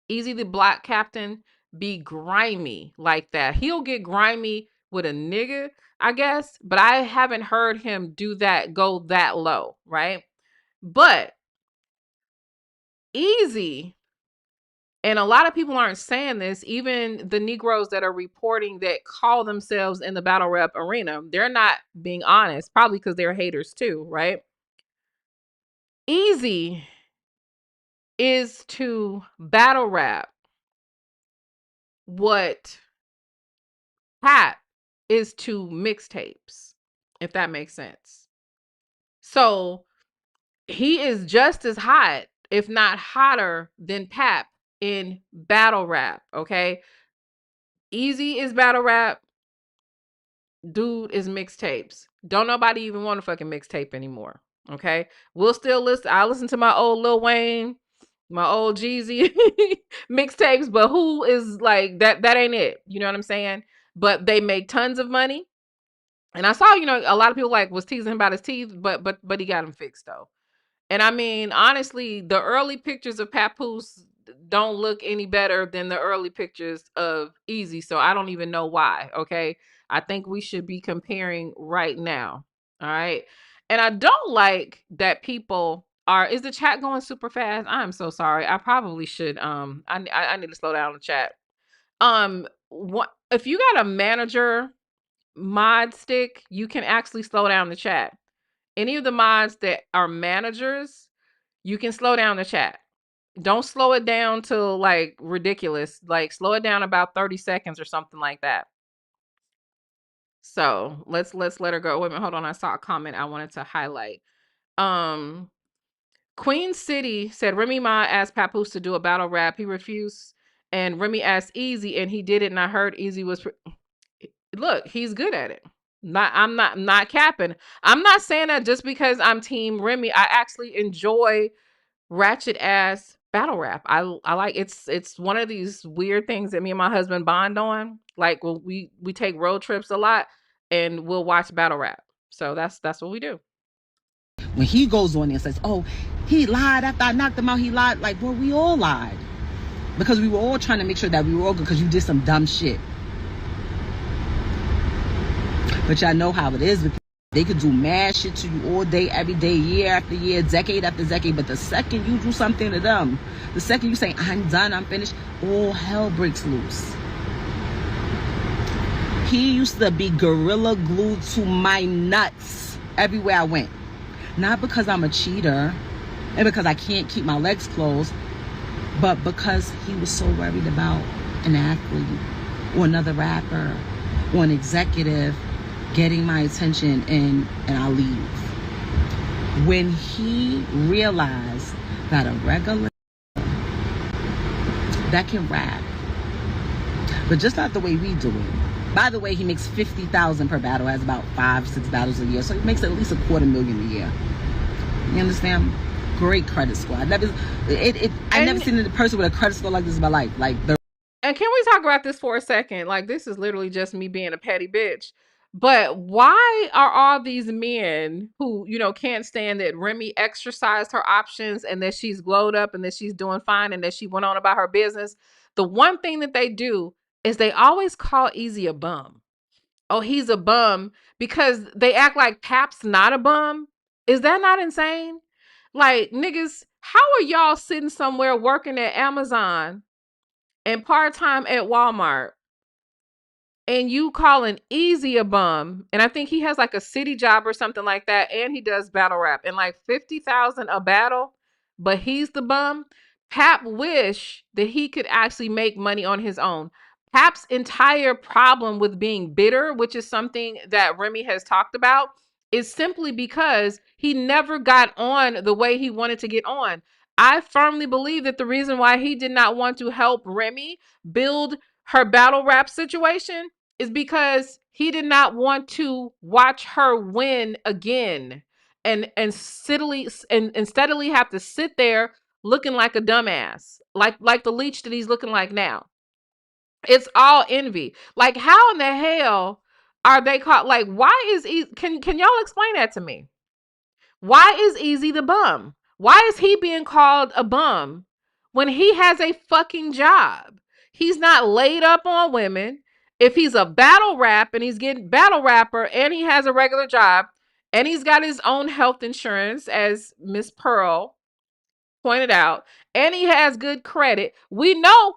Easy the Black Captain be grimy like that. He'll get grimy with a nigga, I guess, but I haven't heard him do that, go that low, right? But Easy, and a lot of people aren't saying this, even the Negroes that are reporting that call themselves in the battle rap arena, they're not being honest, probably because they're haters too, right? Easy is to battle rap what Pat is to mixtapes, if that makes sense. So he is just as hot, if not hotter, than Pap in battle rap. Okay. Easy is battle rap. Dude is mixtapes. Don't nobody even want a fucking mixtape anymore. Okay. We'll still listen. I listen to my old Lil Wayne, my old Jeezy mixtapes, but who is like that? That ain't it. You know what I'm saying? But they make tons of money. And I saw, a lot of people like was teasing him about his teeth, but he got them fixed though. And I mean, honestly, the early pictures of Papoose don't look any better than the early pictures of Easy. So I don't even know why. Okay. I think we should be comparing right now. All right. And I don't like that people is the chat going super fast? I'm so sorry. I probably should. I need to slow down the chat. What if you got a manager mod stick, you can actually slow down the chat. Any of the mods that are managers, you can slow down the chat. Don't slow it down to like ridiculous. Like slow it down about 30 seconds or something like that. So let's let her go. Wait a minute, hold on. I saw a comment I wanted to highlight. Queen City said Remy Ma asked Papoose to do a battle rap. He refused, and Remy asked Easy, and he did it. And I heard Easy was look, he's good at it. I'm not capping. I'm not saying that just because I'm team Remy. I actually enjoy ratchet ass battle rap. I like it's one of these weird things that me and my husband bond on. Like we take road trips a lot and we'll watch battle rap. So that's what we do. When he goes on there and says, oh, he lied after I knocked him out, he lied. Like, well, we all lied. Because we were all trying to make sure that we were all good because you did some dumb shit. But y'all know how it is. Because they could do mad shit to you all day, every day, year after year, decade after decade. But the second you do something to them, the second you say, I'm done, I'm finished, all hell breaks loose. He used to be gorilla glued to my nuts everywhere I went. Not because I'm a cheater and because I can't keep my legs closed, but because he was so worried about an athlete or another rapper or an executive getting my attention and I leave. When he realized that a regular that can rap, but just not the way we do it. By the way, he makes $50,000 per battle, has about 5-6 battles a year, so he makes at least $250,000 a year. You understand? Great credit score. I've never seen a person with a credit score like this in my life. And can we talk about this for a second? Like, this is literally just me being a petty bitch. But why are all these men who, can't stand that Remy exercised her options and that she's glowed up and that she's doing fine and that she went on about her business? The one thing that they do is they always call Easy a bum. Oh, he's a bum because they act like Pap's not a bum. Is that not insane? Like, niggas, how are y'all sitting somewhere working at Amazon and part-time at Walmart and you calling Easy a bum? And I think he has like a city job or something like that. And he does battle rap and like 50,000 a battle, but he's the bum. Pap wish that he could actually make money on his own. Pap's entire problem with being bitter, which is something that Remy has talked about, is simply because he never got on the way he wanted to get on. I firmly believe that the reason why he did not want to help Remy build her battle rap situation is because he did not want to watch her win again and steadily have to sit there looking like a dumbass, like the leech that he's looking like now. It's all envy. Like, how in the hell are they caught? Like, why is can y'all explain that to me? Why is Easy the bum? Why is he being called a bum when he has a fucking job? He's not laid up on women. If he's a battle rap and he's getting battle rapper and he has a regular job and he's got his own health insurance, as Miss Pearl pointed out, and he has good credit, we know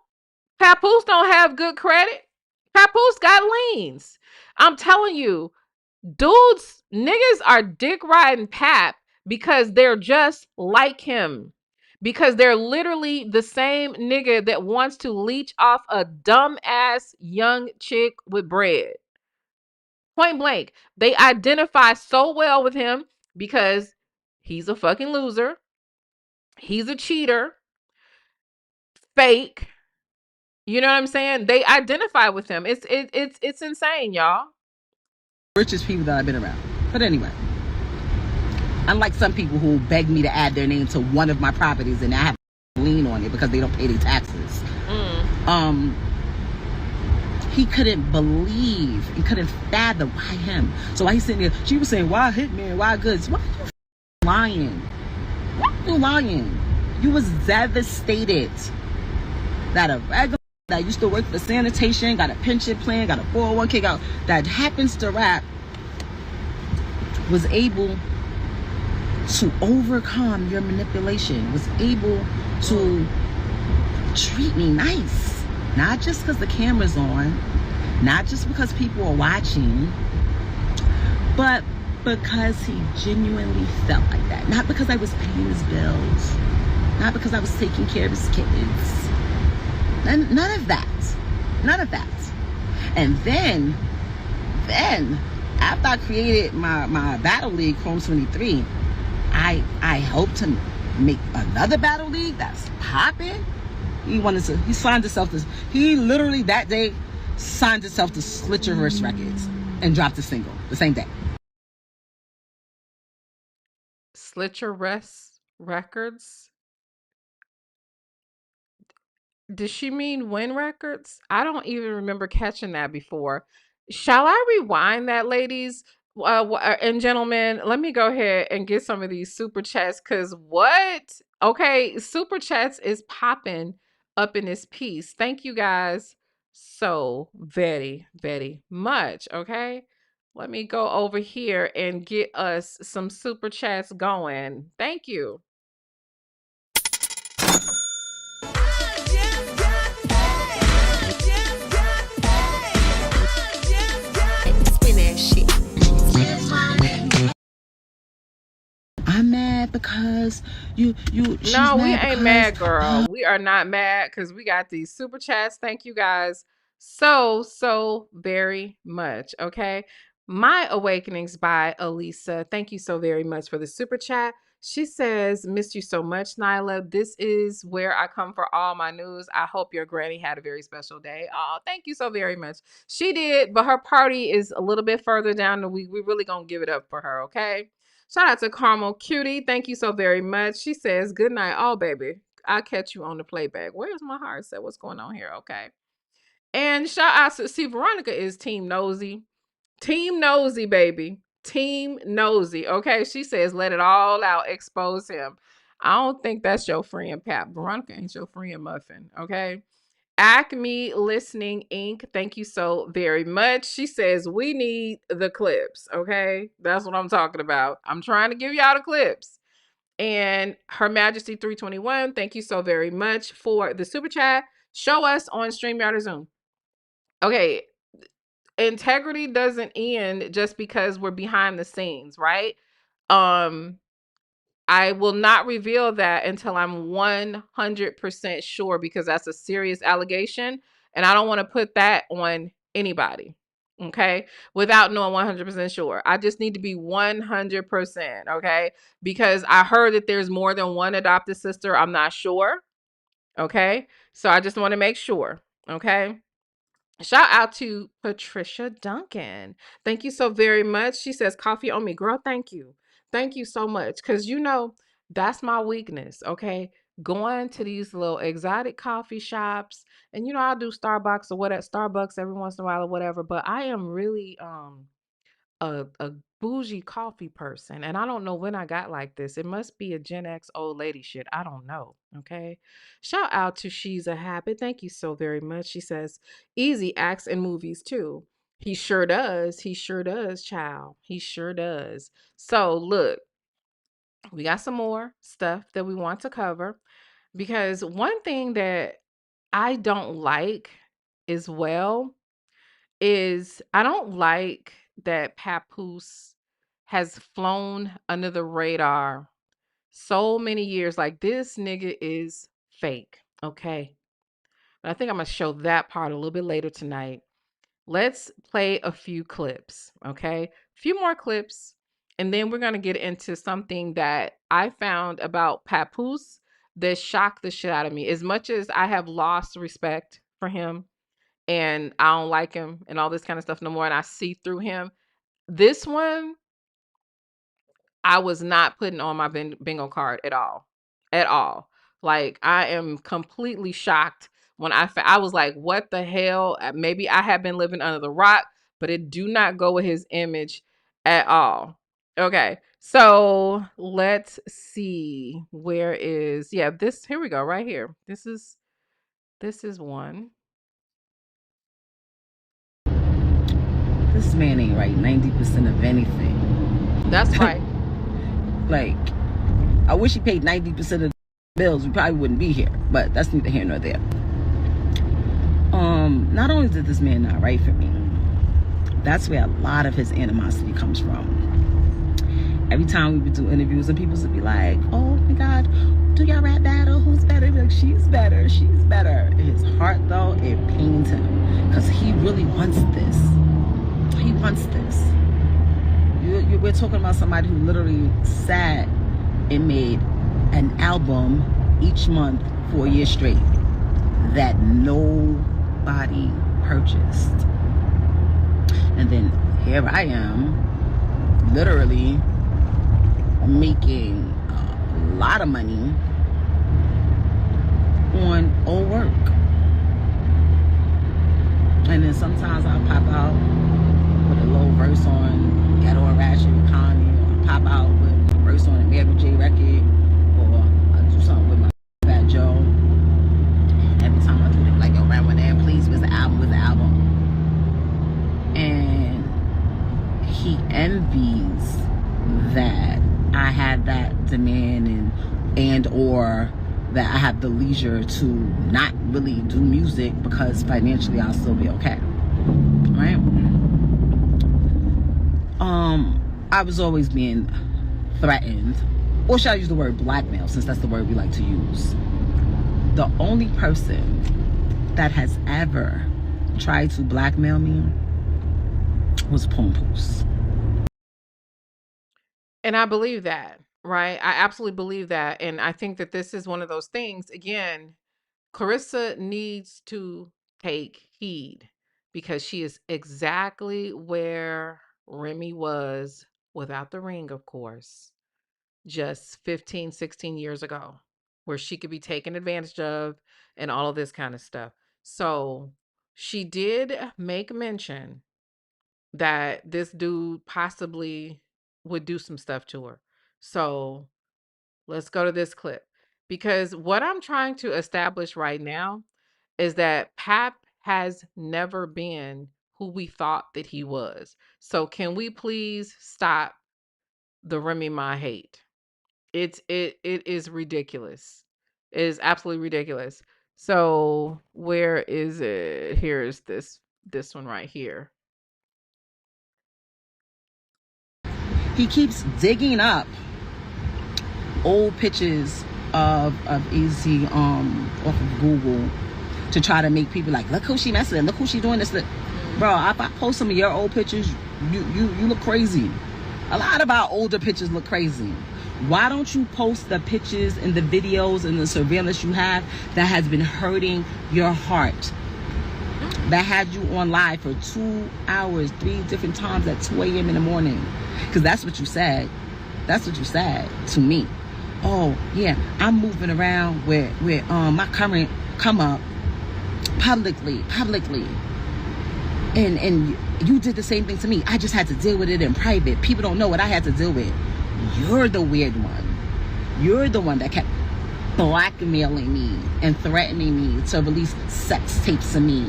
Papoose don't have good credit. Papoose got liens. I'm telling you, dudes, niggas are dick riding Pap because they're just like him. Because they're literally the same nigga that wants to leech off a dumbass young chick with bread. Point blank. They identify so well with him because he's a fucking loser. He's a cheater. Fake. You know what I'm saying? They identify with him. It's insane, y'all. Richest people that I've been around. But anyway, unlike some people who beg me to add their name to one of my properties and I have a lien on it because they don't pay their taxes. He couldn't believe and couldn't fathom why him. So while he's sitting there, she was saying, why Hitman, why Goods? Why are you lying? Why are you lying? You was devastated that a regular that used to work for sanitation, got a pension plan, got a 401k, that happens to rap, was able to overcome your manipulation, was able to treat me nice. Not just because the camera's on, not just because people are watching, but because he genuinely felt like that. Not because I was paying his bills, not because I was taking care of his kids. None of that. None of that. And then after I created my battle league, Chrome 23, I hope to make another battle league that's popping. He signed himself to, he literally that day signed himself to Slit Your Wrist Records and dropped a single the same day. Slit Your Wrist Records? Does she mean Win Records? I don't even remember catching that before. Shall I rewind that, ladies and gentlemen? Let me go ahead and get some of these super chats, because what? Okay, super chats is popping up in this piece. Thank you guys so very, very much. Okay, let me go over here and get us some super chats going. Thank you. I'm mad because you No, we ain't mad, girl. We are not mad because we got these super chats. Thank you guys so very much. Okay. My Awakenings by Elisa. Thank you so very much for the super chat. She says, missed you so much, Nylah. This is where I come for all my news. I hope your granny had a very special day. Oh, thank you so very much. She did, but her party is a little bit further down the week. We're really going to give it up for her, okay? Shout out to Carmel Cutie. Thank you so very much. She says, good night. Oh, baby, I'll catch you on the playback. Where's my heart set? What's going on here? Okay. And shout out to, see, Veronica is Team Nosy. Team Nosy, baby. Team Nosy. Okay. She says, let it all out. Expose him. I don't think that's your friend, Pap. Veronica ain't your friend, Muffin. Okay. Acme Listening Inc. Thank you so very much. She says, we need the clips. Okay. That's what I'm talking about. I'm trying to give y'all the clips. And Her Majesty 321, thank you so very much for the super chat. Show us on StreamYard or Zoom. Okay. Integrity doesn't end just because we're behind the scenes, right? I will not reveal that until I'm 100% sure, because that's a serious allegation and I don't want to put that on anybody. Okay, without knowing 100% sure. I just need to be 100%, okay? Because I heard that there's more than one adopted sister. I'm not sure. Okay, so I just want to make sure. Okay. Shout out to Patricia Duncan. Thank you so very much. She says, coffee on me. Girl, thank you. Thank you so much. Because, that's my weakness. Okay. Going to these little exotic coffee shops. And, I'll do Starbucks or whatever, Starbucks every once in a while or whatever. But I am really a bougie coffee person, and I don't know when I got like this. It must be a Gen X old lady shit. I don't know. Okay. Shout out to She's a Habit. Thank you so very much. She says, easy acts in movies too. He sure does. He sure does, child. He sure does. So look, we got some more stuff that we want to cover, because one thing that I don't like as well is I don't like that Papoose has flown under the radar so many years. Like, this nigga is fake. Okay. But I think I'm going to show that part a little bit later tonight. Let's play a few clips. Okay. A few more clips. And then we're going to get into something that I found about Papoose that shocked the shit out of me. As much as I have lost respect for him, and I don't like him and all this kind of stuff no more, and I see through him, this one I was not putting on my bingo card at all. At all. Like, I am completely shocked when I was like, what the hell? Maybe I have been living under the rock, but it do not go with his image at all. Okay. So let's see. Where is, yeah, this, here we go, right here. This is one. This man ain't right 90% of anything. That's right. Like, I wish he paid 90% of the bills. We probably wouldn't be here, but that's neither here nor there. Not only did this man not write for me, that's where a lot of his animosity comes from. Every time we would do interviews and people would be like, oh my God, do y'all rap battle? Who's better? He'd be like, she's better, she's better. In his heart though, it pains him, because he really wants this. He wants this. We're talking about somebody who literally sat and made an album each month for a year straight that nobody purchased. And then here I am, literally making a lot of money on old work. And then sometimes I'll pop out with a little verse on Ghetto and Ratchet with Kanye, or pop out with a verse on a Mary J record, or I do something with my Fat Joe. And every time I do it, like, yo, right when there, please, where's the album? Where's the album? And he envies that I had that demand and or that I have the leisure to not really do music because financially I'll still be okay. Right? I was always being threatened, or should I use the word blackmail, since that's the word we like to use. The only person that has ever tried to blackmail me was Papoose. And I believe that, right? I absolutely believe that. And I think that this is one of those things, again, Claressa needs to take heed, because she is exactly where Remy was, without the ring, of course, just 15, 16 years ago, where she could be taken advantage of and all of this kind of stuff. So she did make mention that this dude possibly would do some stuff to her. So let's go to this clip, because what I'm trying to establish right now is that Pap has never been who we thought that he was. So can we please stop the Remy Ma hate? It is ridiculous. It is absolutely ridiculous. So where is it? Here is this one right here. He keeps digging up old pictures of Easy off of Google to try to make people like, look who she messing with, look who she doing this. Bro, if I post some of your old pictures, you look crazy. A lot of our older pictures look crazy. Why don't you post the pictures and the videos and the surveillance you have that has been hurting your heart? That had you on live for 2 hours, 3 different times at 2 a.m. in the morning. Because that's what you said. That's what you said to me. Oh, yeah, I'm moving around where my current come up publicly. And you did the same thing to me. I just had to deal with it in private. People don't know what I had to deal with. You're the weird one. You're the one that kept blackmailing me and threatening me to release sex tapes of me.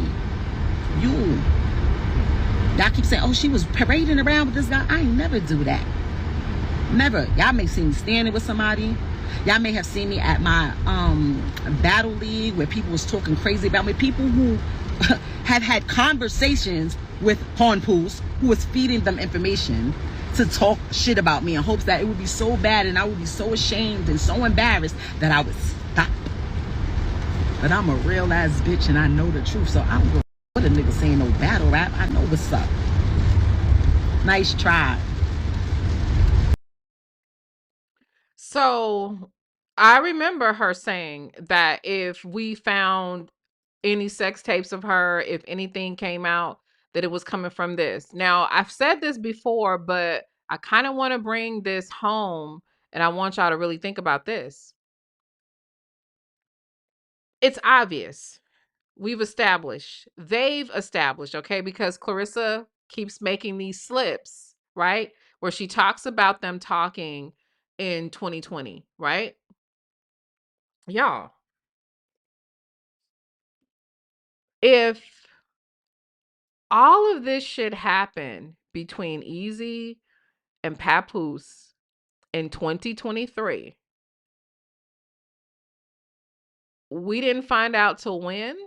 Y'all keep saying, oh, she was parading around with this guy. I ain't never do that. Never. Y'all may see me standing with somebody. Y'all may have seen me at my battle league where people was talking crazy about me. People who have had conversations with Papoose who was feeding them information to talk shit about me in hopes that it would be so bad and I would be so ashamed and so embarrassed that I would stop. But I'm a real ass bitch and I know the truth, so I don't go what a nigga saying no battle rap. I know what's up. Nice try. So I remember her saying that if we found any sex tapes of her, if anything came out, that it was coming from this. Now, I've said this before, but I kind of want to bring this home and I want y'all to really think about this. It's obvious. They've established, okay, because Claressa keeps making these slips, right? Where she talks about them talking in 2020, right? Y'all, if all of this shit happened between Easy and Papoose in 2023, we didn't find out till when?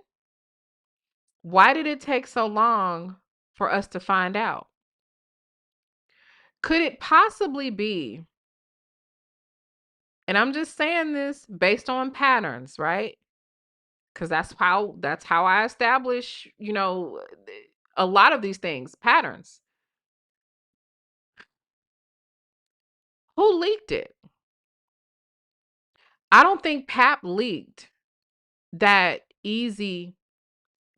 Why did it take so long for us to find out? Could it possibly be, and I'm just saying this based on patterns, right? Because that's how I establish, a lot of these things, patterns. Who leaked it? I don't think Pap leaked that Easy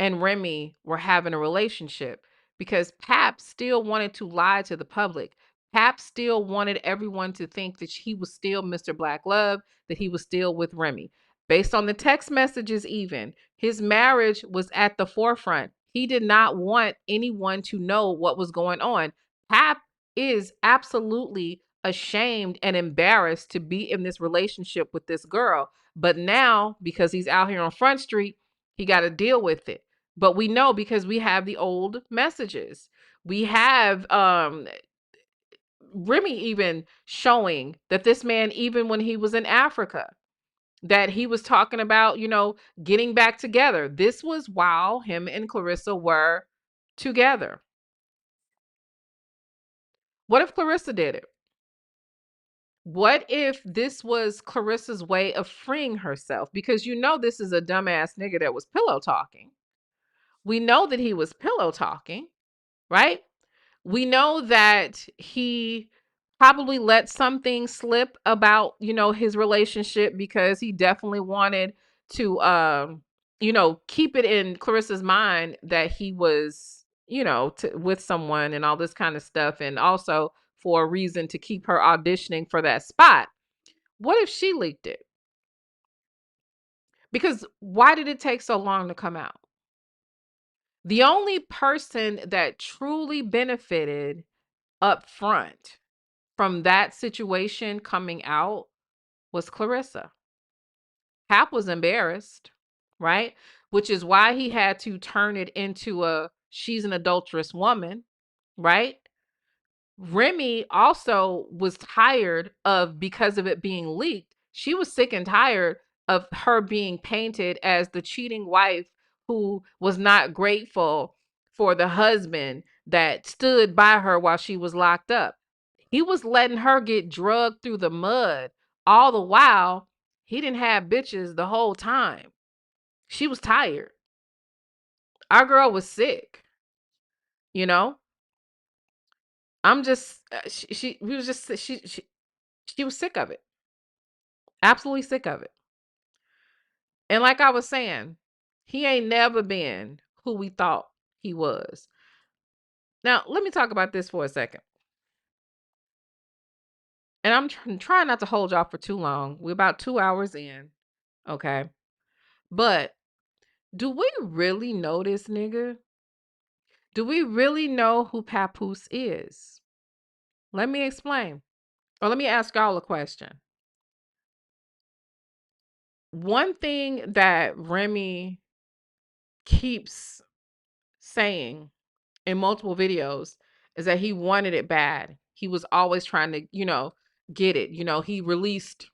and Remy were having a relationship because Pap still wanted to lie to the public. Pap still wanted everyone to think that he was still Mr. Black Love, that he was still with Remy. Based on the text messages, even his marriage was at the forefront. He did not want anyone to know what was going on. Pap is absolutely ashamed and embarrassed to be in this relationship with this girl. But now, because he's out here on Front Street, he got to deal with it. But we know because we have the old messages. We have Remy even showing that this man, even when he was in Africa, that he was talking about, getting back together. This was while him and Claressa were together. What if Claressa did it? What if this was Claressa's way of freeing herself? Because this is a dumbass nigga that was pillow talking. We know that he was pillow talking, right? We know that he probably let something slip about, his relationship because he definitely wanted to, keep it in Claressa's mind that he was, with someone and all this kind of stuff. And also for a reason to keep her auditioning for that spot. What if she leaked it? Because why did it take so long to come out? The only person that truly benefited up front from that situation coming out was Claressa. Pap was embarrassed, right? Which is why he had to turn it into she's an adulterous woman, right? Remy also was tired of, because of it being leaked, she was sick and tired of her being painted as the cheating wife who was not grateful for the husband that stood by her while she was locked up. He was letting her get drugged through the mud. All the while, he didn't have bitches the whole time. She was tired. Our girl was sick. You know, I'm just she was sick of it, absolutely sick of it. And like I was saying, he ain't never been who we thought he was. Now, let me talk about this for a second. And I'm trying not to hold y'all for too long. We're about 2 hours in, okay? But do we really know this nigga? Do we really know who Papoose is? Let me explain. Or let me ask y'all a question. One thing that Remy keeps saying in multiple videos is that he wanted it bad. He was always trying to, get it. He released,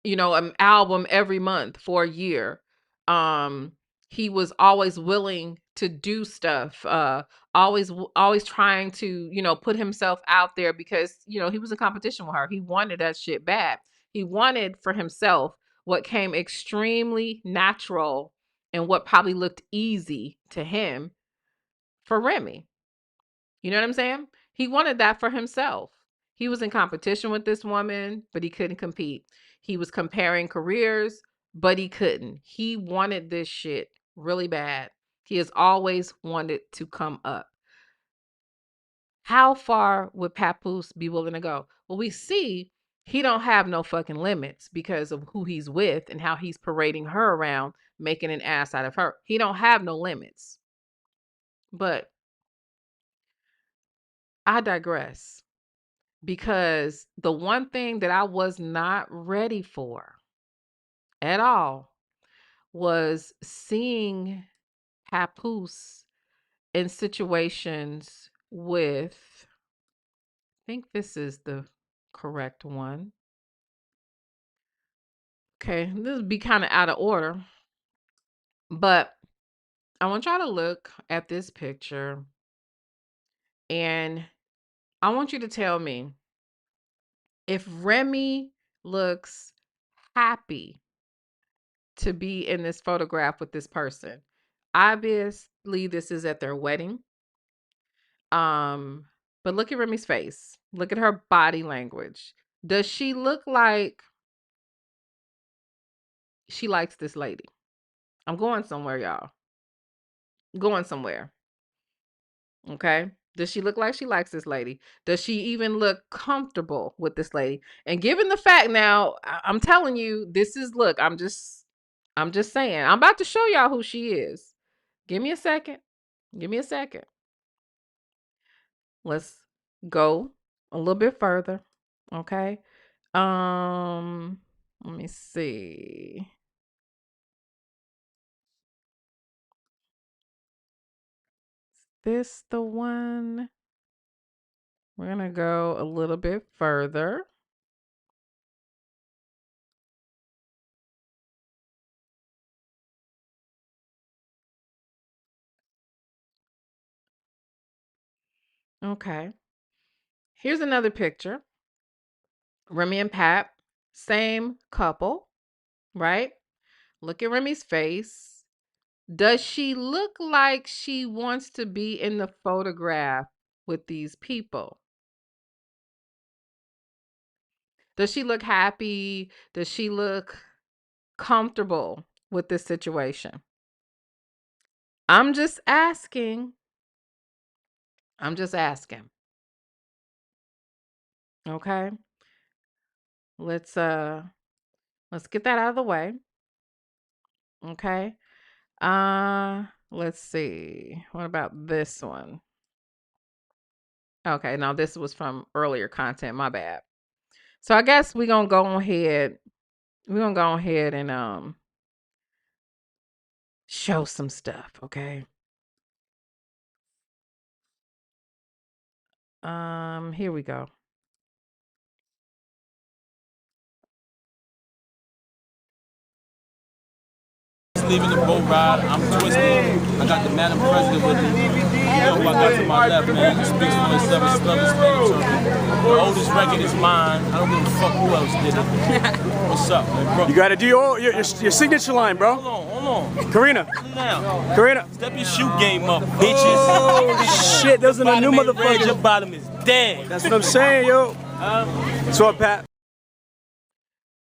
an album every month for a year. Um, he was always willing to do stuff, always trying to, put himself out there because, he was in competition with her. He wanted that shit bad. He wanted for himself what came extremely natural and what probably looked easy to him for Remy. You know what I'm saying? He wanted that for himself. He was in competition with this woman, but he couldn't compete. He was comparing careers, but he couldn't. He wanted this shit really bad. He has always wanted to come up. How far would Papoose be willing to go? Well, we see he don't have no fucking limits because of who he's with and how he's parading her around, making an ass out of her. He don't have no limits. But I digress. Because the one thing that I was not ready for at all was seeing Papoose in situations with, I think this is the correct one. Okay, this would be kind of out of order, but I want y'all to look at this picture and I want you to tell me if Remy looks happy to be in this photograph with this person. Obviously, this is at their wedding. Um, but look at Remy's face. Look at her body language. Does she look like she likes this lady? I'm going somewhere, y'all. Going somewhere. Okay. Does she look like she likes this lady? Does she even look comfortable with this lady? And given the fact now, I'm telling you, this is look, I'm just saying. I'm about to show y'all who she is. Give me a second. Give me a second. Let's go a little bit further. Okay. Let me see. Is this the one? We're gonna go a little bit further. Okay. Here's another picture. Remy and Pat, same couple, right? Look at Remy's face. Does she look like she wants to be in the photograph with these people? Does she look happy? Does she look comfortable with this situation? I'm just asking. I'm just asking. Okay? Let's get that out of the way. Okay? Let's see. What about this one? Okay, now this was from earlier content, my bad. So I guess we're gonna go ahead. We're gonna go ahead and show some stuff, okay? Here we go. leaving the boat ride. I'm twisted. I got the Madam President with me. You know who I got to my left, man. He speaks for himself. His love is the oldest record is mine. I don't give a fuck who else did it. What's up, man, bro? You gotta do your signature line, bro. Hold on. Karina. Now. Karina. Step your shoe game up, bitches. Holy shit, those are the new motherfuckers. Your bottom is dead. That's what I'm saying, yo. What's up, Pat?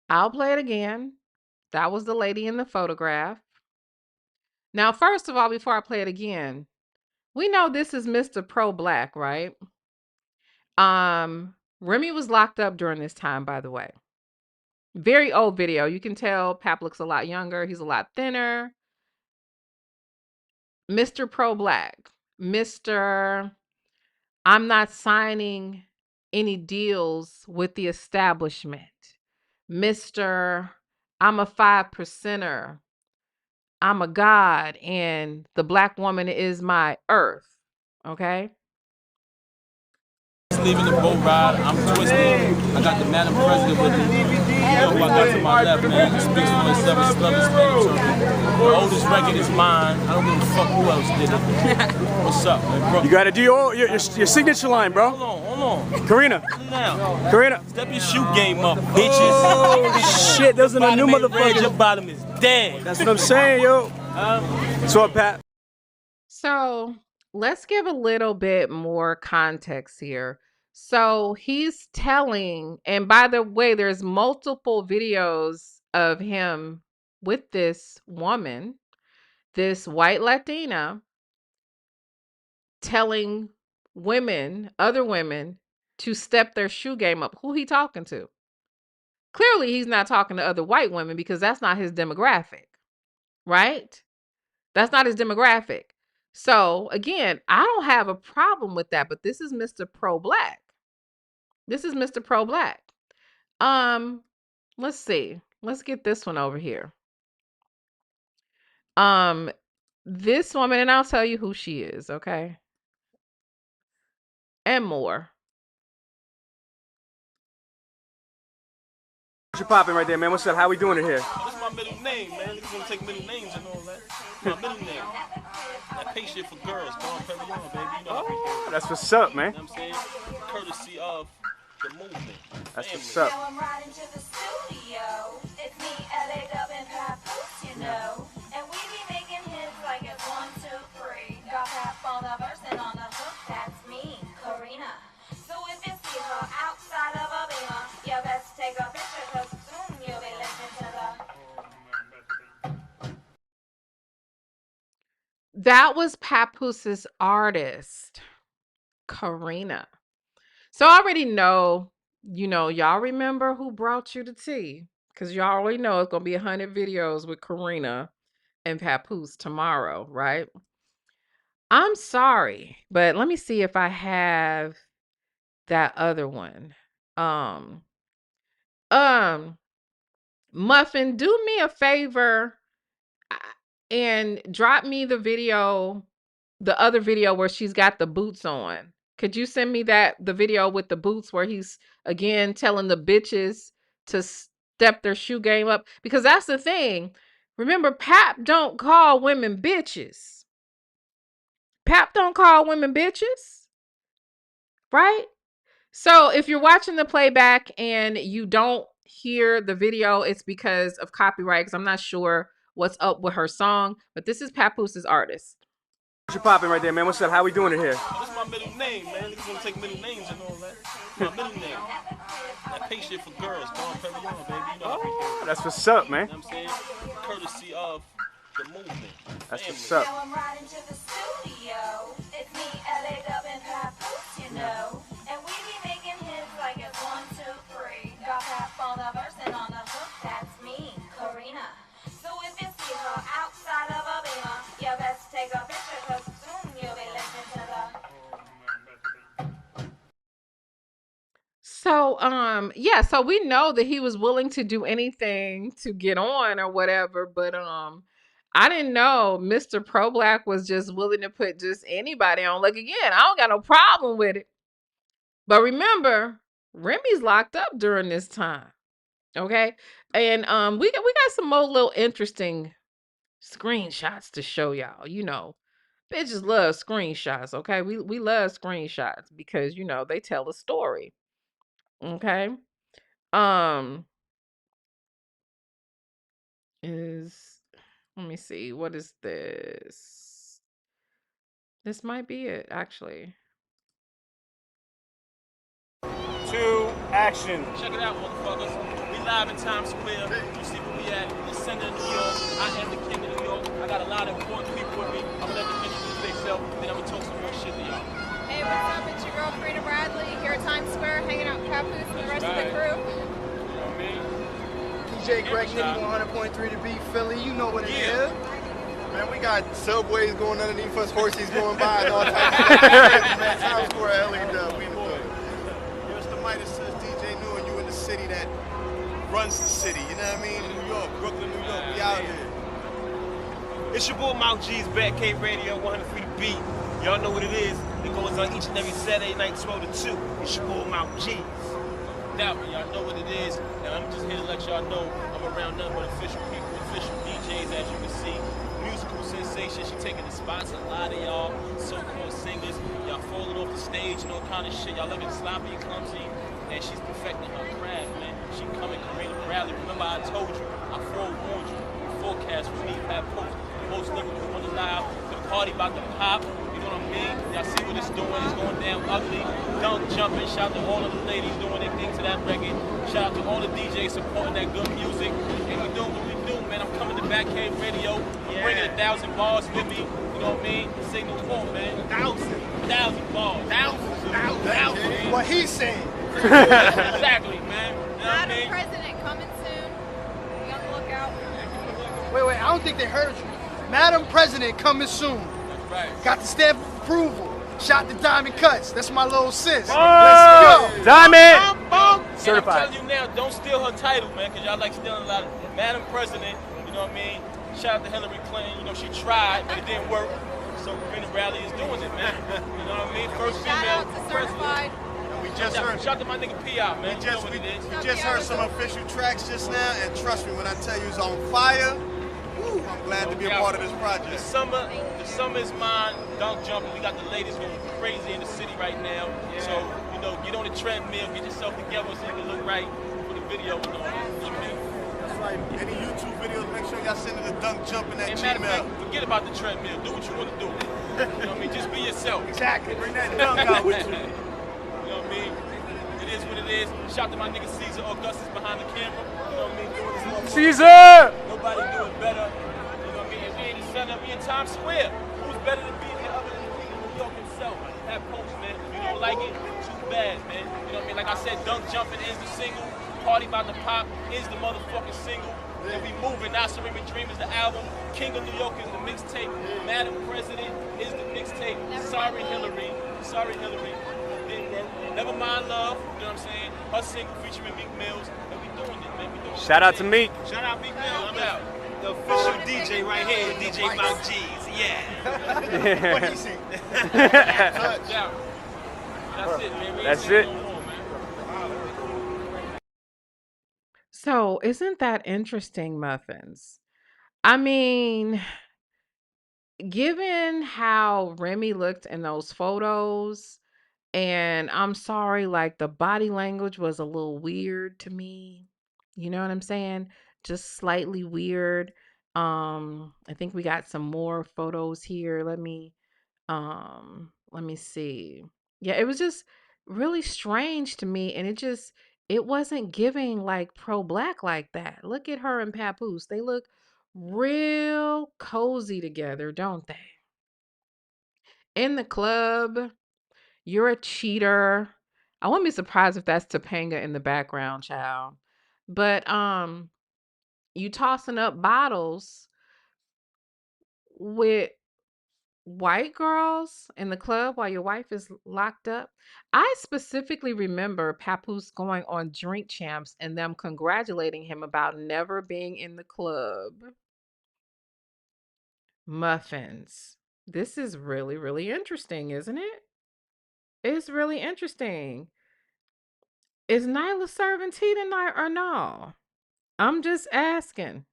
I'll play it again. That was the lady in the photograph. Now, first of all, before I play it again, we know this is Mr. Pro Black, right? Remy was locked up during this time, by the way. Very old video. You can tell Pap looks a lot younger. He's a lot thinner. Mr. Pro Black. Mr. I'm not signing any deals with the establishment. Mr. I'm a 5%er. I'm a god and the black woman is my earth. Okay? Leaving the boat ride. I'm twisted. I got the Madam President with me. You know who I got to my left, man. He speaks for himself. His love is the oldest record is mine. I don't give a fuck who else did it. What's up, man, bro? You gotta do your signature line, bro. Hold on. Karina. Now. Karina. Step your shoe game up, bitches. Holy shit, those are the new motherfuckers. Your bottom is dead. That's what I'm saying, yo. What's up, Pat? So let's give a little bit more context here. So he's telling, and by the way, there's multiple videos of him with this woman, this white Latina, telling women, other women, to step their shoe game up. Who he talking to? Clearly, he's not talking to other white women because that's not his demographic, right? That's not his demographic. So again, I don't have a problem with that, but this is Mr. Pro Black. This is Mr. Pro Black. Let's see. Let's get this one over here. This woman, and I'll tell you who she is, okay? And more. What you popping right there, man? What's up? How we doing it here? This is my middle name, man. Niggas gonna take middle names and all that. My middle name. That pay shit for girls. Don Perignon, baby. You know oh, that's what's up, man. You know what I'm saying? Courtesy of the movement. That's family. what's up. I'm riding to the studio. It's me, LA Dub and Papoose, you know. And we be making hits like it's 1, 2, 3. Got Pap on the verse and on the hook, that's me, Karina. So if you see her outside of a beamer, you best take a picture, cause soon you'll be listening to the... That was Papoose's artist, Karina. So I already know, y'all remember who brought you the tea. Because y'all already know it's going to be 100 videos with Karina and Papoose tomorrow, right? I'm sorry, but let me see if I have that other one. Muffin, do me a favor and drop me the video, the other video where she's got the boots on. Could you send me the video with the boots where he's again telling the bitches to step their shoe game up? Because that's the thing. Remember, Pap don't call women bitches. Pap don't call women bitches. Right? So if you're watching the playback and you don't hear the video, it's because of copyright, because I'm not sure what's up with her song. But this is Papoose's artist. What you popping right there, man? What's up? How we doing it here? This is my middle name, man. Niggas gonna take middle names and all that. My middle name. That pay shit for girls. Don Perignon, baby. You know oh, that's what's up, man. You know what I'm saying? Courtesy of the movement. That's family. what's up. Now I'm riding to the studio. It's me, LA Dub and Papoose, you know. And we be making hits like it's 1, 2, 3. Got Pap on the verse and on the hook, that's me, Karina. So if you see her outside of a beamer, you best take a picture, cause soon you'll be listening to the... So, yeah, so we know that he was willing to do anything to get on or whatever, but I didn't know Mr. Pro Black was just willing to put just anybody on. Like, again, I don't got no problem with it. But remember, Remy's locked up during this time. Okay? And we got some more little interesting screenshots to show y'all. Bitches love screenshots, okay? We love screenshots because they tell a story. Okay. Um is Let me see. What is this? This might be it, actually. 2, action. Check it out, motherfuckers. We live in Times Square. You see where we at? The center of New York. I am the king of New York. I got a lot of important people with me. I'm gonna let them introduce themselves, then I'm gonna talk some more shit to y'all. Hey, what's up? It's your girl Frida Bradley here at Times Square, hanging out with Papoose and the rest of the crew. You know what I mean? DJ Greg Nitty 100.3 to beat Philly. You know what it is. Man, we got subways going underneath us, horses going by, and all types of stuff. Man, Times Square, LA Dub, we in the building. It's the Midas says DJ New, and you in the city that runs the city. You know what I mean? New York, Brooklyn, New York, we out here. It's your boy Mount G's, Bad Cave Radio, 103 to beat. Y'all know what it is. It goes on each and every Saturday night, 12 to 2. It's your boy Mount G's. Now, y'all know what it is, and I'm just here to let y'all know I'm around nothing but official people, official DJs, as you can see. Musical sensation, she taking the spots. A lot of y'all so-called singers, y'all falling off the stage and all kind of shit. Y'all looking sloppy and clumsy, and she's perfecting her craft, man. She coming Karina Bradley. Remember I told you, I forewarned you. Forecast with me, Papoose. Most lyrical on the live. The party about to pop. You know what I mean? Y'all see what it's doing? It's going down ugly. Dunk jumping. Shout out to all of the ladies doing their thing to that record. Shout out to all the DJs supporting that good music. And we doing what we do, man. I'm coming to Back Cave Radio. I'm bringing 1,000 bars with me. You know what I mean? Say no more, man. 1,000 bars. Thousands. What he's saying. Exactly, man. You know what I Madam mean? President coming soon. Be on the lookout. Wait, I don't think they heard you. Madam President coming soon. That's right. Got the stamp of approval. Shot the Diamond Cuts. That's my little sis. Oh, Let's go. Diamond! Certified. I'm telling you now, don't steal her title, man, because y'all like stealing a lot of Madam President, you know what I mean? Shout out to Hillary Clinton, she tried, but it didn't work. So Karina Bradley is doing it, man. You know what I mean? First Shout female out to Certified. We just heard. Shout out to my nigga P out, man. We You know what it is. just heard some official tracks just now, and trust me when I tell you it's on fire. Woo, I'm glad to be a part of this project. The summer is mine. Dunk jumping. We got the ladies going crazy in the city right now. Yeah. So get on the treadmill, get yourself together so you can look right for the video and all that. You know what I mean? That's right. Any YouTube videos, make sure y'all send it to Dunk Jumping at And matter of Gmail. fact, forget about the treadmill. Do what you want to do. You know what I mean? Just be yourself. Exactly. Bring that dunk out with you. You know what I mean? It is what it is. Shout out to my nigga Caesar Augustus behind the camera. You know what I mean? Doing this motherfucker. Caesar! Nobody do it better. You know what I mean? We in the center, we in Times Square. Who's better to be here other than the king of New York himself? That post, man. If you don't like it, too bad, man. You know what I mean? Like I said, Dunk Jumping is the single. Party About to Pop is the motherfucking single. And we moving. Now Serene Dream is the album. King of New York is the mixtape. Madam President is the mixtape. Sorry, Hillary. Sorry, Hillary. Didn't work. Never Mind Love. You know what I'm saying? Her single featuring Meek Mills. And we doing it, man. We doing it. Shout out to Meek. Shout out Meek Mills. I'm out. The official DJ right here, DJ Mount G's. Yeah. What he say? Yeah. That's it, man. We ain't That's saying it. no more, man. So, isn't that interesting, Muffins? I mean, given how Remy looked in those photos, and I'm sorry, like the body language was a little weird to me. You know what I'm saying? Just slightly weird. I think we got some more photos here. Let me see. Yeah, it was just really strange to me, and it wasn't giving like pro-black like that. Look at her and Papoose. They look real cozy together, don't they? In the club, you're a cheater. I wouldn't be surprised if that's Topanga in the background, child. But you tossing up bottles with white girls in the club while your wife is locked up. I specifically remember Papoose going on Drink Champs and them congratulating him about never being in the club. Muffins. This is really, really interesting, isn't it? It's really interesting. Is Nylah serving tea tonight or no? I'm just asking.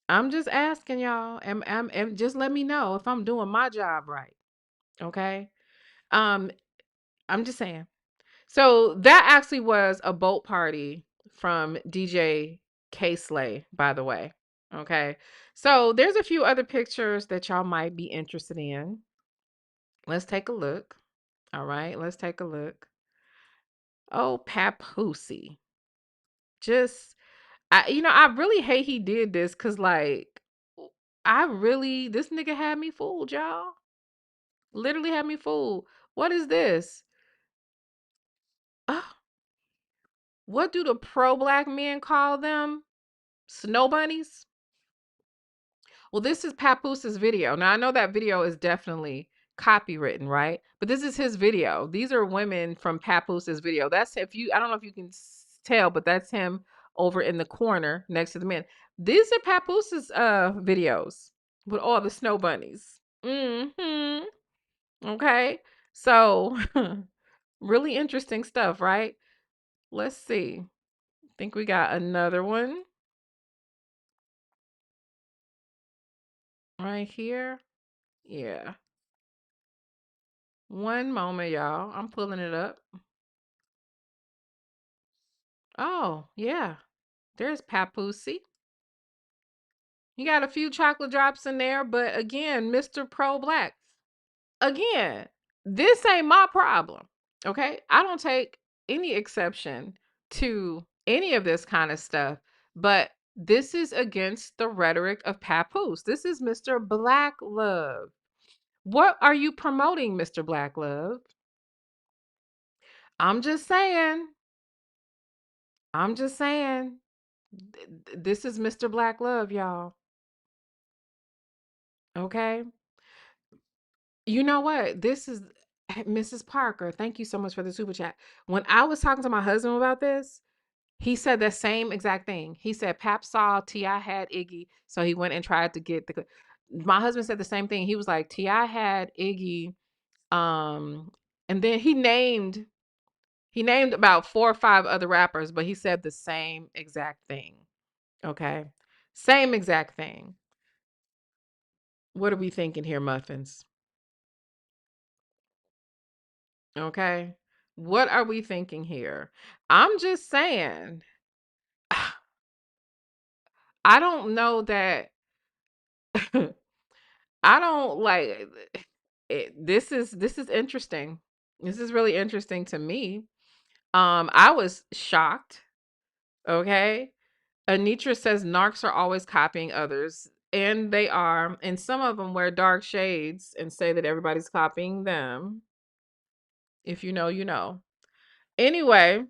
I'm just asking y'all. And just let me know if I'm doing my job right. Okay. Um, I'm just saying. So that actually was a boat party from DJ K Slay, by the way. Okay. So there's a few other pictures that y'all might be interested in. Let's take a look. All right, let's take a look. Oh, Papoose. Just I really hate he did this because like this nigga had me fooled, y'all. Literally had me fooled. What is this? Ah, what do the pro black men call them? Snow bunnies? Well, this is Papooses video. Now I know that video is definitely copywritten, right? But this is his video. These are women from Papooses video. That's if you I don't know if you can tell, but that's him over in the corner next to the men. These are Papooses videos with all the snow bunnies. Mhm. Okay. So, really interesting stuff, right? Let's see. Think we got another one right here. Yeah. One moment, y'all. I'm pulling it up. Oh, yeah. There's Papoose. You got a few chocolate drops in there, but again, Mr. Pro Black. Again, this ain't my problem. Okay? I don't take any exception to any of this kind of stuff, but this is against the rhetoric of Papoose. This is Mr. Black Love. What are you promoting, Mr. Black Love? I'm just saying. I'm just saying. This is Mr. Black Love, y'all. Okay? You know what? This is Mrs. Parker. Thank you so much for the super chat. When I was talking to my husband about this, he said the same exact thing. He said Pap saw T.I. had Iggy, so he went and tried to get the. My husband said the same thing. He was like, T.I. had Iggy, um, and then he named about 4 or 5 other rappers, but he said the same exact thing. Okay. Same exact thing. What are we thinking here, muffins? Okay. What are we thinking here? I'm just saying, I don't know that I don't like this is interesting. This is really interesting to me. I was shocked. Okay. Anitra says narcs are always copying others, and they are, and some of them wear dark shades and say that everybody's copying them. If you know, you know. Anyway,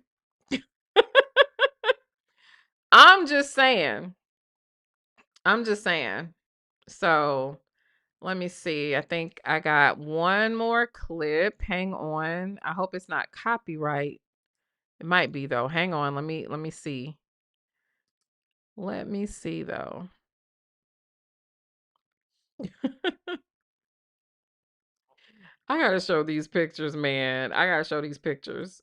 I'm just saying. I'm just saying. So let me see. I think I got one more clip. Hang on. I hope it's not copyright. It might be though. Hang on. Let me see. Let me see though. I gotta show these pictures, man. I gotta show these pictures.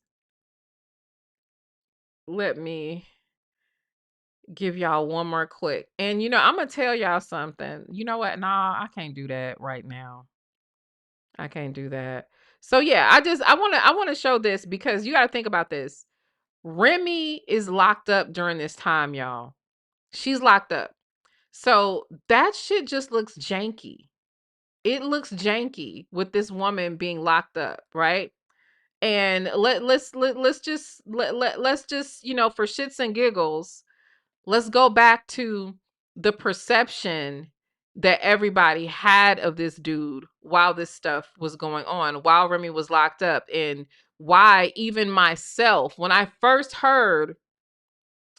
Let me give y'all one more clip. And I'm gonna tell y'all something. You know what? Nah, I can't do that right now. I can't do that. So yeah, I wanna show this because you gotta think about this. Remy is locked up during this time, y'all. She's locked up. So that shit just looks janky. It looks janky with this woman being locked up, right? And let's just, for shits and giggles, let's go back to the perception that everybody had of this dude while this stuff was going on, while Remy was locked up, and why even myself, when I first heard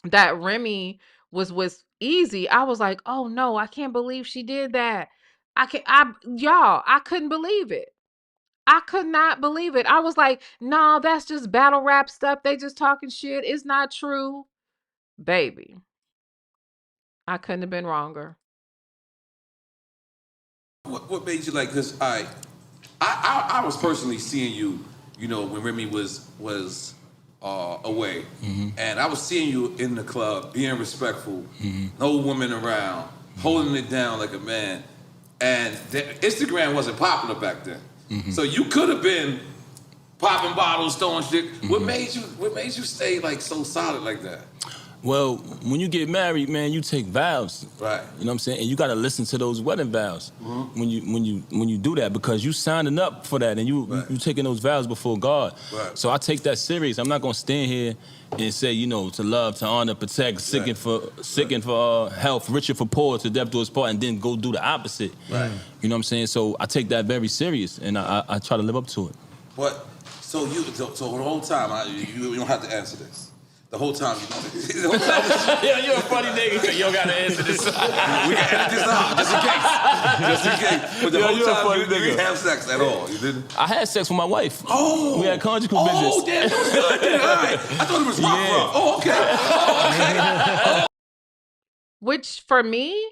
that Remy was easy, I was like, "Oh no, I can't believe she did that." I couldn't believe it. I could not believe it. I was like, "No, that's just battle rap stuff. They just talking shit. It's not true." Baby, I couldn't have been wronger. What made you like? Because I was personally seeing you, when Remy was away, and I was seeing you in the club being respectful, no woman around, holding it down like a man. And Instagram wasn't popular back then. So you could have been popping bottles, throwing shit. What made you stay like so solid like that? Well, when you get married, man, you take vows. Right. You know what I'm saying? And you gotta listen to those wedding vows when you do that, because you signing up for that and you taking those vows before God. Right. So I take that serious. I'm not gonna stand here and say, you know, to love, to honor, protect, sick and for health, richer for poor, to death do his part, and then go do the opposite. Right. You know what I'm saying? So I take that very serious, and I try to live up to it. But so the whole time you don't have to answer this. The whole time the whole time Yeah, you're a funny nigga. You don't gotta answer this. we can edit this out just in case. Just in case. But the whole time you didn't have sex at all. You didn't? I had sex with my wife. Oh. We had conjugal visits. Oh, damn, that was good. Then. All right. I thought it was rough. Oh, okay. Oh, okay. Which for me,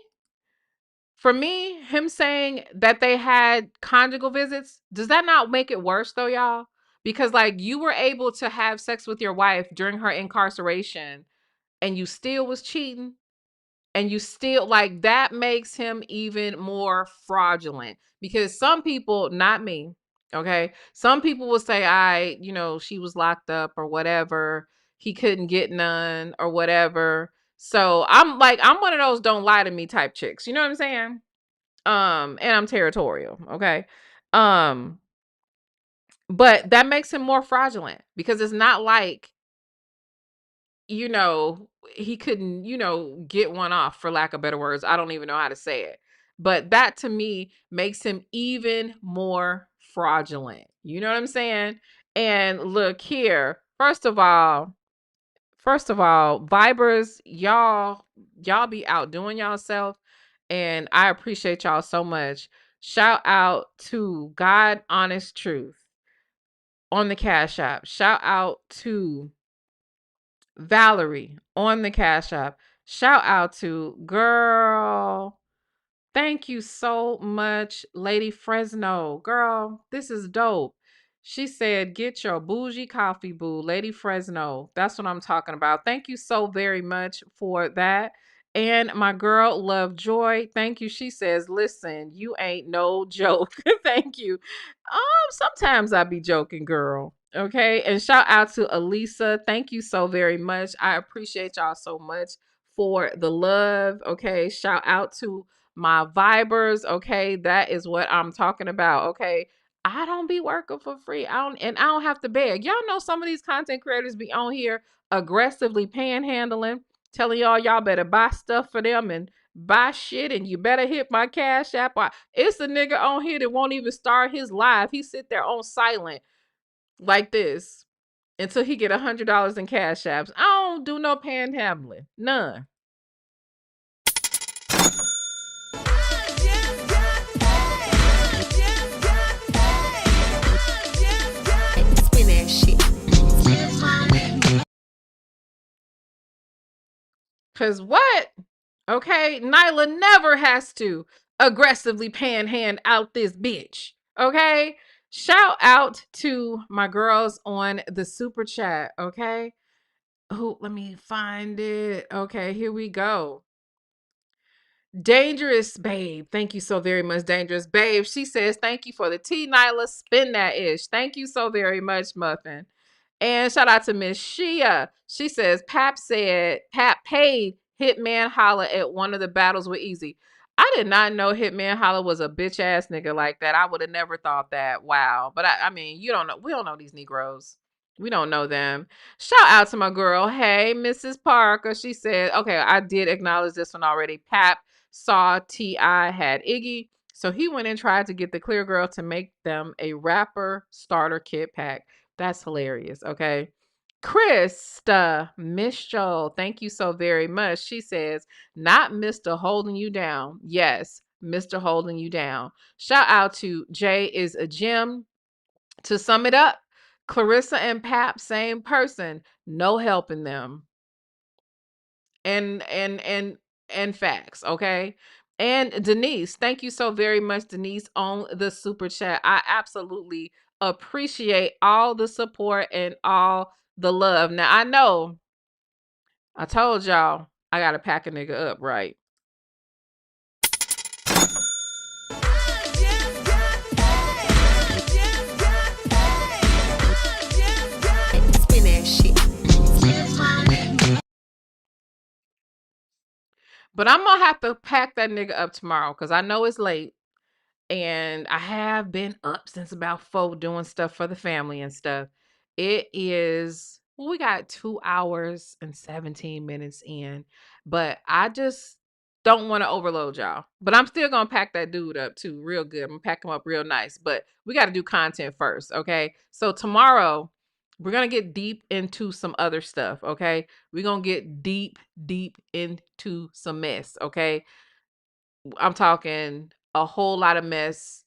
him saying that they had conjugal visits, does that not make it worse though, y'all? Because like you were able to have sex with your wife during her incarceration and you still was cheating, and you still like that makes him even more fraudulent, because some people, not me, okay, some people will say, she was locked up or whatever, he couldn't get none or whatever. So I'm one of those don't lie to me type chicks, you know what I'm saying? And I'm territorial, okay? But that makes him more fraudulent, because it's not like, he couldn't, get one off, for lack of better words. I don't even know how to say it. But that to me makes him even more fraudulent. You know what I'm saying? And look here, first of all, Vibers, y'all be outdoing yourself. And I appreciate y'all so much. Shout out to God Honest Truth on the Cash App. Shout out to Valerie on the Cash App. Shout out to girl. Thank you so much, Lady Fresno. Girl, this is dope. She said, get your bougie coffee, boo. Lady Fresno. That's what I'm talking about. Thank you so very much for that. And my girl, Love Joy. Thank you. She says, listen, you ain't no joke. Thank you. Sometimes I be joking, girl. Okay. And shout out to Elisa. Thank you so very much. I appreciate y'all so much for the love. Okay. Shout out to my Vibers. Okay. That is what I'm talking about. Okay. I don't be working for free. I don't have to beg. Y'all know some of these content creators be on here aggressively panhandling, telling y'all better buy stuff for them and buy shit, and you better hit my Cash App. It's a nigga on here that won't even start his live. He sit there on silent like this until he get $100 in Cash Apps. I don't do no panhandling. None. Spin that shit. Cause what? Okay, Nylah never has to aggressively panhand out this bitch. Okay? Shout out to my girls on the super chat. Okay. Let me find it. Okay, here we go. Dangerous Babe. Thank you so very much, Dangerous Babe. She says, thank you for the tea, Nylah. Spin that ish. Thank you so very much, Muffin. And shout out to Miss Shia. She says, Pap paid Hitman Holla at one of the battles with Easy. I did not know Hitman Holla was a bitch ass nigga like that. I would have never thought that. Wow. But I mean, you don't know. We don't know these Negroes. We don't know them. Shout out to my girl. Hey, Mrs. Parker. She said, okay, I did acknowledge this one already. Pap saw T.I. had Iggy. So he went and tried to get the Clear Girl to make them a rapper starter kit pack. That's hilarious. Okay. Krista Mitchell, thank you so very much. She says, not Mr. Holding You Down. Yes, Mr. Holding You Down. Shout out to Jay is a Gem. To sum it up, Claressa and Pap, same person. No helping them. And facts, okay? And Denise, thank you so very much, Denise, on the super chat. I absolutely appreciate all the support and all the love. Now, I know I told y'all I gotta pack a nigga up, right? But I'm gonna have to pack that nigga up tomorrow because I know it's late. And I have been up since about 4 doing stuff for the family and stuff. It is, well, we got 2 hours and 17 minutes in, but I just don't want to overload y'all. But I'm still gonna pack that dude up too, real good. I'm gonna pack him up real nice. But we got to do content first, okay? So tomorrow we're gonna get deep into some other stuff, okay? We're gonna get deep into some mess, okay? I'm talking a whole lot of mess,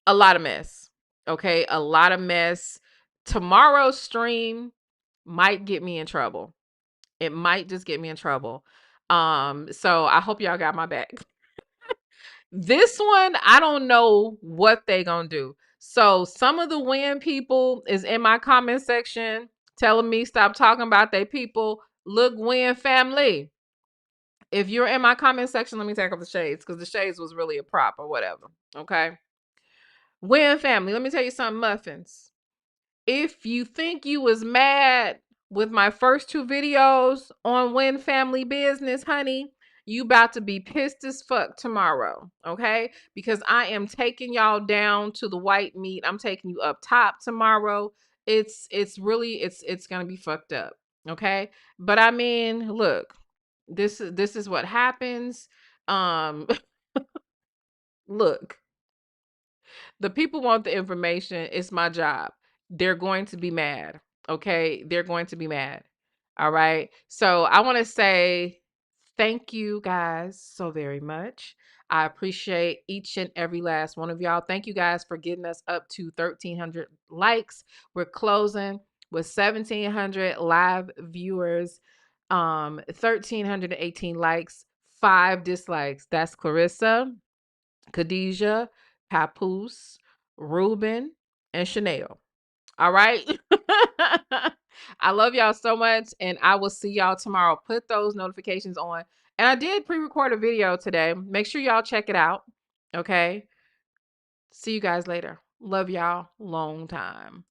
a lot of mess. Okay, a lot of mess. Tomorrow's stream might get me in trouble. It might just get me in trouble. So I hope y'all got my back. This one, I don't know what they gonna do. So some of the win people is in my comment section telling me stop talking about they people. Look, win family. If you're in my comment section, let me take off the shades because the shades was really a prop or whatever. Okay. Win family, let me tell you something, muffins. If you think you was mad with my first 2 videos on Win Family Business, honey, you about to be pissed as fuck tomorrow, okay? Because I am taking y'all down to the white meat. I'm taking you up top tomorrow. It's really it's gonna be fucked up, okay? But I mean, look, this is what happens. Um, look. The people want the information. It's my job. They're going to be mad. Okay. They're going to be mad. All right. So I want to say thank you guys so very much. I appreciate each and every last one of y'all. Thank you guys for getting us up to 1,300 likes. We're closing with 1,700 live viewers, 1,318 likes, 5 dislikes. That's Clarissa, Khadijah, Papoose, Ruben, and Chanel. All right. I love y'all so much, and I will see y'all tomorrow. Put those notifications on. And I did pre-record a video today. Make sure y'all check it out. Okay. See you guys later. Love y'all. Long time.